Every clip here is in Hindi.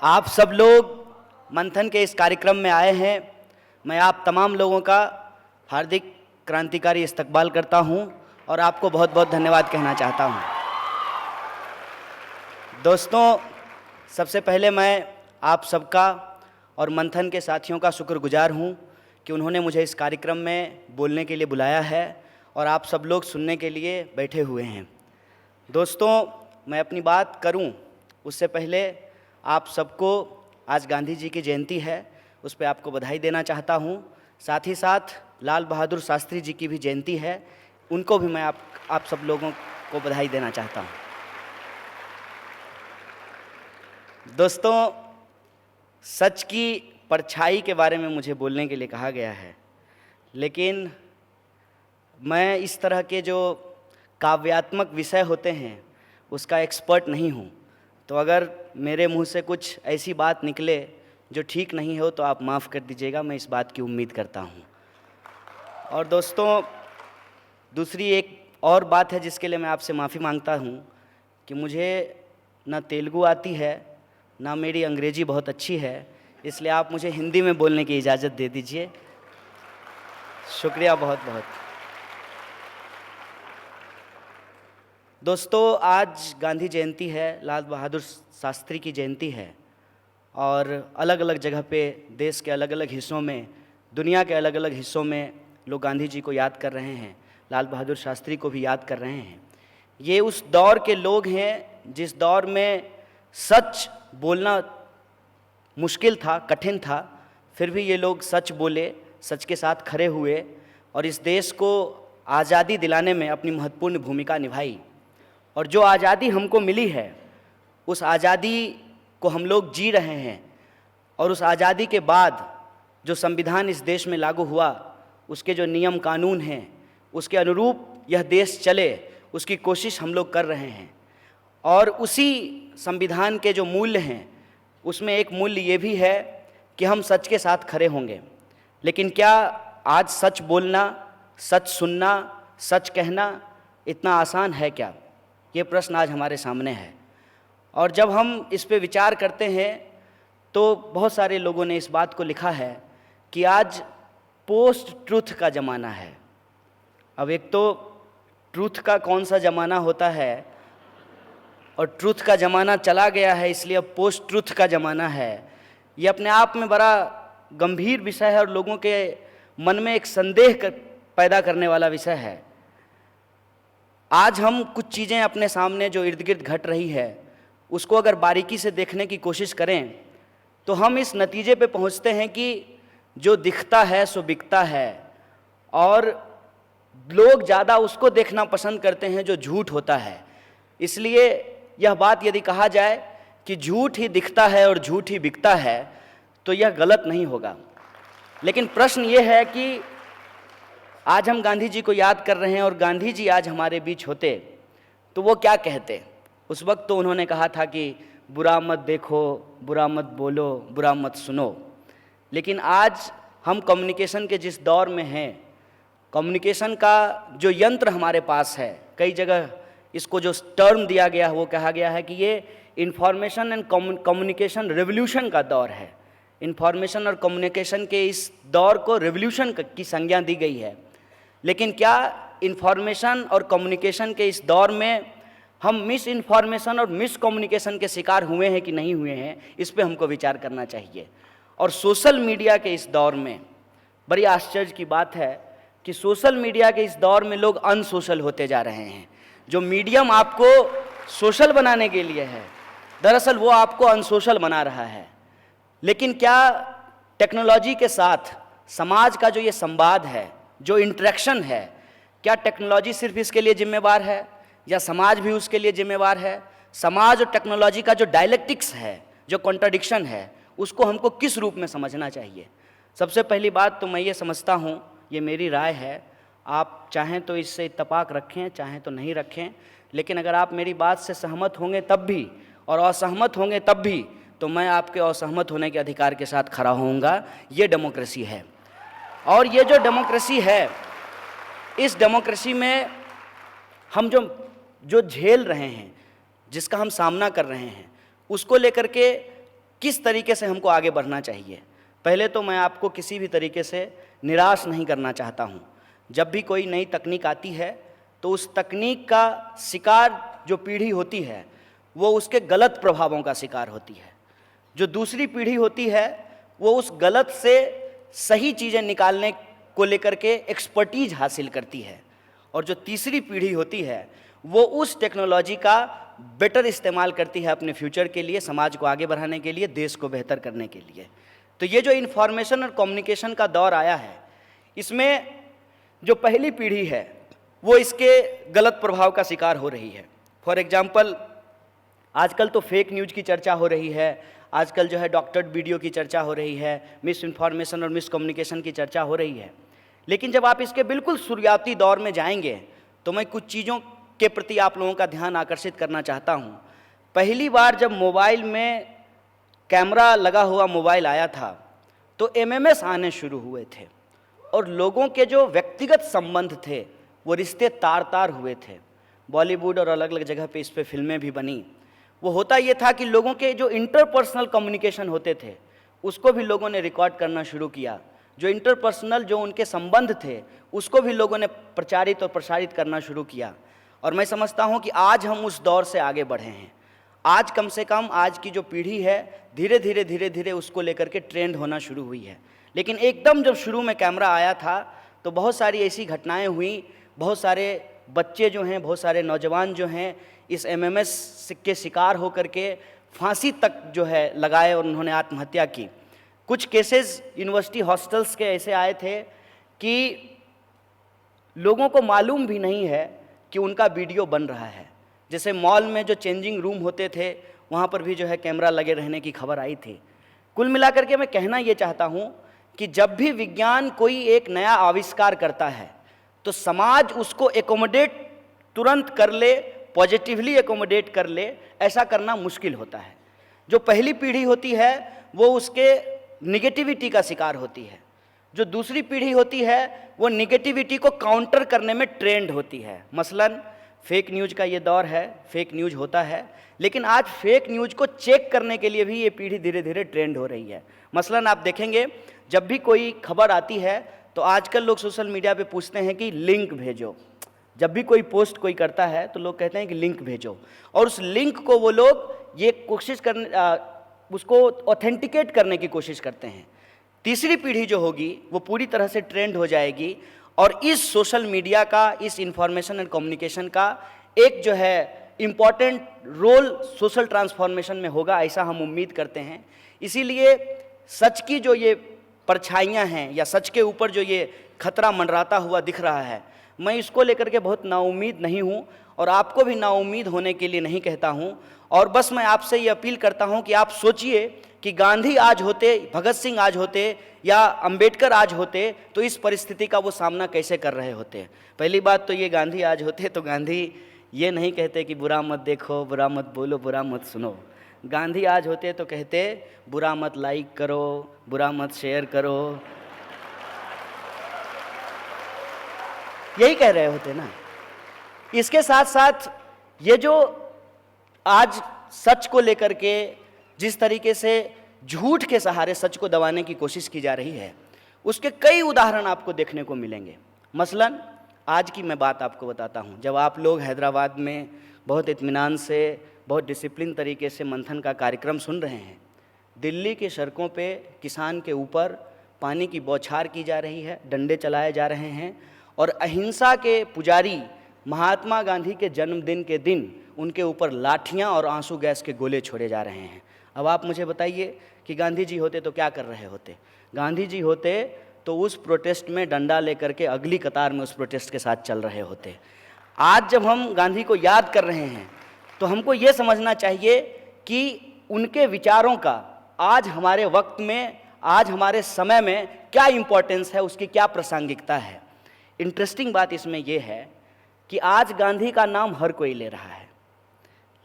आप सब लोग मंथन के इस कार्यक्रम में आए हैं। मैं आप तमाम लोगों का हार्दिक क्रांतिकारी इस्तकबाल करता हूं और आपको बहुत बहुत धन्यवाद कहना चाहता हूं। दोस्तों, सबसे पहले मैं आप सबका और मंथन के साथियों का शुक्रगुजार हूं कि उन्होंने मुझे इस कार्यक्रम में बोलने के लिए बुलाया है और आप सब लोग सुनने के लिए बैठे हुए हैं। दोस्तों, मैं अपनी बात करूं उससे पहले आप सबको आज गांधी जी की जयंती है, उस पर आपको बधाई देना चाहता हूं। साथ ही साथ लाल बहादुर शास्त्री जी की भी जयंती है, उनको भी मैं आप सब लोगों को बधाई देना चाहता हूं। दोस्तों, सच की परछाई के बारे में मुझे बोलने के लिए कहा गया है, लेकिन मैं इस तरह के जो काव्यात्मक विषय होते हैं उसका एक्सपर्ट नहीं हूँ, तो अगर मेरे मुंह से कुछ ऐसी बात निकले जो ठीक नहीं हो तो आप माफ़ कर दीजिएगा, मैं इस बात की उम्मीद करता हूँ। और दोस्तों, दूसरी एक और बात है जिसके लिए मैं आपसे माफ़ी मांगता हूँ कि मुझे ना तेलुगु आती है, ना मेरी अंग्रेजी बहुत अच्छी है, इसलिए आप मुझे हिंदी में बोलने की इजाज़त दे दीजिए। शुक्रिया बहुत बहुत। दोस्तों, आज गांधी जयंती है, लाल बहादुर शास्त्री की जयंती है और अलग अलग जगह पे देश के अलग अलग हिस्सों में, दुनिया के अलग अलग हिस्सों में लोग गांधी जी को याद कर रहे हैं, लाल बहादुर शास्त्री को भी याद कर रहे हैं। ये उस दौर के लोग हैं जिस दौर में सच बोलना मुश्किल था, कठिन था, फिर भी ये लोग सच बोले, सच के साथ खड़े हुए और इस देश को आज़ादी दिलाने में अपनी महत्वपूर्ण भूमिका निभाई। और जो आज़ादी हमको मिली है, उस आज़ादी को हम लोग जी रहे हैं और उस आज़ादी के बाद जो संविधान इस देश में लागू हुआ, उसके जो नियम कानून हैं, उसके अनुरूप यह देश चले, उसकी कोशिश हम लोग कर रहे हैं। और उसी संविधान के जो मूल्य हैं, उसमें एक मूल्य ये भी है कि हम सच के साथ खड़े होंगे। लेकिन क्या आज सच बोलना, सच सुनना, सच कहना इतना आसान है क्या? ये प्रश्न आज हमारे सामने है। और जब हम इस पे विचार करते हैं तो बहुत सारे लोगों ने इस बात को लिखा है कि आज पोस्ट ट्रुथ का ज़माना है। अब एक तो ट्रुथ का कौन सा ज़माना होता है और ट्रुथ का ज़माना चला गया है, इसलिए अब पोस्ट ट्रुथ का ज़माना है। ये अपने आप में बड़ा गंभीर विषय है और लोगों के मन में एक संदेह पैदा करने वाला विषय है। आज हम कुछ चीज़ें अपने सामने जो इर्द गिर्द घट रही है, उसको अगर बारीकी से देखने की कोशिश करें तो हम इस नतीजे पे पहुंचते हैं कि जो दिखता है सो बिकता है और लोग ज़्यादा उसको देखना पसंद करते हैं जो झूठ होता है। इसलिए यह बात यदि कहा जाए कि झूठ ही दिखता है और झूठ ही बिकता है तो यह गलत नहीं होगा। लेकिन प्रश्न ये है कि आज हम गांधी जी को याद कर रहे हैं और गांधी जी आज हमारे बीच होते तो वो क्या कहते? उस वक्त तो उन्होंने कहा था कि बुरा मत देखो, बुरा मत बोलो, बुरा मत सुनो। लेकिन आज हम कम्युनिकेशन के जिस दौर में हैं, कम्युनिकेशन का जो यंत्र हमारे पास है, कई जगह इसको जो टर्म दिया गया है वो कहा गया है कि ये इंफॉर्मेशन एंड कम्युनिकेशन रेवोल्यूशन का दौर है। इंफॉर्मेशन और कम्युनिकेशन के इस दौर को रेवोल्यूशन की संज्ञा दी गई है। लेकिन क्या इंफॉर्मेशन और कम्युनिकेशन के इस दौर में हम मिस इन्फॉर्मेशन और मिस कम्युनिकेशन के शिकार हुए हैं कि नहीं हुए हैं, इस पे हमको विचार करना चाहिए। और सोशल मीडिया के इस दौर में बड़ी आश्चर्य की बात है कि सोशल मीडिया के इस दौर में लोग अनसोशल होते जा रहे हैं। जो मीडियम आपको सोशल बनाने के लिए है, दरअसल वो आपको अनसोशल बना रहा है। लेकिन क्या टेक्नोलॉजी के साथ समाज का जो ये संवाद है, जो इंटरेक्शन है, क्या टेक्नोलॉजी सिर्फ इसके लिए जिम्मेवार है या समाज भी उसके लिए जिम्मेवार है? समाज और टेक्नोलॉजी का जो डायलेक्टिक्स है, जो कॉन्ट्राडिक्शन है, उसको हमको किस रूप में समझना चाहिए? सबसे पहली बात तो मैं ये समझता हूँ, ये मेरी राय है, आप चाहें तो इससे इत्तेफाक रखें, चाहें तो नहीं रखें, लेकिन अगर आप मेरी बात से सहमत होंगे तब भी और असहमत होंगे तब भी, तो मैं आपके असहमत होने के अधिकार के साथ खड़ा होऊंगा। ये डेमोक्रेसी है। और ये जो डेमोक्रेसी है, इस डेमोक्रेसी में हम जो झेल रहे हैं, जिसका हम सामना कर रहे हैं, उसको लेकर के किस तरीके से हमको आगे बढ़ना चाहिए। पहले तो मैं आपको किसी भी तरीके से निराश नहीं करना चाहता हूँ। जब भी कोई नई तकनीक आती है तो उस तकनीक का शिकार जो पीढ़ी होती है वो उसके गलत प्रभावों का शिकार होती है। जो दूसरी पीढ़ी होती है वो उस गलत से सही चीज़ें निकालने को लेकर के एक्सपर्टीज हासिल करती है, और जो तीसरी पीढ़ी होती है वो उस टेक्नोलॉजी का बेटर इस्तेमाल करती है अपने फ्यूचर के लिए, समाज को आगे बढ़ाने के लिए, देश को बेहतर करने के लिए। तो ये जो इन्फॉर्मेशन और कम्युनिकेशन का दौर आया है, इसमें जो पहली पीढ़ी है वो इसके गलत प्रभाव का शिकार हो रही है। फॉर एग्जाम्पल, आजकल तो फेक न्यूज़ की चर्चा हो रही है, आजकल जो है डॉक्टर्ड वीडियो की चर्चा हो रही है, मिस इन्फॉर्मेशन और मिस कम्युनिकेशन की चर्चा हो रही है। लेकिन जब आप इसके बिल्कुल शुरुआती दौर में जाएंगे तो मैं कुछ चीज़ों के प्रति आप लोगों का ध्यान आकर्षित करना चाहता हूँ। पहली बार जब मोबाइल में कैमरा लगा हुआ मोबाइल आया था तो एमएमएस आने शुरू हुए थे, और लोगों के जो व्यक्तिगत संबंध थे वो रिश्ते तार तार हुए थे। बॉलीवुड और अलग अलग जगह पे इस पे फिल्में भी बनी। वो होता ये था कि लोगों के जो इंटरपर्सनल कम्युनिकेशन होते थे उसको भी लोगों ने रिकॉर्ड करना शुरू किया। जो इंटरपर्सनल जो उनके संबंध थे उसको भी लोगों ने प्रचारित और प्रसारित करना शुरू किया। और मैं समझता हूँ कि आज हम उस दौर से आगे बढ़े हैं। आज कम से कम आज की जो पीढ़ी है धीरे धीरे उसको लेकर के ट्रेंड होना शुरू हुई है। लेकिन एकदम जब शुरू में कैमरा आया था तो बहुत सारी ऐसी घटनाएं हुई, बहुत सारे बच्चे जो हैं, बहुत सारे नौजवान जो हैं इस एमएमएस के शिकार होकर के फांसी तक जो है लगाए और उन्होंने आत्महत्या की। कुछ केसेस यूनिवर्सिटी हॉस्टल्स के ऐसे आए थे कि लोगों को मालूम भी नहीं है कि उनका वीडियो बन रहा है। जैसे मॉल में जो चेंजिंग रूम होते थे वहाँ पर भी जो है कैमरा लगे रहने की खबर आई थी। कुल मिलाकर के मैं कहना ये चाहता हूँ कि जब भी विज्ञान कोई एक नया आविष्कार करता है तो समाज उसको एकोमोडेट तुरंत कर ले, पॉजिटिवली एकोमोडेट कर ले, ऐसा करना मुश्किल होता है। जो पहली पीढ़ी होती है वो उसके निगेटिविटी का शिकार होती है, जो दूसरी पीढ़ी होती है वो निगेटिविटी को काउंटर करने में ट्रेंड होती है। मसलन फेक न्यूज़ का ये दौर है, फेक न्यूज़ होता है, लेकिन आज फेक न्यूज़ को चेक करने के लिए भी ये पीढ़ी धीरे धीरे ट्रेंड हो रही है। मसलन आप देखेंगे जब भी कोई खबर आती है तो आजकल लोग सोशल मीडिया पे पूछते हैं कि लिंक भेजो। जब भी कोई पोस्ट कोई करता है तो लोग कहते हैं कि लिंक भेजो, और उस लिंक को वो लोग ये कोशिश करने उसको ऑथेंटिकेट करने की कोशिश करते हैं। तीसरी पीढ़ी जो होगी वो पूरी तरह से ट्रेंड हो जाएगी और इस सोशल मीडिया का, इस इंफॉर्मेशन एंड कम्युनिकेशन का एक जो है इम्पॉर्टेंट रोल सोशल ट्रांसफॉर्मेशन में होगा, ऐसा हम उम्मीद करते हैं। इसीलिए सच की जो ये परछाइयाँ हैं या सच के ऊपर जो ये खतरा मंडराता हुआ दिख रहा है, मैं इसको लेकर के बहुत नाउम्मीद नहीं हूँ और आपको भी नाउम्मीद होने के लिए नहीं कहता हूँ। और बस मैं आपसे ये अपील करता हूँ कि आप सोचिए कि गांधी आज होते, भगत सिंह आज होते या अंबेडकर आज होते तो इस परिस्थिति का वो सामना कैसे कर रहे होते। पहली बात तो ये, गांधी आज होते तो गांधी ये नहीं कहते कि बुरा मत देखो, बुरा मत बोलो, बुरा मत सुनो। गांधी आज होते तो कहते बुरा मत लाइक करो, बुरा मत शेयर करो, यही कह रहे होते ना। इसके साथ साथ ये जो आज सच को लेकर के जिस तरीके से झूठ के सहारे सच को दबाने की कोशिश की जा रही है, उसके कई उदाहरण आपको देखने को मिलेंगे। मसलन आज की मैं बात आपको बताता हूँ। जब आप लोग हैदराबाद में बहुत इत्मीनान से, बहुत डिसिप्लिन तरीके से मंथन का कार्यक्रम सुन रहे हैं, दिल्ली की सड़कों पे किसान के ऊपर पानी की बौछार की जा रही है, डंडे चलाए जा रहे हैं और अहिंसा के पुजारी महात्मा गांधी के जन्मदिन के दिन उनके ऊपर लाठियां और आंसू गैस के गोले छोड़े जा रहे हैं। अब आप मुझे बताइए कि गांधी जी होते तो क्या कर रहे होते। गांधी जी होते तो उस प्रोटेस्ट में डंडा लेकर के अगली कतार में उस प्रोटेस्ट के साथ चल रहे होते। आज जब हम गांधी को याद कर रहे हैं तो हमको ये समझना चाहिए कि उनके विचारों का आज हमारे वक्त में, आज हमारे समय में क्या इम्पोर्टेंस है, उसकी क्या प्रासंगिकता है। इंटरेस्टिंग बात इसमें यह है कि आज गांधी का नाम हर कोई ले रहा है,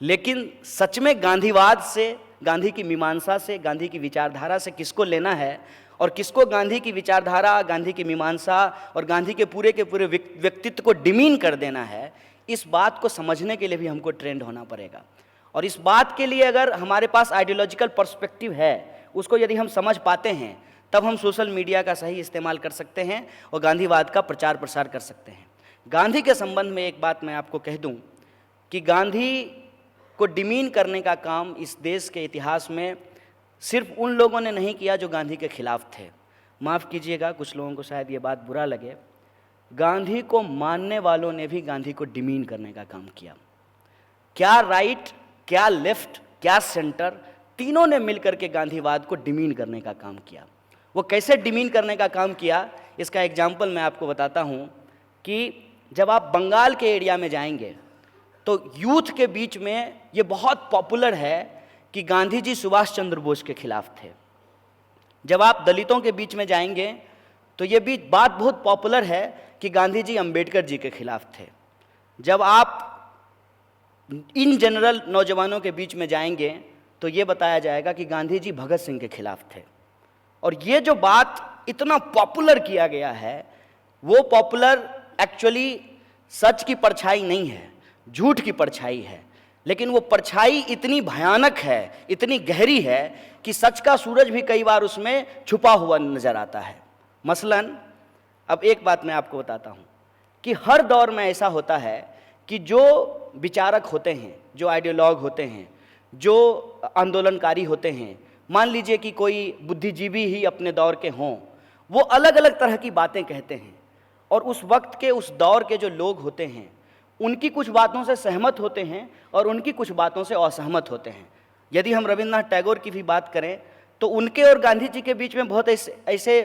लेकिन सच में गांधीवाद से, गांधी की मीमांसा से, गांधी की विचारधारा से किसको लेना है और किसको गांधी की विचारधारा, गांधी की मीमांसा और गांधी के पूरे व्यक्तित्व को डिमीन कर देना है, इस बात को समझने के लिए भी हमको ट्रेंड होना पड़ेगा। और इस बात के लिए अगर हमारे पास आइडियोलॉजिकल पर्सपेक्टिव है, उसको यदि हम समझ पाते हैं, तब हम सोशल मीडिया का सही इस्तेमाल कर सकते हैं और गांधीवाद का प्रचार प्रसार कर सकते हैं। गांधी के संबंध में एक बात मैं आपको कह दूं कि गांधी को डिमीन करने का काम इस देश के इतिहास में सिर्फ उन लोगों ने नहीं किया जो गांधी के खिलाफ थे। माफ़ कीजिएगा, कुछ लोगों को शायद ये बात बुरा लगे, गांधी को मानने वालों ने भी गांधी को डिमीन करने का काम किया। क्या राइट, क्या लेफ्ट, क्या सेंटर, तीनों ने मिलकर के गांधीवाद को डिमीन करने का काम किया। वो कैसे डिमीन करने का काम किया, इसका एग्जाम्पल मैं आपको बताता हूँ कि जब आप बंगाल के एरिया में जाएंगे तो यूथ के बीच में ये बहुत पॉपुलर है कि गांधी जी सुभाष चंद्र बोस के खिलाफ थे। जब आप दलितों के बीच में जाएंगे तो ये भी बात बहुत पॉपुलर है कि गांधी जी अंबेडकर जी के खिलाफ थे। जब आप इन जनरल नौजवानों के बीच में जाएंगे तो ये बताया जाएगा कि गांधी जी भगत सिंह के खिलाफ थे। और ये जो बात इतना पॉपुलर किया गया है, वो पॉपुलर एक्चुअली सच की परछाई नहीं है, झूठ की परछाई है। लेकिन वो परछाई इतनी भयानक है, इतनी गहरी है कि सच का सूरज भी कई बार उसमें छुपा हुआ नजर आता है। मसलन अब एक बात मैं आपको बताता हूँ कि हर दौर में ऐसा होता है कि जो विचारक होते हैं, जो आइडियोलॉग होते हैं, जो आंदोलनकारी होते हैं, मान लीजिए कि कोई बुद्धिजीवी ही अपने दौर के हों, वो अलग अलग तरह की बातें कहते हैं और उस वक्त के, उस दौर के जो लोग होते हैं उनकी कुछ बातों से सहमत होते हैं और उनकी कुछ बातों से असहमत होते हैं। यदि हम रविन्द्रनाथ टैगोर की भी बात करें तो उनके और गांधी जी के बीच में बहुत ऐसे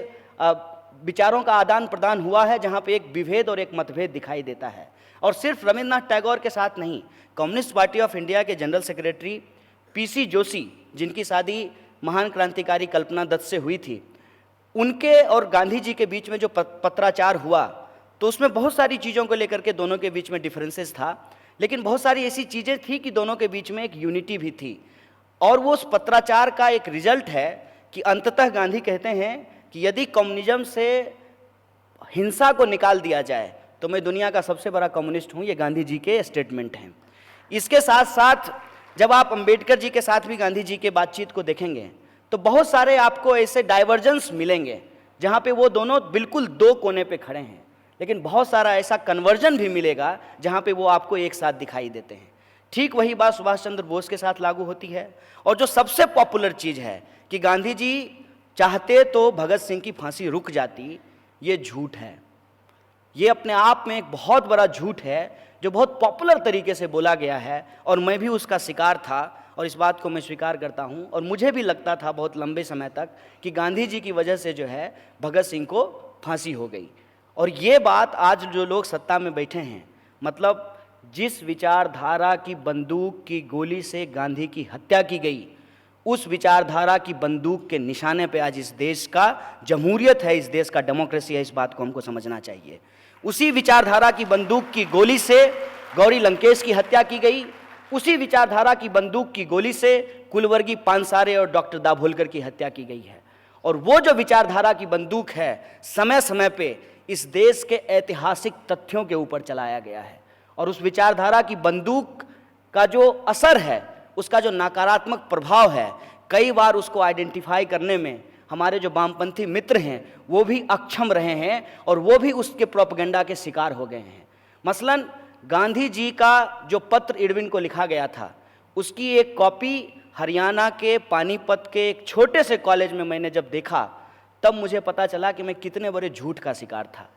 विचारों का आदान प्रदान हुआ है जहाँ पे एक विभेद और एक मतभेद दिखाई देता है। और सिर्फ रविन्द्रनाथ टैगोर के साथ नहीं, कम्युनिस्ट पार्टी ऑफ इंडिया के जनरल सेक्रेटरी पीसी जोशी, जिनकी शादी महान क्रांतिकारी कल्पना दत्त से हुई थी, उनके और गांधी जी के बीच में जो पत्राचार हुआ तो उसमें बहुत सारी चीज़ों को लेकर के दोनों के बीच में डिफरेंसेस था, लेकिन बहुत सारी ऐसी चीज़ें थी कि दोनों के बीच में एक यूनिटी भी थी। और वो उस पत्राचार का एक रिजल्ट है कि अंततः गांधी कहते हैं कि यदि कम्युनिज्म से हिंसा को निकाल दिया जाए तो मैं दुनिया का सबसे बड़ा कम्युनिस्ट हूँ। ये गांधी जी के स्टेटमेंट हैं। इसके साथ साथ जब आप अंबेडकर जी के साथ भी गांधी जी के बातचीत को देखेंगे तो बहुत सारे आपको ऐसे डाइवर्जेंस मिलेंगे जहाँ पे वो दोनों बिल्कुल दो कोने पे खड़े हैं, लेकिन बहुत सारा ऐसा कन्वर्जन भी मिलेगा जहाँ पे वो आपको एक साथ दिखाई देते हैं। ठीक वही बात सुभाष चंद्र बोस के साथ लागू होती है। और जो सबसे पॉपुलर चीज़ है कि गांधी जी चाहते तो भगत सिंह की फांसी रुक जाती, ये झूठ है। ये अपने आप में एक बहुत बड़ा झूठ है जो बहुत पॉपुलर तरीके से बोला गया है और मैं भी उसका शिकार था और इस बात को मैं स्वीकार करता हूँ। और मुझे भी लगता था बहुत लंबे समय तक कि गांधी जी की वजह से जो है भगत सिंह को फांसी हो गई। और ये बात आज जो लोग सत्ता में बैठे हैं, मतलब जिस विचारधारा की बंदूक की गोली से गांधी की हत्या की गई, उस विचारधारा की बंदूक के निशाने पे आज इस देश का जमहूरियत है, इस देश का डेमोक्रेसी है। इस बात को हमको समझना चाहिए। उसी विचारधारा की बंदूक की गोली से गौरी लंकेश की हत्या की गई, उसी विचारधारा की बंदूक की गोली से कुलवर्गी पानसारे और डॉक्टर दाभोलकर की हत्या की गई है। और वो जो विचारधारा की बंदूक है, समय समय पे इस देश के ऐतिहासिक तथ्यों के ऊपर चलाया गया है। और उस विचारधारा की बंदूक का जो असर है, उसका जो नकारात्मक प्रभाव है, कई बार उसको आइडेंटिफाई करने में हमारे जो वामपंथी मित्र हैं वो भी अक्षम रहे हैं और वो भी उसके प्रोपेगेंडा के शिकार हो गए हैं। मसलन गांधी जी का जो पत्र इरविन को लिखा गया था, उसकी एक कॉपी हरियाणा के पानीपत के एक छोटे से कॉलेज में मैंने जब देखा, तब मुझे पता चला कि मैं कितने बड़े झूठ का शिकार था।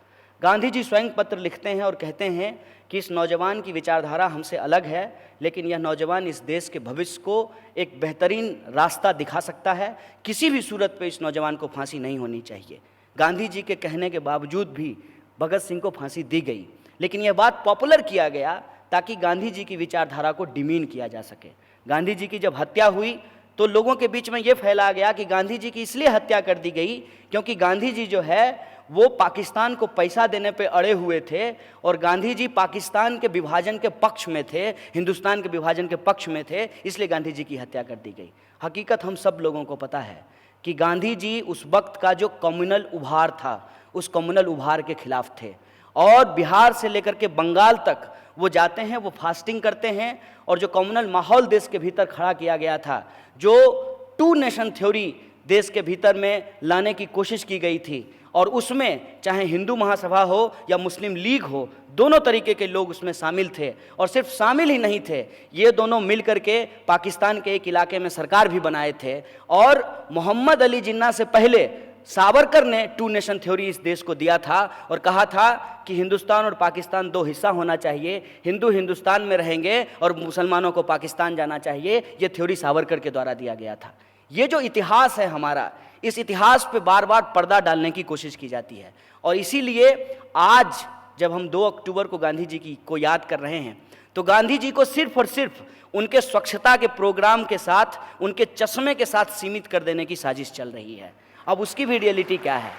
गांधी जी स्वयं पत्र लिखते हैं और कहते हैं कि इस नौजवान की विचारधारा हमसे अलग है, लेकिन यह नौजवान इस देश के भविष्य को एक बेहतरीन रास्ता दिखा सकता है। किसी भी सूरत पे इस नौजवान को फांसी नहीं होनी चाहिए। गांधी जी के कहने के बावजूद भी भगत सिंह को फांसी दी गई, लेकिन यह बात पॉपुलर किया गया ताकि गांधी जी की विचारधारा को डिमीन किया जा सके। गांधी जी की जब हत्या हुई तो लोगों के बीच में ये फैला गया कि गांधी जी की इसलिए हत्या कर दी गई क्योंकि गांधी जी जो है वो पाकिस्तान को पैसा देने पे अड़े हुए थे और गांधी जी पाकिस्तान के विभाजन के पक्ष में थे, हिंदुस्तान के विभाजन के पक्ष में थे, इसलिए गांधी जी की हत्या कर दी गई। हकीकत हम सब लोगों को पता है कि गांधी जी उस वक्त का जो कम्युनल उभार था, उस कम्युनल उभार के खिलाफ थे और बिहार से लेकर के बंगाल तक वो जाते हैं, वो फास्टिंग करते हैं, और जो कम्युनल माहौल देश के भीतर खड़ा किया गया था, जो टू नेशन थ्योरी देश के भीतर में लाने की कोशिश की गई थी, और उसमें चाहे हिंदू महासभा हो या मुस्लिम लीग हो, दोनों तरीके के लोग उसमें शामिल थे। और सिर्फ शामिल ही नहीं थे, ये दोनों मिल करके पाकिस्तान के एक इलाके में सरकार भी बनाए थे। और मोहम्मद अली जिन्ना से पहले सावरकर ने टू नेशन थ्योरी इस देश को दिया था और कहा था कि हिंदुस्तान और पाकिस्तान दो हिस्सा होना चाहिए, हिंदू हिंदुस्तान में रहेंगे और मुसलमानों को पाकिस्तान जाना चाहिए। ये थ्योरी सावरकर के द्वारा दिया गया था। ये जो इतिहास है हमारा, इस इतिहास पे बार बार पर्दा डालने की कोशिश की जाती है। और इसीलिए आज जब हम 2 अक्टूबर को गांधी जी को याद कर रहे हैं, तो गांधी जी को सिर्फ और सिर्फ उनके स्वच्छता के प्रोग्राम के साथ, उनके चश्मे के साथ सीमित कर देने की साजिश चल रही है। अब उसकी भी रियलिटी क्या है,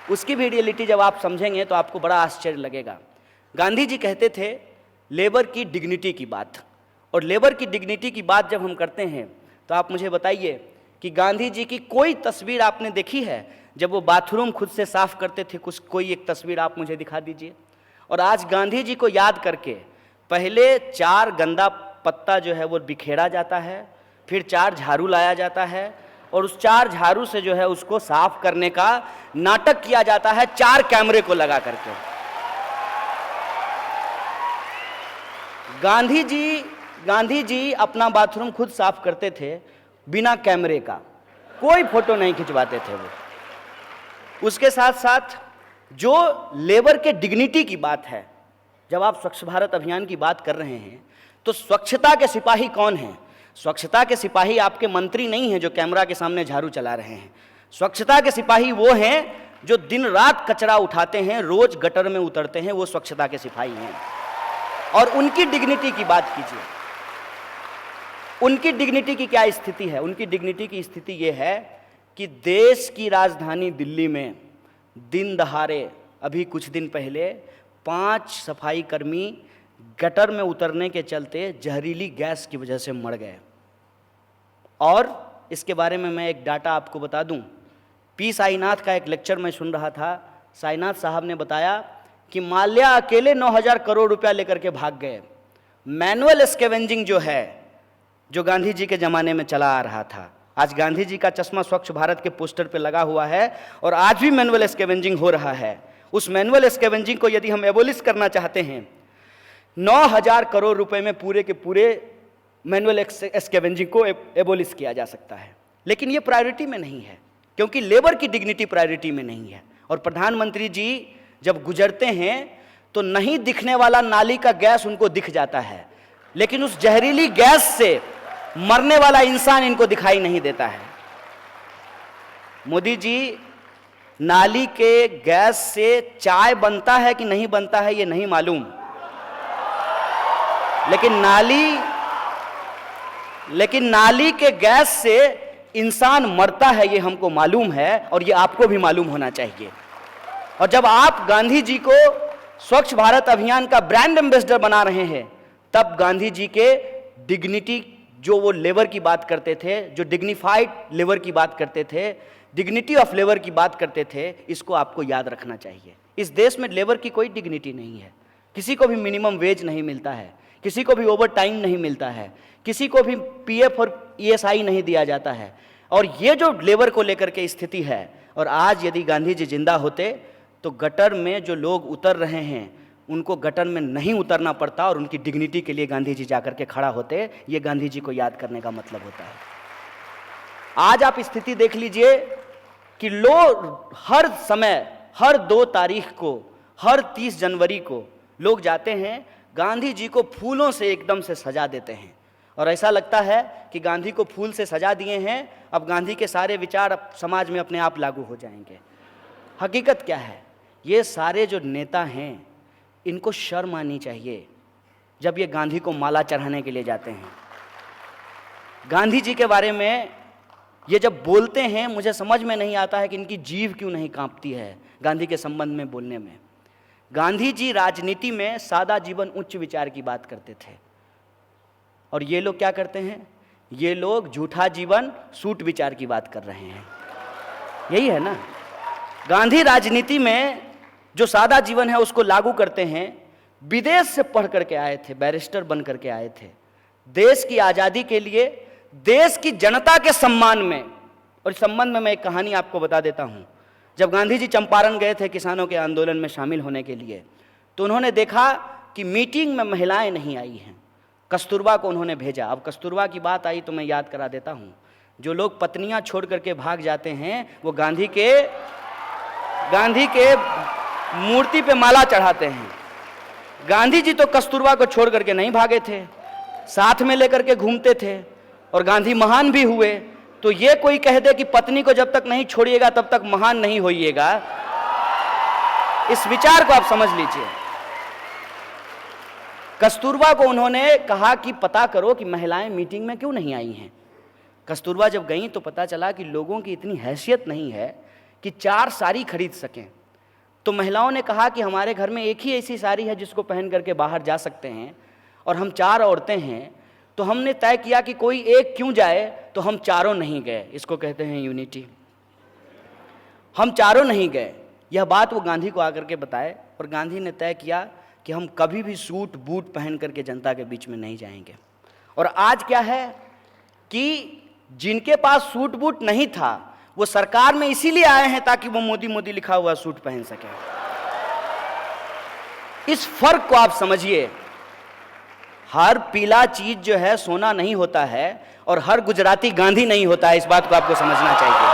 उसकी भी रियलिटी जब आप समझेंगे तो आपको बड़ा आश्चर्य लगेगा। गांधी जी कहते थे लेबर की डिग्निटी की बात, और लेबर की डिग्निटी की बात जब हम करते हैं तो आप मुझे बताइए कि गांधी जी की कोई तस्वीर आपने देखी है जब वो बाथरूम खुद से साफ करते थे? कोई एक तस्वीर आप मुझे दिखा दीजिए। और आज गांधी जी को याद करके पहले 4 गंदा पत्ता जो है वो बिखेरा जाता है, फिर 4 झाड़ू लाया जाता है, और उस 4 झाड़ू से जो है उसको साफ करने का नाटक किया जाता है 4 कैमरे को लगा करके। गांधी जी अपना बाथरूम खुद साफ करते थे बिना कैमरे का, कोई फोटो नहीं खिंचवाते थे वो। उसके साथ साथ जो लेबर के डिग्निटी की बात है, जब आप स्वच्छ भारत अभियान की बात कर रहे हैं तो स्वच्छता के सिपाही कौन हैं? स्वच्छता के सिपाही आपके मंत्री नहीं हैं जो कैमरा के सामने झाड़ू चला रहे हैं। स्वच्छता के सिपाही वो हैं जो दिन रात कचरा उठाते हैं, रोज गटर में उतरते हैं, वो स्वच्छता के सिपाही हैं। और उनकी डिग्निटी की बात कीजिए, उनकी डिग्निटी की क्या स्थिति है? उनकी डिग्निटी की स्थिति ये है कि देश की राजधानी दिल्ली में दिन दहाड़े अभी कुछ दिन पहले 5 सफाई कर्मी गटर में उतरने के चलते जहरीली गैस की वजह से मर गए। और इसके बारे में मैं एक डाटा आपको बता दूं। पी साईनाथ का एक लेक्चर मैं सुन रहा था। साईनाथ साहब ने बताया कि माल्या अकेले 9,000 करोड़ रुपया लेकर के भाग गए। मैनुअल स्कैवेंजिंग जो है, जो गांधी जी के ज़माने में चला आ रहा था, आज गांधी जी का चश्मा स्वच्छ भारत के पोस्टर पे लगा हुआ है और आज भी मैनुअल स्कैवेंजिंग हो रहा है। उस मैनुअल स्कैवेंजिंग को यदि हम एबोलिश करना चाहते हैं, 9,000 करोड़ रुपए में पूरे के पूरे मैनुअल स्कैवेंजिंग को एबोलिश किया जा सकता है। लेकिन ये प्रायोरिटी में नहीं है, क्योंकि लेबर की डिग्निटी प्रायोरिटी में नहीं है। और प्रधानमंत्री जी जब गुजरते हैं तो नहीं दिखने वाला नाली का गैस उनको दिख जाता है, लेकिन उस जहरीली गैस से मरने वाला इंसान इनको दिखाई नहीं देता है। मोदी जी, नाली के गैस से चाय बनता है कि नहीं बनता है ये नहीं मालूम, लेकिन नाली के गैस से इंसान मरता है ये हमको मालूम है, और ये आपको भी मालूम होना चाहिए। और जब आप गांधी जी को स्वच्छ भारत अभियान का ब्रांड एम्बेसडर बना रहे हैं, तब गांधी जी के डिग्निटी, जो वो लेबर की बात करते थे, जो डिग्निफाइड लेबर की बात करते थे, डिग्निटी ऑफ लेबर की बात करते थे, इसको आपको याद रखना चाहिए। इस देश में लेबर की कोई डिग्निटी नहीं है। किसी को भी मिनिमम वेज नहीं मिलता है, किसी को भी ओवर टाइम नहीं मिलता है, किसी को भी पीएफ और ईएसआई नहीं दिया जाता है। और ये जो लेबर को लेकर के स्थिति है, और आज यदि गांधी जी जिंदा होते तो गटर में जो लोग उतर रहे हैं उनको गटर में नहीं उतरना पड़ता और उनकी डिग्निटी के लिए गांधी जी जाकर के खड़ा होते। ये गांधी जी को याद करने का मतलब होता है। आज आप स्थिति देख लीजिए कि लोग हर समय, हर 2 तारीख को, हर 30 जनवरी को लोग जाते हैं, गांधी जी को फूलों से एकदम से सजा देते हैं, और ऐसा लगता है कि गांधी को फूल से सजा दिए हैं, अब गांधी के सारे विचार अब समाज में अपने आप लागू हो जाएंगे। हकीकत क्या है? ये सारे जो नेता हैं, इनको शर्म आनी चाहिए जब ये गांधी को माला चढ़ाने के लिए जाते हैं। गांधी जी के बारे में ये जब बोलते हैं, मुझे समझ में नहीं आता है कि इनकी जीभ क्यों नहीं कांपती है गांधी के संबंध में बोलने में। गांधी जी राजनीति में सादा जीवन उच्च विचार की बात करते थे, और ये लोग क्या करते हैं? ये लोग झूठा जीवन सूट विचार की बात कर रहे हैं। यही है ना। गांधी राजनीति में जो सादा जीवन है उसको लागू करते हैं। विदेश से पढ़ करके आए थे, बैरिस्टर बन करके आए थे, देश की आज़ादी के लिए, देश की जनता के सम्मान में। और इस संबंध में मैं एक कहानी आपको बता देता हूँ। जब गांधी जी चंपारण गए थे किसानों के आंदोलन में शामिल होने के लिए, तो उन्होंने देखा कि मीटिंग में महिलाएं नहीं आई हैं। कस्तूरबा को उन्होंने भेजा। अब कस्तूरबा की बात आई तो मैं याद करा देता हूँ। जो लोग पत्नियां छोड़ करके भाग जाते हैं वो गांधी के मूर्ति पे माला चढ़ाते हैं। गांधी जी तो कस्तूरबा को छोड़ करके नहीं भागे थे, साथ में लेकर के घूमते थे और गांधी महान भी हुए। तो ये कोई कह दे कि पत्नी को जब तक नहीं छोड़िएगा तब तक महान नहीं होइएगा, इस विचार को आप समझ लीजिए। कस्तूरबा को उन्होंने कहा कि पता करो कि महिलाएं मीटिंग में क्यों नहीं आई हैं। कस्तूरबा जब गईं तो पता चला कि लोगों की इतनी हैसियत नहीं है कि 4 साड़ी खरीद सकें। तो महिलाओं ने कहा कि हमारे घर में एक ही ऐसी साड़ी है जिसको पहन करके बाहर जा सकते हैं और हम 4 औरतें हैं, तो हमने तय किया कि कोई एक क्यों जाए, तो हम चारों नहीं गए। इसको कहते हैं यूनिटी। हम चारों नहीं गए। यह बात वो गांधी को आकर के बताए और गांधी ने तय किया कि हम कभी भी सूट बूट पहन करके जनता के बीच में नहीं जाएंगे। और आज क्या है कि जिनके पास सूट बूट नहीं था वो सरकार में इसीलिए आए हैं ताकि वो मोदी मोदी लिखा हुआ सूट पहन सके। इस फर्क को आप समझिए। हर पीला चीज जो है सोना नहीं होता है और हर गुजराती गांधी नहीं होता है। इस बात को आपको समझना चाहिए।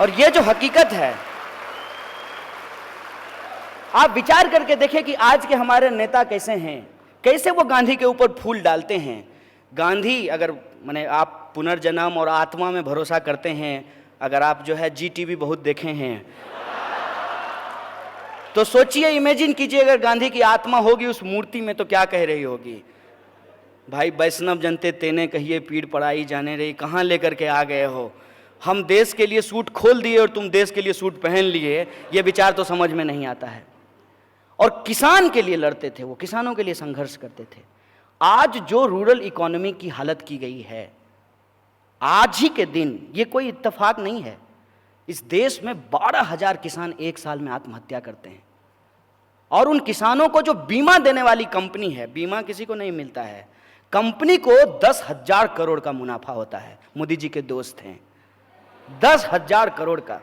और ये जो हकीकत है, आप विचार करके देखें कि आज के हमारे नेता कैसे हैं, कैसे वो गांधी के ऊपर फूल डालते हैं। गांधी, अगर माने आप पुनर्जन्म और आत्मा में भरोसा करते हैं, अगर आप जो है GTV बहुत देखे हैं, तो सोचिए, इमेजिन कीजिए अगर गांधी की आत्मा होगी उस मूर्ति में तो क्या कह रही होगी। भाई वैष्णव जनते तेने कहिए पीड़ पड़ाई जाने रही, कहाँ लेकर के आ गए हो। हम देश के लिए सूट खोल दिए और तुम देश के लिए सूट पहन लिए। ये विचार तो समझ में नहीं आता है। और किसान के लिए लड़ते थे, वो किसानों के लिए संघर्ष करते थे। आज जो रूरल इकोनॉमी की हालत की गई है, आज ही के दिन, ये कोई इत्तेफाक नहीं है, इस देश में 12,000 किसान एक साल में आत्महत्या करते हैं। और उन किसानों को जो बीमा देने वाली कंपनी है, बीमा किसी को नहीं मिलता है, कंपनी को 10,000 करोड़ का मुनाफा होता है। मोदी जी के दोस्त हैं, 10,000 करोड़ का।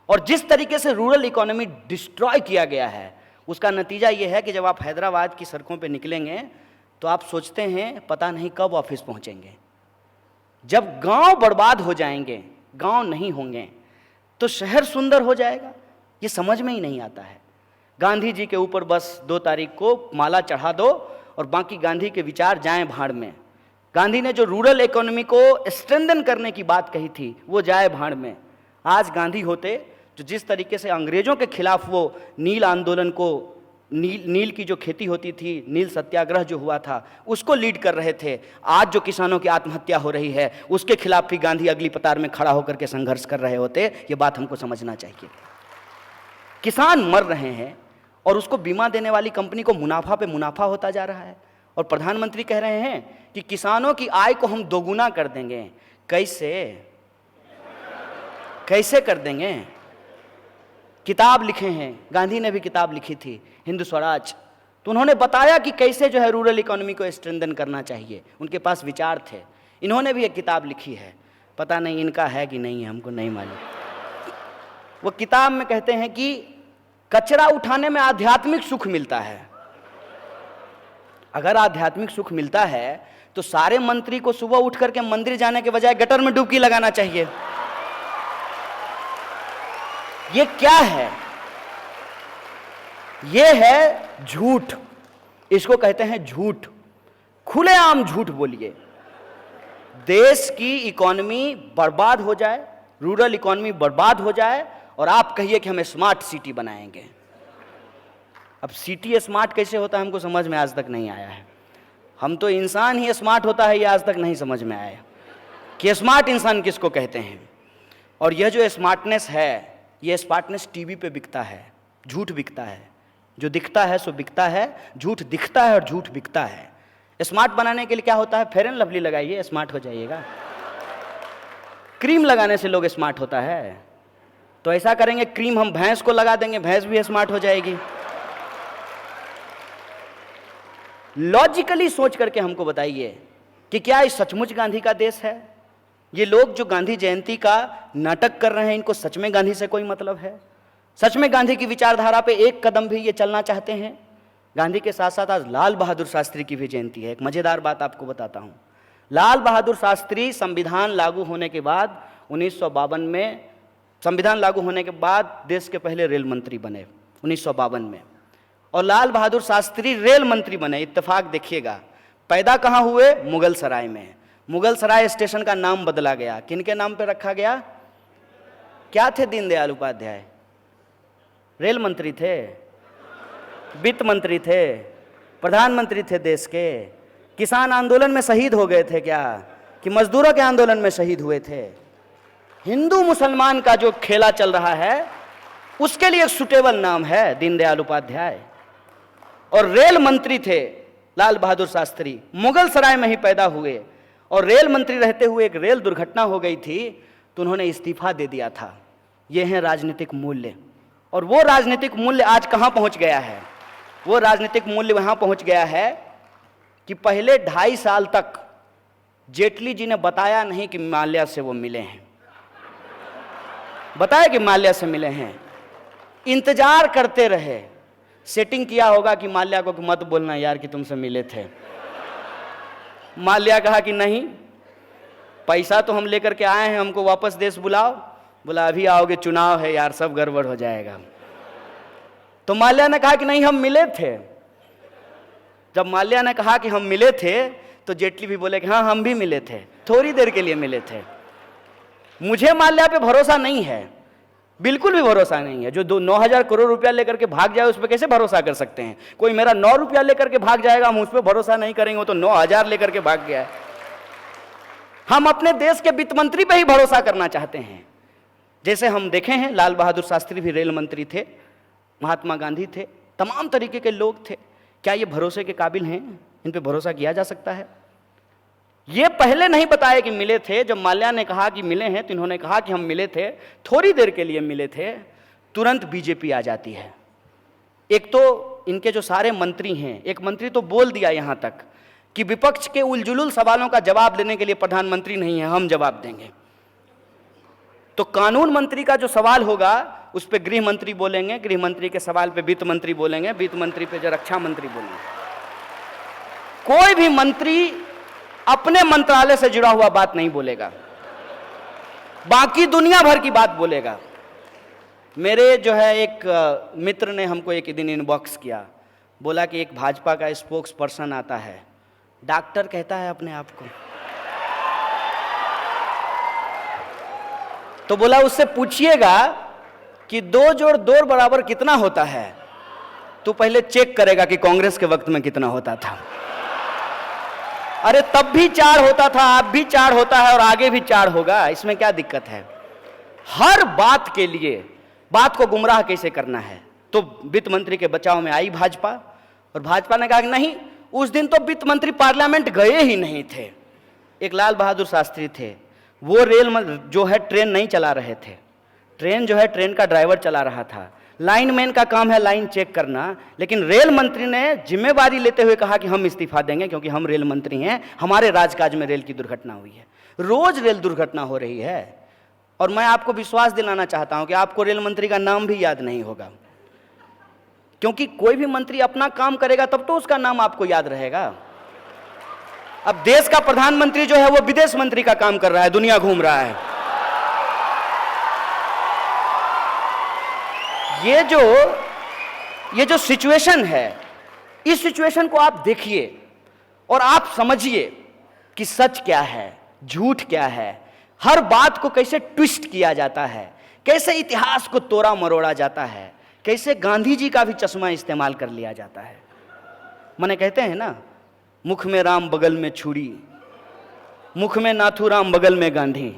और जिस तरीके से रूरल इकोनॉमी डिस्ट्रॉय किया गया है, उसका नतीजा यह है कि जब आप हैदराबाद की सड़कों पे निकलेंगे तो आप सोचते हैं पता नहीं कब ऑफिस पहुंचेंगे। जब गांव बर्बाद हो जाएंगे, गांव नहीं होंगे, तो शहर सुंदर हो जाएगा। ये समझ में ही नहीं आता है। गांधी जी के ऊपर बस 2 तारीख को माला चढ़ा दो और बाकी गांधी के विचार जाएं भाड़ में। गांधी ने जो रूरल इकोनॉमी को स्ट्रेंथन करने की बात कही थी वो जाए भाड़ में। आज गांधी होते जो जिस तरीके से अंग्रेजों के खिलाफ वो नील आंदोलन को, नील की जो खेती होती थी, नील सत्याग्रह जो हुआ था, उसको लीड कर रहे थे। आज जो किसानों की आत्महत्या हो रही है उसके खिलाफ भी गांधी अगली कतार में खड़ा होकर के संघर्ष कर रहे होते। ये बात हमको समझना चाहिए। किसान मर रहे हैं और उसको बीमा देने वाली कंपनी को मुनाफा पे मुनाफा होता जा रहा है। और प्रधानमंत्री कह रहे हैं कि किसानों की आय को हम दोगुना कर देंगे। कैसे कर देंगे? किताब लिखे हैं, गांधी ने भी किताब लिखी थी हिंदू स्वराज, तो उन्होंने बताया कि कैसे जो है रूरल इकोनॉमी को स्ट्रेंथन करना चाहिए। उनके पास विचार थे। इन्होंने भी एक किताब लिखी है, पता नहीं इनका है कि नहीं है, हमको नहीं मालूम। वो किताब में कहते हैं कि कचरा उठाने में आध्यात्मिक सुख मिलता है। अगर आध्यात्मिक सुख मिलता है तो सारे मंत्री को सुबह उठ करके मंदिर जाने के बजाय गटर में डुबकी लगाना चाहिए। ये क्या है? ये है झूठ। इसको कहते हैं झूठ। खुलेआम झूठ बोलिए। देश की इकोनॉमी बर्बाद हो जाए, रूरल इकोनॉमी बर्बाद हो जाए और आप कहिए कि हम स्मार्ट सिटी बनाएंगे। अब सिटी स्मार्ट कैसे होता है हमको समझ में आज तक नहीं आया है। हम तो इंसान ही स्मार्ट होता है ये आज तक नहीं समझ में आया कि स्मार्ट इंसान किसको कहते हैं। और यह जो स्मार्टनेस है, ये स्मार्टनेस टीवी पे बिकता है, झूठ बिकता है। जो दिखता है सो बिकता है, झूठ दिखता है और झूठ बिकता है। स्मार्ट बनाने के लिए क्या होता है? फेयर एंड लवली लगाइए, स्मार्ट हो जाइएगा। क्रीम लगाने से लोग स्मार्ट होता है? तो ऐसा करेंगे, क्रीम हम भैंस को लगा देंगे, भैंस भी स्मार्ट हो जाएगी। लॉजिकली सोच करके हमको बताइए कि क्या ये सचमुच गांधी का देश है? ये लोग जो गांधी जयंती का नाटक कर रहे हैं, इनको सच में गांधी से कोई मतलब है? सच में गांधी की विचारधारा पे एक कदम भी ये चलना चाहते हैं? गांधी के साथ साथ आज लाल बहादुर शास्त्री की भी जयंती है। एक मजेदार बात आपको बताता हूं। लाल बहादुर शास्त्री संविधान लागू होने के बाद 1952 में, संविधान लागू होने के बाद देश के पहले रेल मंत्री बने 1952 में, और लाल बहादुर शास्त्री रेल मंत्री बने। इत्तेफाक देखिएगा, पैदा कहाँ हुए? मुगल सराय में। मुगल सराय स्टेशन का नाम बदला गया, किनके नाम पे रखा गया? क्या थे दीनदयाल उपाध्याय? रेल मंत्री थे, वित्त मंत्री थे, प्रधानमंत्री थे देश के। किसान आंदोलन में शहीद हो गए थे क्या? कि मजदूरों के आंदोलन में शहीद हुए थे? हिंदू मुसलमान का जो खेला चल रहा है उसके लिए एक सुटेबल नाम है दीनदयाल उपाध्याय। और रेल मंत्री थे लाल बहादुर शास्त्री, मुगल सराय में ही पैदा हुए, और रेल मंत्री रहते हुए एक रेल दुर्घटना हो गई थी तो उन्होंने इस्तीफा दे दिया था। ये हैं राजनीतिक मूल्य। और वो राजनीतिक मूल्य आज कहाँ पहुँच गया है? वो राजनीतिक मूल्य वहाँ पहुँच गया है कि पहले 2.5 साल तक जेटली जी ने बताया नहीं कि माल्या से वो मिले हैं, बताया कि माल्या से मिले हैं, इंतजार करते रहे। सेटिंग किया होगा कि माल्या को मत बोलना यार कि तुमसे मिले थे। माल्या कहा कि नहीं, पैसा तो हम लेकर के आए हैं, हमको वापस देश बुलाओ। बोला अभी आओगे, चुनाव है यार, सब गड़बड़ हो जाएगा। तो माल्या ने कहा कि नहीं, हम मिले थे। जब माल्या ने कहा कि हम मिले थे तो जेटली भी बोले कि हाँ हम भी मिले थे, थोड़ी देर के लिए मिले थे। मुझे माल्या पे भरोसा नहीं है, बिल्कुल भी भरोसा नहीं है। जो 9,000 करोड़ रुपया लेकर के भाग जाए उस पर कैसे भरोसा कर सकते हैं? कोई मेरा 9 रुपया लेकर के भाग जाएगा, हम उस पर भरोसा नहीं करेंगे। वो तो 9,000 लेकर के भाग गया है। हम अपने देश के वित्त मंत्री पे ही भरोसा करना चाहते हैं। जैसे हम देखे हैं, लाल बहादुर शास्त्री भी रेल मंत्री थे, महात्मा गांधी थे, तमाम तरीके के लोग थे। क्या ये भरोसे के काबिल हैं? इन पे भरोसा किया जा सकता है? ये पहले नहीं बताया कि मिले थे। जब माल्या ने कहा कि मिले हैं तो इन्होंने कहा कि हम मिले थे, थोड़ी देर के लिए मिले थे, तुरंत बीजेपी आ जाती है। एक तो इनके जो सारे मंत्री हैं, एक मंत्री तो बोल दिया यहां तक कि विपक्ष के उलझुल सवालों का जवाब देने के लिए प्रधानमंत्री नहीं है, हम जवाब देंगे। तो कानून मंत्री का जो सवाल होगा उस पर गृह मंत्री बोलेंगे, गृह मंत्री के सवाल पे वित्त मंत्री बोलेंगे, वित्त मंत्री पे जो रक्षा मंत्री बोलेंगे। कोई भी मंत्री अपने मंत्रालय से जुड़ा हुआ बात नहीं बोलेगा, बाकी दुनिया भर की बात बोलेगा। मेरे जो है एक मित्र ने हमको एक दिन इनबॉक्स किया, बोला कि एक भाजपा का स्पोक्स पर्सन आता है, डॉक्टर कहता है अपने आप को। तो बोला उससे पूछिएगा कि 2 जोड़ 2 बराबर कितना होता है, तो पहले चेक करेगा कि कांग्रेस के वक्त में कितना होता था। अरे तब भी 4 होता था, अब भी 4 होता है और आगे भी 4 होगा, इसमें क्या दिक्कत है? हर बात के लिए बात को गुमराह कैसे करना है। तो वित्त मंत्री के बचाव में आई भाजपा, और भाजपा ने कहा कि नहीं, उस दिन तो वित्त मंत्री पार्लियामेंट गए ही नहीं थे। एक लाल बहादुर शास्त्री थे, वो रेल जो है ट्रेन नहीं चला रहे थे, ट्रेन जो है ट्रेन का ड्राइवर चला रहा था। लाइनमैन का काम है लाइन चेक करना, लेकिन रेल मंत्री ने जिम्मेवारी लेते हुए कहा कि हम इस्तीफा देंगे क्योंकि हम रेल मंत्री हैं, हमारे राजकाज में रेल की दुर्घटना हुई है। रोज रेल दुर्घटना हो रही है, और मैं आपको विश्वास दिलाना चाहता हूं कि आपको रेल मंत्री का नाम भी याद नहीं होगा, क्योंकि कोई भी मंत्री अपना काम करेगा तब तो उसका नाम आपको याद रहेगा। अब देश का प्रधानमंत्री जो है वो विदेश मंत्री का काम कर रहा है, दुनिया घूम रहा है। ये जो सिचुएशन है, इस सिचुएशन को आप देखिए और आप समझिए कि सच क्या है, झूठ क्या है, हर बात को कैसे ट्विस्ट किया जाता है, कैसे इतिहास को तोड़ा मरोड़ा जाता है, कैसे गांधी जी का भी चश्मा इस्तेमाल कर लिया जाता है। माने कहते हैं ना, मुख में राम बगल में छुरी, मुख में नाथूराम बगल में गांधी।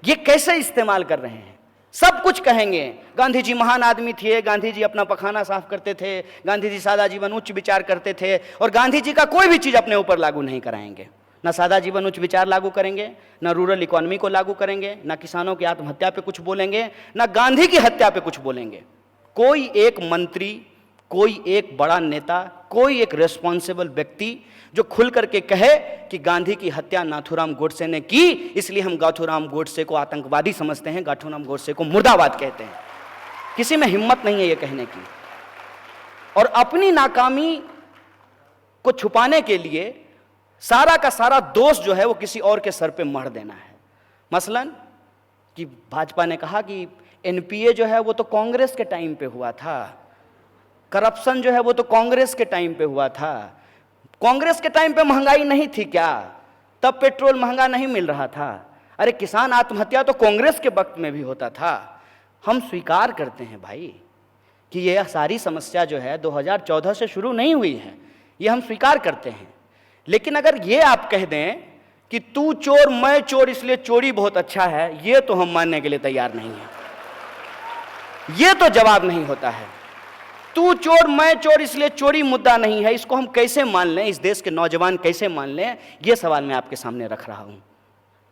ये कैसे इस्तेमाल कर रहे हैं? सब कुछ कहेंगे, गांधी जी महान आदमी थे, गांधी जी अपना पखाना साफ करते थे, गांधी जी सादा जीवन उच्च विचार करते थे, और गांधी जी का कोई भी चीज अपने ऊपर लागू नहीं कराएंगे। ना सादा जीवन उच्च विचार लागू करेंगे, ना रूरल इकोनॉमी को लागू करेंगे, ना किसानों की आत्महत्या पे कुछ बोलेंगे, ना गांधी की हत्या पे कुछ बोलेंगे। कोई एक मंत्री, कोई एक बड़ा नेता, कोई एक रेस्पॉन्सिबल व्यक्ति जो खुल करके कहे कि गांधी की हत्या नाथूराम गोडसे ने की, इसलिए हम नाथूराम गोडसे को आतंकवादी समझते हैं, नाथूराम गोडसे को मुर्दाबाद कहते हैं, किसी में हिम्मत नहीं है ये कहने की। और अपनी नाकामी को छुपाने के लिए सारा का सारा दोष जो है वो किसी और के सर पे मढ़ देना है। मसलन कि भाजपा ने कहा कि एनपीए जो है वो तो कांग्रेस के टाइम पे हुआ था, करप्शन जो है वो तो कांग्रेस के टाइम पे हुआ था। कांग्रेस के टाइम पे महंगाई नहीं थी क्या? तब पेट्रोल महंगा नहीं मिल रहा था? अरे किसान आत्महत्या तो कांग्रेस के वक्त में भी होता था। हम स्वीकार करते हैं भाई कि यह सारी समस्या जो है 2014 से शुरू नहीं हुई है, ये हम स्वीकार करते हैं। लेकिन अगर ये आप कह दें कि तू चोर मैं चोर इसलिए चोरी बहुत अच्छा है, ये तो हम मानने के लिए तैयार नहीं है। ये तो जवाब नहीं होता है। तू चोर मैं चोर इसलिए चोरी मुद्दा नहीं है, इसको हम कैसे मान लें, इस देश के नौजवान कैसे मान लें, ये सवाल मैं आपके सामने रख रहा हूं।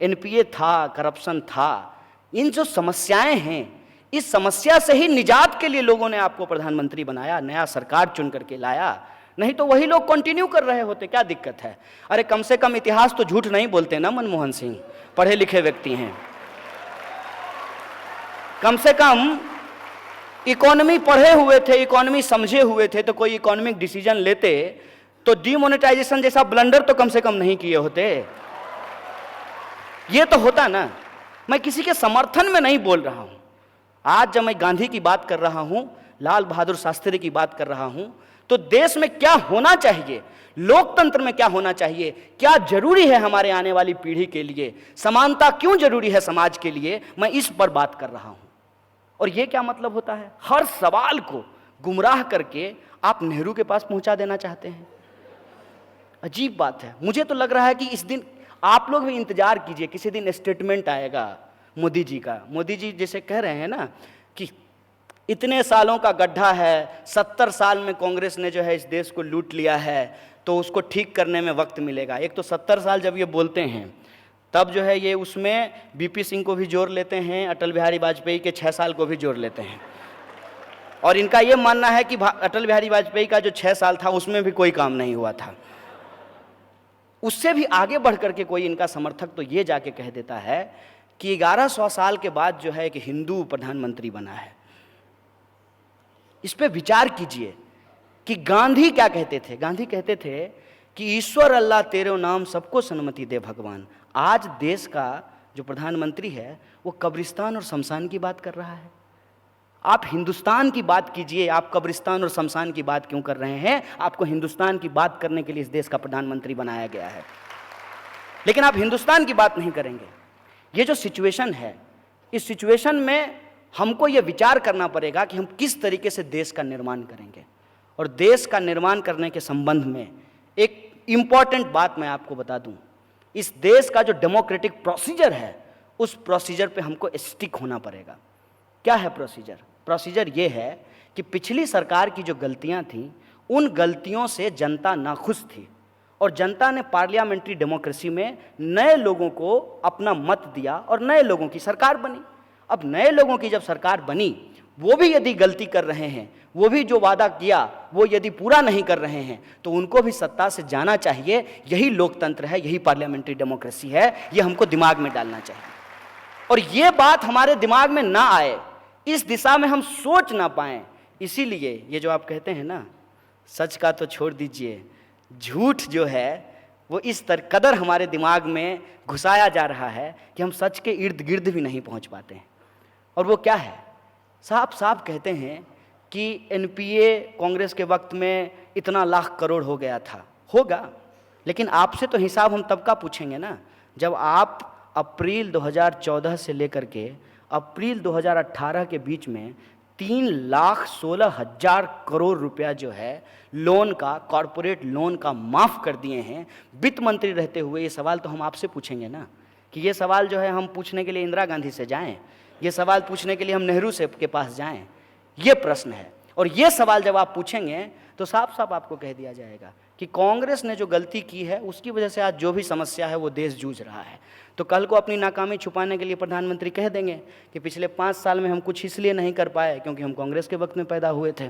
एनपीए था, करप्शन था, इन जो समस्याएं हैं, इस समस्या से ही निजात के लिए लोगों ने आपको प्रधानमंत्री बनाया, नया सरकार चुन करके लाया। नहीं तो वही लोग कंटिन्यू कर रहे होते, क्या दिक्कत है? अरे कम से कम इतिहास तो झूठ नहीं बोलते ना मनमोहन सिंह, पढ़े लिखे व्यक्ति हैं। कम से कम इकोनॉमी पढ़े हुए थे, इकोनॉमी समझे हुए थे, तो कोई इकोनॉमिक डिसीजन लेते तो डीमोनेटाइजेशन जैसा ब्लंडर तो कम से कम नहीं किए होते। ये तो होता ना। मैं किसी के समर्थन में नहीं बोल रहा हूं। आज जब मैं गांधी की बात कर रहा हूं, लाल बहादुर शास्त्री की बात कर रहा हूं, तो देश में क्या होना चाहिए, लोकतंत्र में क्या होना चाहिए, क्या जरूरी है हमारे आने वाली पीढ़ी के लिए, समानता क्यों जरूरी है समाज के लिए, मैं इस पर बात कर रहा हूं। और ये क्या मतलब होता है? हर सवाल को गुमराह करके आप नेहरू के पास पहुंचा देना चाहते हैं। अजीब बात है। मुझे तो लग रहा है कि इस दिन आप लोग भी इंतजार कीजिए, किसी दिन स्टेटमेंट आएगा मोदी जी का। मोदी जी जैसे कह रहे हैं ना कि इतने सालों का गड्ढा है, 70 साल में कांग्रेस ने जो है इस देश को लूट लिया है, तो उसको ठीक करने में वक्त मिलेगा। एक तो 70 साल जब ये बोलते हैं तब जो है ये उसमें बीपी सिंह को भी जोड़ लेते हैं, अटल बिहारी वाजपेयी के 6 साल को भी जोड़ लेते हैं। और इनका ये मानना है कि अटल बिहारी वाजपेयी का जो 6 साल था उसमें भी कोई काम नहीं हुआ था। उससे भी आगे बढ़ करके कोई इनका समर्थक तो ये जाके कह देता है कि 1100 साल के बाद जो है एक हिंदू प्रधानमंत्री बना है। इस पे विचार कीजिए कि गांधी क्या कहते थे। गांधी कहते थे कि ईश्वर अल्लाह तेरे नाम सबको सन्मति दे भगवान। आज देश का जो प्रधानमंत्री है वो कब्रिस्तान और शमशान की बात कर रहा है। आप हिंदुस्तान की बात कीजिए, आप कब्रिस्तान और शमशान की बात क्यों कर रहे हैं? आपको हिंदुस्तान की बात करने के लिए इस देश का प्रधानमंत्री बनाया गया है, लेकिन आप हिंदुस्तान की बात नहीं करेंगे। ये जो सिचुएशन है, इस सिचुएशन में हमको ये विचार करना पड़ेगा कि हम किस तरीके से देश का निर्माण करेंगे। और देश का निर्माण करने के संबंध में एक इम्पॉर्टेंट बात मैं आपको बता दूं। इस देश का जो डेमोक्रेटिक प्रोसीजर है, उस प्रोसीजर पे हमको स्टिक होना पड़ेगा। क्या है प्रोसीजर? प्रोसीजर ये है कि पिछली सरकार की जो गलतियां थीं, उन गलतियों से जनता नाखुश थी और जनता ने पार्लियामेंट्री डेमोक्रेसी में नए लोगों को अपना मत दिया और नए लोगों की सरकार बनी। अब नए लोगों की जब सरकार बनी, वो भी यदि गलती कर रहे हैं, वो भी जो वादा किया वो यदि पूरा नहीं कर रहे हैं, तो उनको भी सत्ता से जाना चाहिए। यही लोकतंत्र है, यही पार्लियामेंट्री डेमोक्रेसी है, ये हमको दिमाग में डालना चाहिए। और ये बात हमारे दिमाग में ना आए, इस दिशा में हम सोच ना पाएं, इसीलिए ये जो आप कहते हैं ना, सच का तो छोड़ दीजिए, झूठ जो है वो इस कदर हमारे दिमाग में घुसाया जा रहा है कि हम सच के इर्द गिर्द भी नहीं पहुंच पाते हैं। और वो क्या है? साफ साफ कहते हैं कि एनपीए कांग्रेस के वक्त में इतना लाख करोड़ हो गया था। होगा, लेकिन आपसे तो हिसाब हम तब का पूछेंगे ना जब आप अप्रैल 2014 से लेकर के अप्रैल 2018 के बीच में 3,16,000 करोड़ रुपया जो है लोन का, कॉरपोरेट लोन का माफ़ कर दिए हैं। वित्त मंत्री रहते हुए ये सवाल तो हम आपसे पूछेंगे ना, कि ये सवाल जो है हम पूछने के लिए इंदिरा गांधी से जाएं, ये सवाल पूछने के लिए हम नेहरू से के पास जाएं? ये प्रश्न है। और ये सवाल जब आप पूछेंगे तो साफ साफ आपको कह दिया जाएगा कि कांग्रेस ने जो गलती की है उसकी वजह से आज जो भी समस्या है वो देश जूझ रहा है। तो कल को अपनी नाकामी छुपाने के लिए प्रधानमंत्री कह देंगे कि पिछले 5 साल में हम कुछ इसलिए नहीं कर पाए क्योंकि हम कांग्रेस के वक्त में पैदा हुए थे।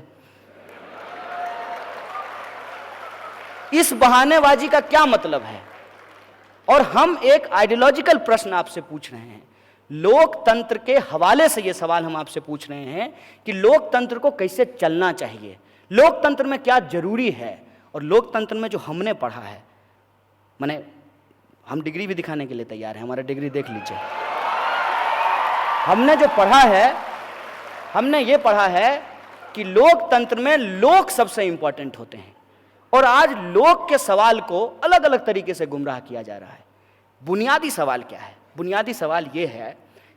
इस बहानेबाजी का क्या मतलब है? और हम एक आइडियोलॉजिकल प्रश्न आपसे पूछ रहे हैं, लोकतंत्र के हवाले से ये सवाल हम आपसे पूछ रहे हैं कि लोकतंत्र को कैसे चलना चाहिए, लोकतंत्र में क्या जरूरी है, और लोकतंत्र में जो हमने पढ़ा है, माने हम डिग्री भी दिखाने के लिए तैयार हैं, हमारा डिग्री देख लीजिए। हमने जो पढ़ा है, हमने ये पढ़ा है कि लोकतंत्र में लोग सबसे इंपॉर्टेंट होते हैं, और आज लोग के सवाल को अलग अलग तरीके से गुमराह किया जा रहा है। बुनियादी सवाल क्या है? बुनियादी सवाल ये है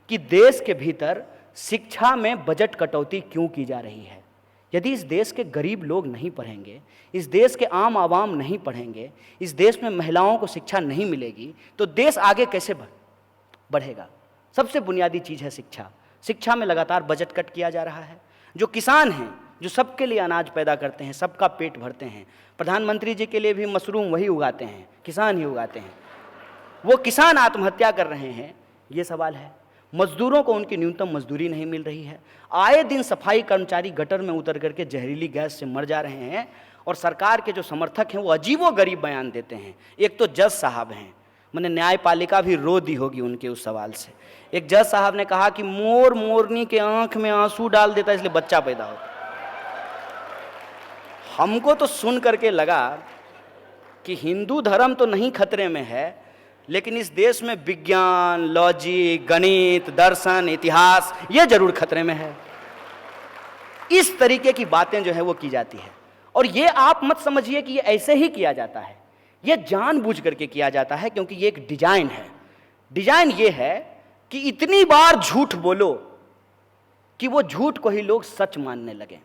कि देश के भीतर शिक्षा में बजट कटौती क्यों की जा रही है? यदि इस देश के गरीब लोग नहीं पढ़ेंगे, इस देश के आम आवाम नहीं पढ़ेंगे, इस देश में महिलाओं को शिक्षा नहीं मिलेगी, तो देश आगे कैसे बढ़ेगा? सबसे बुनियादी चीज़ है शिक्षा। शिक्षा में लगातार बजट कट किया जा रहा है। जो किसान हैं, जो सबके लिए अनाज पैदा करते हैं, सबका पेट भरते हैं, प्रधानमंत्री जी के लिए भी मशरूम वही उगाते हैं, किसान ही उगाते हैं, वो किसान आत्महत्या कर रहे हैं, ये सवाल है। मजदूरों को उनकी न्यूनतम मजदूरी नहीं मिल रही है। आए दिन सफाई कर्मचारी गटर में उतर करके जहरीली गैस से मर जा रहे हैं, और सरकार के जो समर्थक हैं वो अजीबोगरीब बयान देते हैं। एक तो जज साहब हैं, मैंने न्यायपालिका भी रो दी होगी उनके उस सवाल से। एक जज साहब ने कहा कि मोर मोरनी के आंख में आंसू डाल देता इसलिए बच्चा पैदा होता। हमको तो सुन करके लगा कि हिंदू धर्म तो नहीं खतरे में है, लेकिन इस देश में विज्ञान, लॉजिक, गणित, दर्शन, इतिहास ये जरूर खतरे में है। इस तरीके की बातें जो है वो की जाती है, और ये आप मत समझिए कि ये ऐसे ही किया जाता है, ये जानबूझ करके किया जाता है, क्योंकि ये एक डिजाइन है। डिजाइन ये है कि इतनी बार झूठ बोलो कि वो झूठ को ही लोग सच मानने लगे।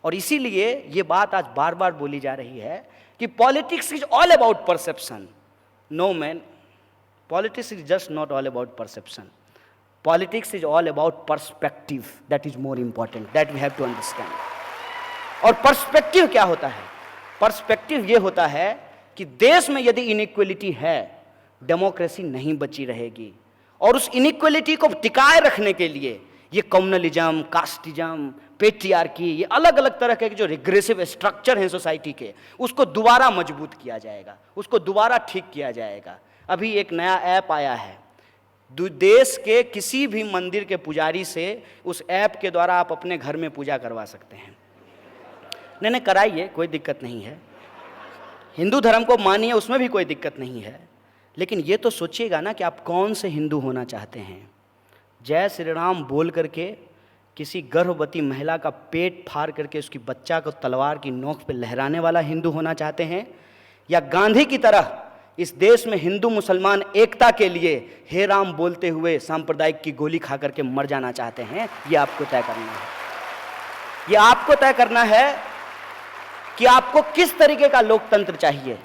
और इसीलिए ये बात आज बार बार बोली जा रही है कि politics is all about perception. No man, politics is just not all about perception. Politics is all about perspective. That is more important. That we have to understand. और perspective क्या होता है? Perspective ये होता है कि देश में यदि inequality है, डेमोक्रेसी नहीं बची रहेगी, और उस inequality को टिकाए रखने के लिए ये कम्युनलिज्म, कास्टिज्म, पेट्रियार्की, ये अलग अलग तरह के जो रिग्रेसिव स्ट्रक्चर हैं सोसाइटी के, उसको दोबारा मजबूत किया जाएगा, उसको दोबारा ठीक किया जाएगा। अभी एक नया ऐप आया है, देश के किसी भी मंदिर के पुजारी से उस ऐप के द्वारा आप अपने घर में पूजा करवा सकते हैं। नहीं कराइए, कोई दिक्कत नहीं है। हिंदू धर्म को मानिए, उसमें भी कोई दिक्कत नहीं है, लेकिन ये तो सोचिएगा ना कि आप कौन से हिंदू होना चाहते हैं। जय श्री राम बोल करके किसी गर्भवती महिला का पेट फाड़ करके उसकी बच्चा को तलवार की नोक पे लहराने वाला हिंदू होना चाहते हैं, या गांधी की तरह इस देश में हिंदू मुसलमान एकता के लिए हे राम बोलते हुए सांप्रदायिक की गोली खा करके मर जाना चाहते हैं? ये आपको तय करना है। ये आपको तय करना है कि आपको किस तरीके का लोकतंत्र चाहिए।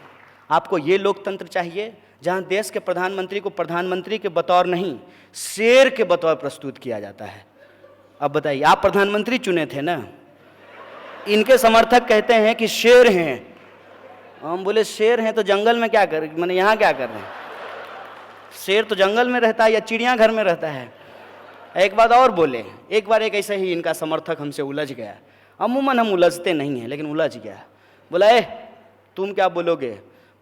आपको ये लोकतंत्र चाहिए जहां देश के प्रधानमंत्री को प्रधानमंत्री के बतौर नहीं, शेर के बतौर प्रस्तुत किया जाता है। अब बताइए, आप प्रधानमंत्री चुने थे ना, इनके समर्थक कहते हैं कि शेर हैं। हम बोले शेर हैं तो जंगल में क्या कर, मैंने यहाँ क्या कर रहे हैं? शेर तो जंगल में रहता है या चिड़ियाघर में रहता है। एक बात और बोले, एक बार एक ऐसे ही इनका समर्थक हमसे उलझ गया। अमूमन हम उलझते नहीं हैं, लेकिन उलझ गया। बोला तुम क्या बोलोगे,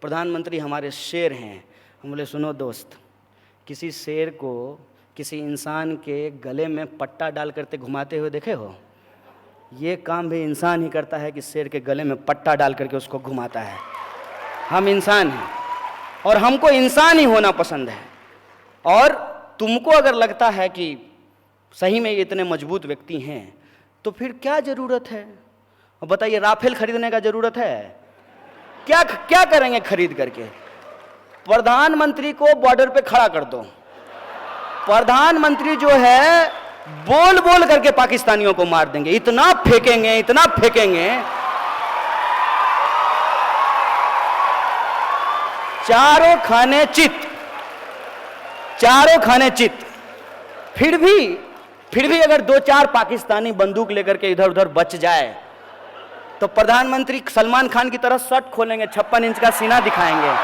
प्रधानमंत्री हमारे शेर हैं। हम बोले सुनो दोस्त, किसी शेर को किसी इंसान के गले में पट्टा डाल करके घुमाते हुए देखे हो? ये काम भी इंसान ही करता है कि शेर के गले में पट्टा डाल करके उसको घुमाता है। हम इंसान हैं और हमको इंसान ही होना पसंद है। और तुमको अगर लगता है कि सही में ये इतने मजबूत व्यक्ति हैं तो फिर क्या ज़रूरत है? बताइए, राफेल खरीदने का ज़रूरत है? क्या क्या करेंगे खरीद करके? प्रधानमंत्री को बॉर्डर पे खड़ा कर दो। प्रधानमंत्री जो है बोल बोल करके पाकिस्तानियों को मार देंगे, इतना फेंकेंगे, इतना फेंकेंगे। चारों खाने चित, चारों खाने चित। फिर भी अगर 2-4 पाकिस्तानी बंदूक लेकर के इधर उधर बच जाए तो प्रधानमंत्री सलमान खान की तरह शर्ट खोलेंगे, 56 इंच का सीना दिखाएंगे।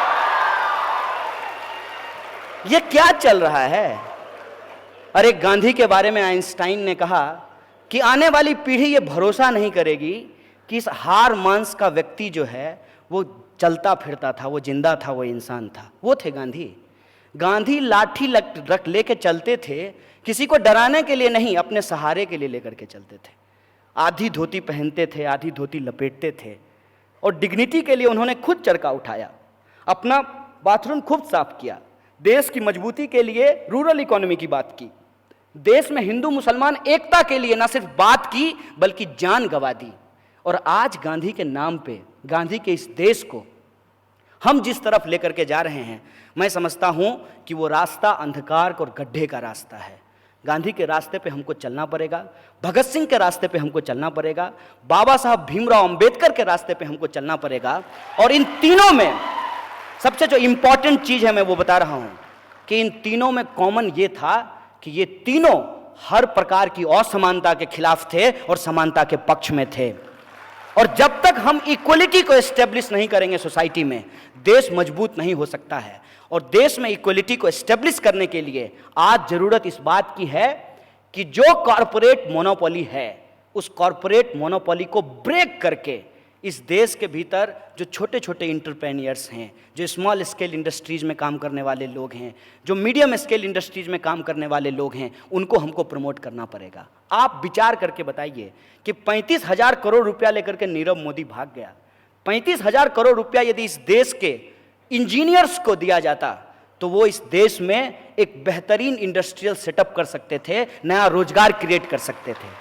ये क्या चल रहा है? अरे गांधी के बारे में आइंस्टाइन ने कहा कि आने वाली पीढ़ी ये भरोसा नहीं करेगी कि इस हार मांस का व्यक्ति जो है वो चलता फिरता था, वो जिंदा था, वो इंसान था। वो थे गांधी। गांधी लाठी रख लेके चलते थे, किसी को डराने के लिए नहीं, अपने सहारे के लिए लेकर के चलते थे। आधी धोती पहनते थे, आधी धोती लपेटते थे, और डिग्निटी के लिए उन्होंने खुद चरखा उठाया, अपना बाथरूम खुद साफ किया, देश की मजबूती के लिए रूरल इकोनॉमी की बात की, देश में हिंदू मुसलमान एकता के लिए ना सिर्फ बात की बल्कि जान गंवा दी। और आज गांधी के नाम पे, गांधी के इस देश को हम जिस तरफ लेकर के जा रहे हैं, मैं समझता हूं कि वो रास्ता अंधकार और गड्ढे का रास्ता है। गांधी के रास्ते पे हमको चलना पड़ेगा, भगत सिंह के रास्ते पे हमको चलना पड़ेगा, बाबा साहब भीमराव अंबेडकर के रास्ते पे हमको चलना पड़ेगा। और इन तीनों में सबसे जो इंपॉर्टेंट चीज है मैं वो बता रहा हूं कि इन तीनों में कॉमन ये था कि ये तीनों हर प्रकार की असमानता के खिलाफ थे और समानता के पक्ष में थे। और जब तक हम इक्वलिटी को एस्टेब्लिश नहीं करेंगे सोसाइटी में, देश मजबूत नहीं हो सकता है। और देश में इक्वलिटी को एस्टेब्लिश करने के लिए आज जरूरत इस बात की है कि जो कॉरपोरेट मोनोपोली है, उस कॉरपोरेट मोनोपोली को ब्रेक करके इस देश के भीतर जो छोटे छोटे इंटरप्रेन्योर्स हैं, जो स्मॉल स्केल इंडस्ट्रीज में काम करने वाले लोग हैं, जो मीडियम स्केल इंडस्ट्रीज में काम करने वाले लोग हैं, उनको हमको प्रमोट करना पड़ेगा। आप विचार करके बताइए कि 35,000 करोड़ रुपया लेकर के नीरव मोदी भाग गया। 35,000 करोड़ रुपया यदि इस देश के इंजीनियर्स को दिया जाता तो वो इस देश में एक बेहतरीन इंडस्ट्रियल सेटअप कर सकते थे, नया रोजगार क्रिएट कर सकते थे।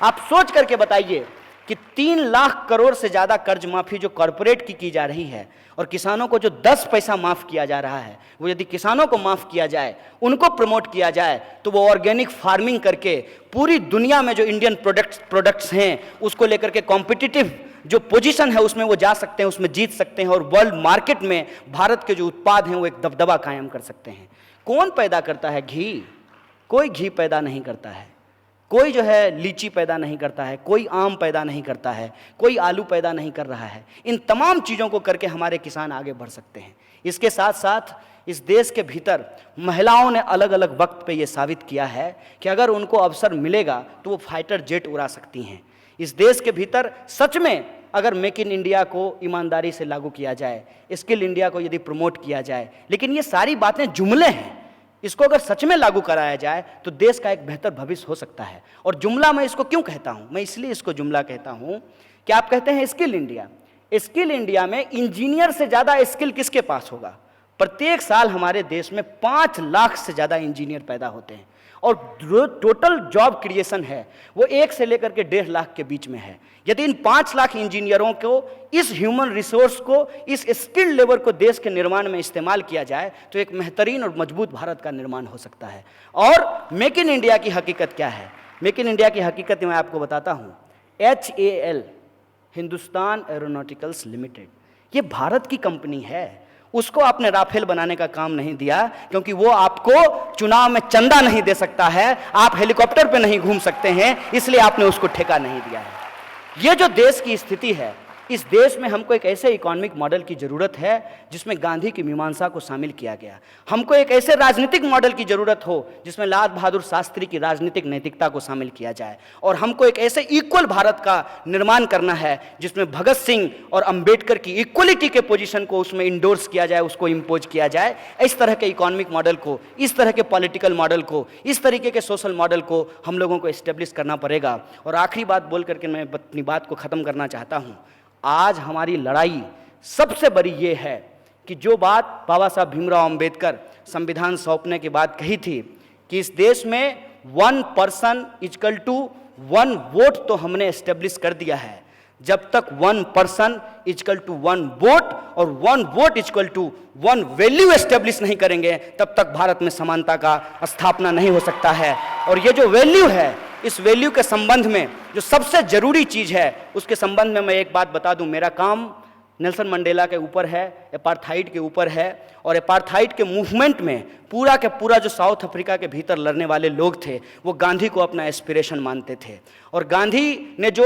आप सोच करके बताइए कि 3 लाख करोड़ से ज्यादा कर्ज माफी जो कॉरपोरेट की जा रही है और किसानों को जो 10 पैसा माफ किया जा रहा है, वो यदि किसानों को माफ किया जाए, उनको प्रमोट किया जाए, तो वो ऑर्गेनिक फार्मिंग करके पूरी दुनिया में जो इंडियन प्रोडक्ट्स हैं उसको लेकर के कॉम्पिटिटिव जो पोजीशन है उसमें वो जा सकते हैं, उसमें जीत सकते हैं और वर्ल्ड मार्केट में भारत के जो उत्पाद हैं वो एक दबदबा कायम कर सकते हैं। कौन पैदा करता है घी? कोई घी पैदा नहीं करता है, कोई जो है लीची पैदा नहीं करता है, कोई आम पैदा नहीं करता है, कोई आलू पैदा नहीं कर रहा है। इन तमाम चीज़ों को करके हमारे किसान आगे बढ़ सकते हैं। इसके साथ साथ इस देश के भीतर महिलाओं ने अलग अलग वक्त पे ये साबित किया है कि अगर उनको अवसर मिलेगा तो वो फाइटर जेट उड़ा सकती हैं। इस देश के भीतर सच में अगर मेक इन इंडिया को ईमानदारी से लागू किया जाए, स्किल इंडिया को यदि प्रमोट किया जाए, लेकिन ये सारी बातें जुमले हैं, इसको अगर सच में लागू कराया जाए तो देश का एक बेहतर भविष्य हो सकता है। और जुमला मैं इसको क्यों कहता हूं? मैं इसलिए इसको जुमला कहता हूं कि आप कहते हैं स्किल इंडिया। स्किल इंडिया में इंजीनियर से ज़्यादा स्किल किसके पास होगा? प्रत्येक साल हमारे देश में 5 लाख से ज़्यादा इंजीनियर पैदा होते हैं और टोटल जॉब क्रिएशन है वो 1 से लेकर के 1.5 लाख के बीच में है। यदि इन 5 लाख इंजीनियरों को, इस ह्यूमन रिसोर्स को, इस स्किल लेबर को देश के निर्माण में इस्तेमाल किया जाए तो एक बेहतरीन और मजबूत भारत का निर्माण हो सकता है। और मेक इन इंडिया की हकीकत क्या है? मेक इन इंडिया की हकीकत मैं आपको बताता हूँ। HAL, हिंदुस्तान एरोनॉटिकल्स लिमिटेड, ये भारत की कंपनी है। उसको आपने राफेल बनाने का काम नहीं दिया क्योंकि वो आपको चुनाव में चंदा नहीं दे सकता है, आप हेलीकॉप्टर पे नहीं घूम सकते हैं, इसलिए आपने उसको ठेका नहीं दिया है। ये जो देश की स्थिति है, इस देश में हमको एक ऐसे इकोनॉमिक मॉडल की ज़रूरत है जिसमें गांधी की मीमांसा को शामिल किया गया। हमको एक ऐसे राजनीतिक मॉडल की ज़रूरत हो जिसमें लाल बहादुर शास्त्री की राजनीतिक नैतिकता को शामिल किया जाए। और हमको एक ऐसे इक्वल भारत का निर्माण करना है जिसमें भगत सिंह और अंबेडकर की इक्वलिटी के पोजीशन को उसमें इंडोर्स किया जाए, उसको इम्पोज किया जाए। इस तरह के इकोनॉमिक मॉडल को, इस तरह के पॉलिटिकल मॉडल को, इस तरीके के सोशल मॉडल को हम लोगों को इस्टेब्लिश करना पड़ेगा। और आखिरी बात बोल करके मैं अपनी बात को ख़त्म करना चाहता हूँ। आज हमारी लड़ाई सबसे बड़ी ये है कि जो बात बाबा साहब भीमराव अंबेडकर संविधान सौंपने के बाद कही थी कि इस देश में 1 पर्सन इक्वल टू 1 वोट तो हमने एस्टेब्लिश कर दिया है। जब तक 1 पर्सन इक्वल टू 1 वोट और 1 vote equal to 1 value establish नहीं करेंगे तब तक भारत में समानता का स्थापना नहीं हो सकता है। और ये जो वैल्यू है, इस वैल्यू के संबंध में जो सबसे जरूरी चीज़ है उसके संबंध में मैं एक बात बता दूं। मेरा काम नेल्सन मंडेला के ऊपर है, एपार्थाइड के ऊपर है। और एपार्थाइड के मूवमेंट में पूरा के पूरा जो साउथ अफ्रीका के भीतर लड़ने वाले लोग थे वो गांधी को अपना एस्पिरेशन मानते थे। और गांधी ने जो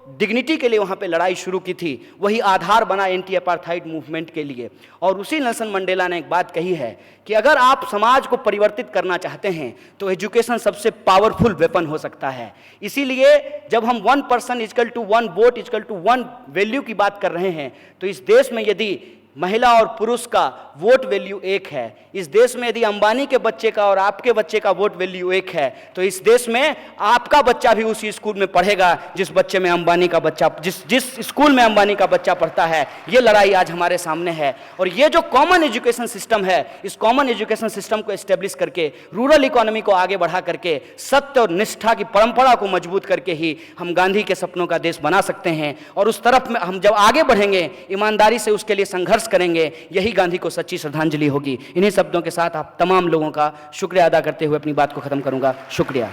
डिग्निटी के लिए वहाँ पे लड़ाई शुरू की थी, वही आधार बना एंटी अपार्थाइड मूवमेंट के लिए। और उसी नेल्सन मंडेला ने एक बात कही है कि अगर आप समाज को परिवर्तित करना चाहते हैं तो एजुकेशन सबसे पावरफुल वेपन हो सकता है। इसीलिए जब हम 1 person equal to 1 vote equal to 1 value की बात कर रहे हैं, तो इस देश में यदि महिला और पुरुष का वोट वैल्यू एक है, इस देश में यदि अंबानी के बच्चे का और आपके बच्चे का वोट वैल्यू एक है, तो इस देश में आपका बच्चा भी उसी स्कूल में पढ़ेगा जिस बच्चे में अंबानी का बच्चा जिस स्कूल में अंबानी का बच्चा पढ़ता है। ये लड़ाई आज हमारे सामने है। और ये जो कॉमन एजुकेशन सिस्टम है, इस कॉमन एजुकेशन सिस्टम को एस्टेब्लिश करके, रूरल इकोनॉमी को आगे बढ़ा करके, सत्य और निष्ठा की परंपरा को मजबूत करके ही हम गांधी के सपनों का देश बना सकते हैं। और उस तरफ में हम जब आगे बढ़ेंगे, ईमानदारी से उसके लिए संघर्ष करेंगे, यही गांधी को सच्ची श्रद्धांजलि होगी। इन्हीं शब्दों के साथ आप तमाम लोगों का शुक्रिया अदा करते हुए अपनी बात को खत्म करूंगा। शुक्रिया।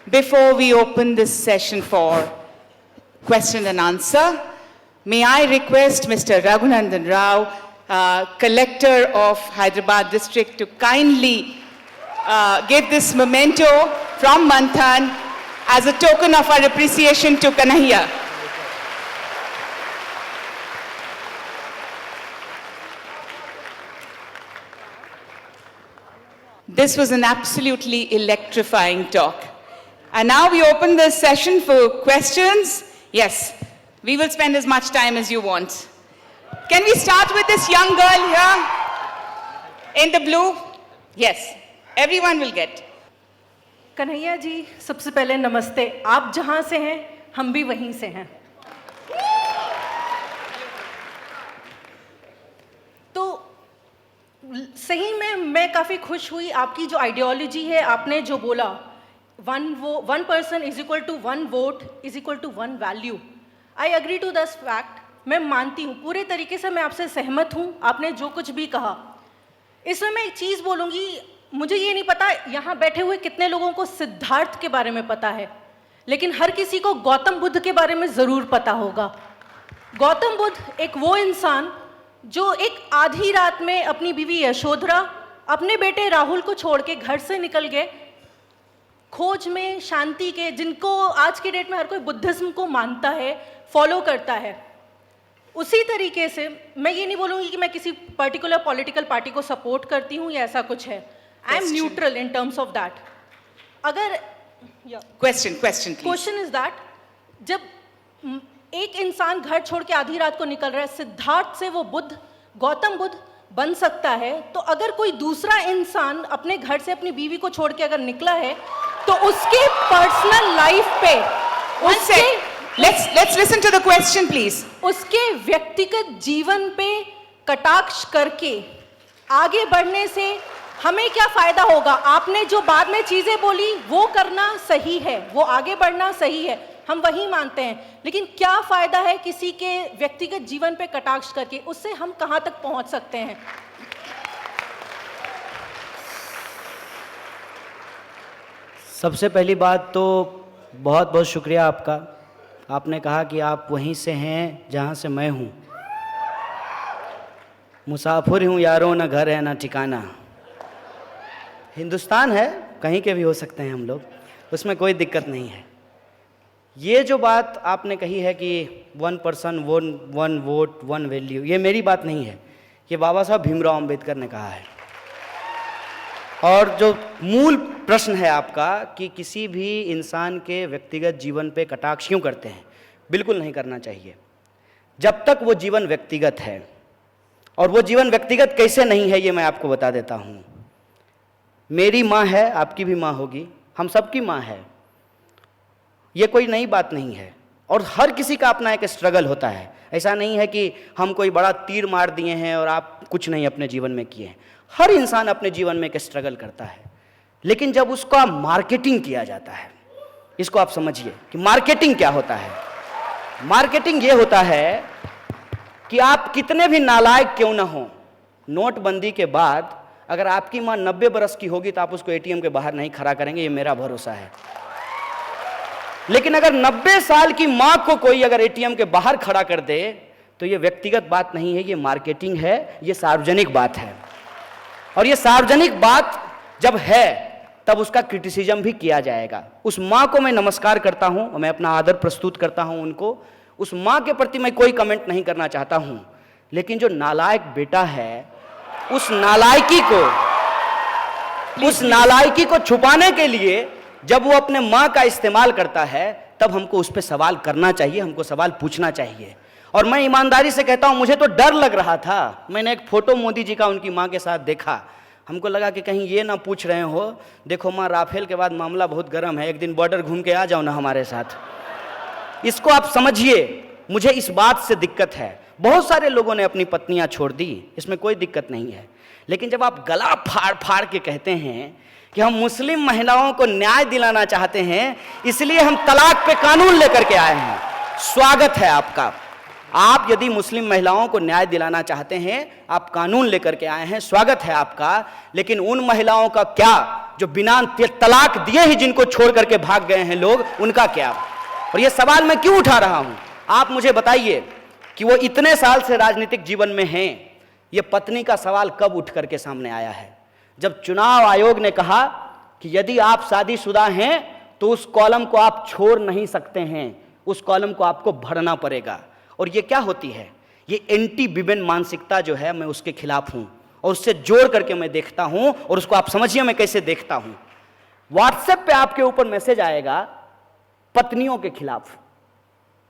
Before we open this session for question and answer, may I request Mr. Raghunandan Rao, Collector of Hyderabad District, to kindly give this memento from Manthan as a token of our appreciation to Kanhaiya. This was an absolutely electrifying talk. And now we open this session for questions. Yes, we will spend as much time as you want. Can we start with this young girl here in the blue? Yes, everyone will get. Kanhaiya ji, सबसे पहले नमस्ते। आप जहाँ से हैं, हम भी वहीं से हैं। तो सही में मैं काफ़ी खुश हुई। आपकी जो आइडियोलॉजी है, आपने जो बोला, 1 person is equal to 1 vote is equal to 1 value. I agree to this fact. मैं मानती हूँ, पूरे तरीके से मैं आपसे सहमत हूँ, आपने जो कुछ भी कहा। इसमें मैं एक चीज़ बोलूँगी, मुझे ये नहीं पता यहाँ बैठे हुए कितने लोगों को सिद्धार्थ के बारे में पता है, लेकिन हर किसी को गौतम बुद्ध के बारे में ज़रूर पता होगा। गौतम बुद्ध एक वो इंसान जो एक आधी रात में अपनी बीवी यशोधरा, अपने बेटे राहुल को छोड़ के घर से निकल गए खोज में शांति के, जिनको आज के डेट में हर कोई बुद्धिज्म को मानता है, फॉलो करता है। उसी तरीके से मैं ये नहीं बोलूँगी कि मैं किसी पर्टिकुलर पॉलिटिकल पार्टी को सपोर्ट करती हूँ या ऐसा कुछ है। I am neutral in terms of that. अगर क्वेश्चन इज दैट, जब एक इंसान घर छोड़ के आधी रात को निकल रहा है, सिद्धार्थ से वो बुद्ध, गौतम बुद्ध बन सकता है, तो अगर कोई दूसरा इंसान अपने घर से अपनी बीवी को छोड़ के अगर निकला है, तो उसके पर्सनल लाइफ पे, let's listen to the question please. उसके व्यक्तिगत जीवन पे कटाक्ष करके आगे बढ़ने से हमें क्या फायदा होगा? आपने जो बाद में चीजें बोली वो करना सही है, वो आगे बढ़ना सही है, हम वही मानते हैं, लेकिन क्या फायदा है किसी के व्यक्तिगत जीवन पे कटाक्ष करके? उससे हम कहां तक पहुंच सकते हैं? सबसे पहली बात तो बहुत बहुत शुक्रिया आपका। आपने कहा कि आप वहीं से हैं जहां से मैं हूं। मुसाफिर हूं यारों, न घर है न ठिकाना। हिंदुस्तान है, कहीं के भी हो सकते हैं हम लोग, उसमें कोई दिक्कत नहीं है। ये जो बात आपने कही है कि 1 पर्सन 1 वोट 1 वैल्यू, ये मेरी बात नहीं है, ये बाबा साहब भीमराव अंबेडकर ने कहा है। और जो मूल प्रश्न है आपका कि किसी भी इंसान के व्यक्तिगत जीवन पे कटाक्ष क्यों करते हैं, बिल्कुल नहीं करना चाहिए। जब तक वो जीवन व्यक्तिगत है। और वो जीवन व्यक्तिगत कैसे नहीं है ये मैं आपको बता देता हूँ। मेरी माँ है, आपकी भी माँ होगी, हम सबकी माँ है, ये कोई नई बात नहीं है। और हर किसी का अपना एक स्ट्रगल होता है। ऐसा नहीं है कि हम कोई बड़ा तीर मार दिए हैं और आप कुछ नहीं अपने जीवन में किए हैं। हर इंसान अपने जीवन में एक स्ट्रगल करता है, लेकिन जब उसका मार्केटिंग किया जाता है, इसको आप समझिए कि मार्केटिंग क्या होता है। मार्केटिंग ये होता है कि आप कितने भी नालायक क्यों ना हो, नोटबंदी के बाद अगर आपकी माँ 90 बरस की होगी तो आप उसको एटीएम के बाहर नहीं खड़ा करेंगे, ये मेरा भरोसा है। लेकिन अगर 90 साल की माँ को कोई अगर एटीएम के बाहर खड़ा कर दे तो ये व्यक्तिगत बात नहीं है, ये मार्केटिंग है, ये सार्वजनिक बात है। और ये सार्वजनिक बात जब है तब उसका क्रिटिसिज्म भी किया जाएगा। उस माँ को मैं नमस्कार करता हूं और मैं अपना आदर प्रस्तुत करता हूं उनको। उस माँ के प्रति मैं कोई कमेंट नहीं करना चाहता हूं, लेकिन जो नालायक बेटा है उस नालायकी को छुपाने के लिए जब वो अपने माँ का इस्तेमाल करता है तब हमको उस पर सवाल करना चाहिए, हमको सवाल पूछना चाहिए। और मैं ईमानदारी से कहता हूं, मुझे तो डर लग रहा था। मैंने एक फोटो मोदी जी का उनकी माँ के साथ देखा, हमको लगा कि कहीं ये ना पूछ रहे हो, देखो माँ राफेल के बाद मामला बहुत गर्म है, एक दिन बॉर्डर घूम के आ जाओ ना हमारे साथ। इसको आप समझिए, मुझे इस बात से दिक्कत है। बहुत सारे लोगों ने अपनी पत्नियां छोड़ दी, इसमें कोई दिक्कत नहीं है, लेकिन जब आप गला फाड़ फाड़ के कहते हैं कि हम मुस्लिम महिलाओं को न्याय दिलाना चाहते हैं, इसलिए हम तलाक पे कानून लेकर के आए हैं, स्वागत है आपका। आप यदि मुस्लिम महिलाओं को न्याय दिलाना चाहते हैं, आप कानून लेकर के आए हैं, स्वागत है आपका। लेकिन उन महिलाओं का क्या जो बिना तलाक दिए ही जिनको छोड़ करके भाग गए हैं लोग, उनका क्या? और ये सवाल मैं क्यों उठा रहा हूं, आप मुझे बताइए कि वो इतने साल से राजनीतिक जीवन में हैं, ये पत्नी का सवाल कब उठ करके सामने आया है? जब चुनाव आयोग ने कहा कि यदि आप शादीशुदा हैं तो उस कॉलम को आप छोड़ नहीं सकते हैं, उस कॉलम को आपको भरना पड़ेगा। और ये क्या होती है? ये एंटी विमेन मानसिकता जो है, मैं उसके खिलाफ हूं और उससे जोड़ करके मैं देखता हूं। और उसको आप समझिए मैं कैसे देखता हूं। व्हाट्सएप पे आपके ऊपर मैसेज आएगा पत्नियों के खिलाफ,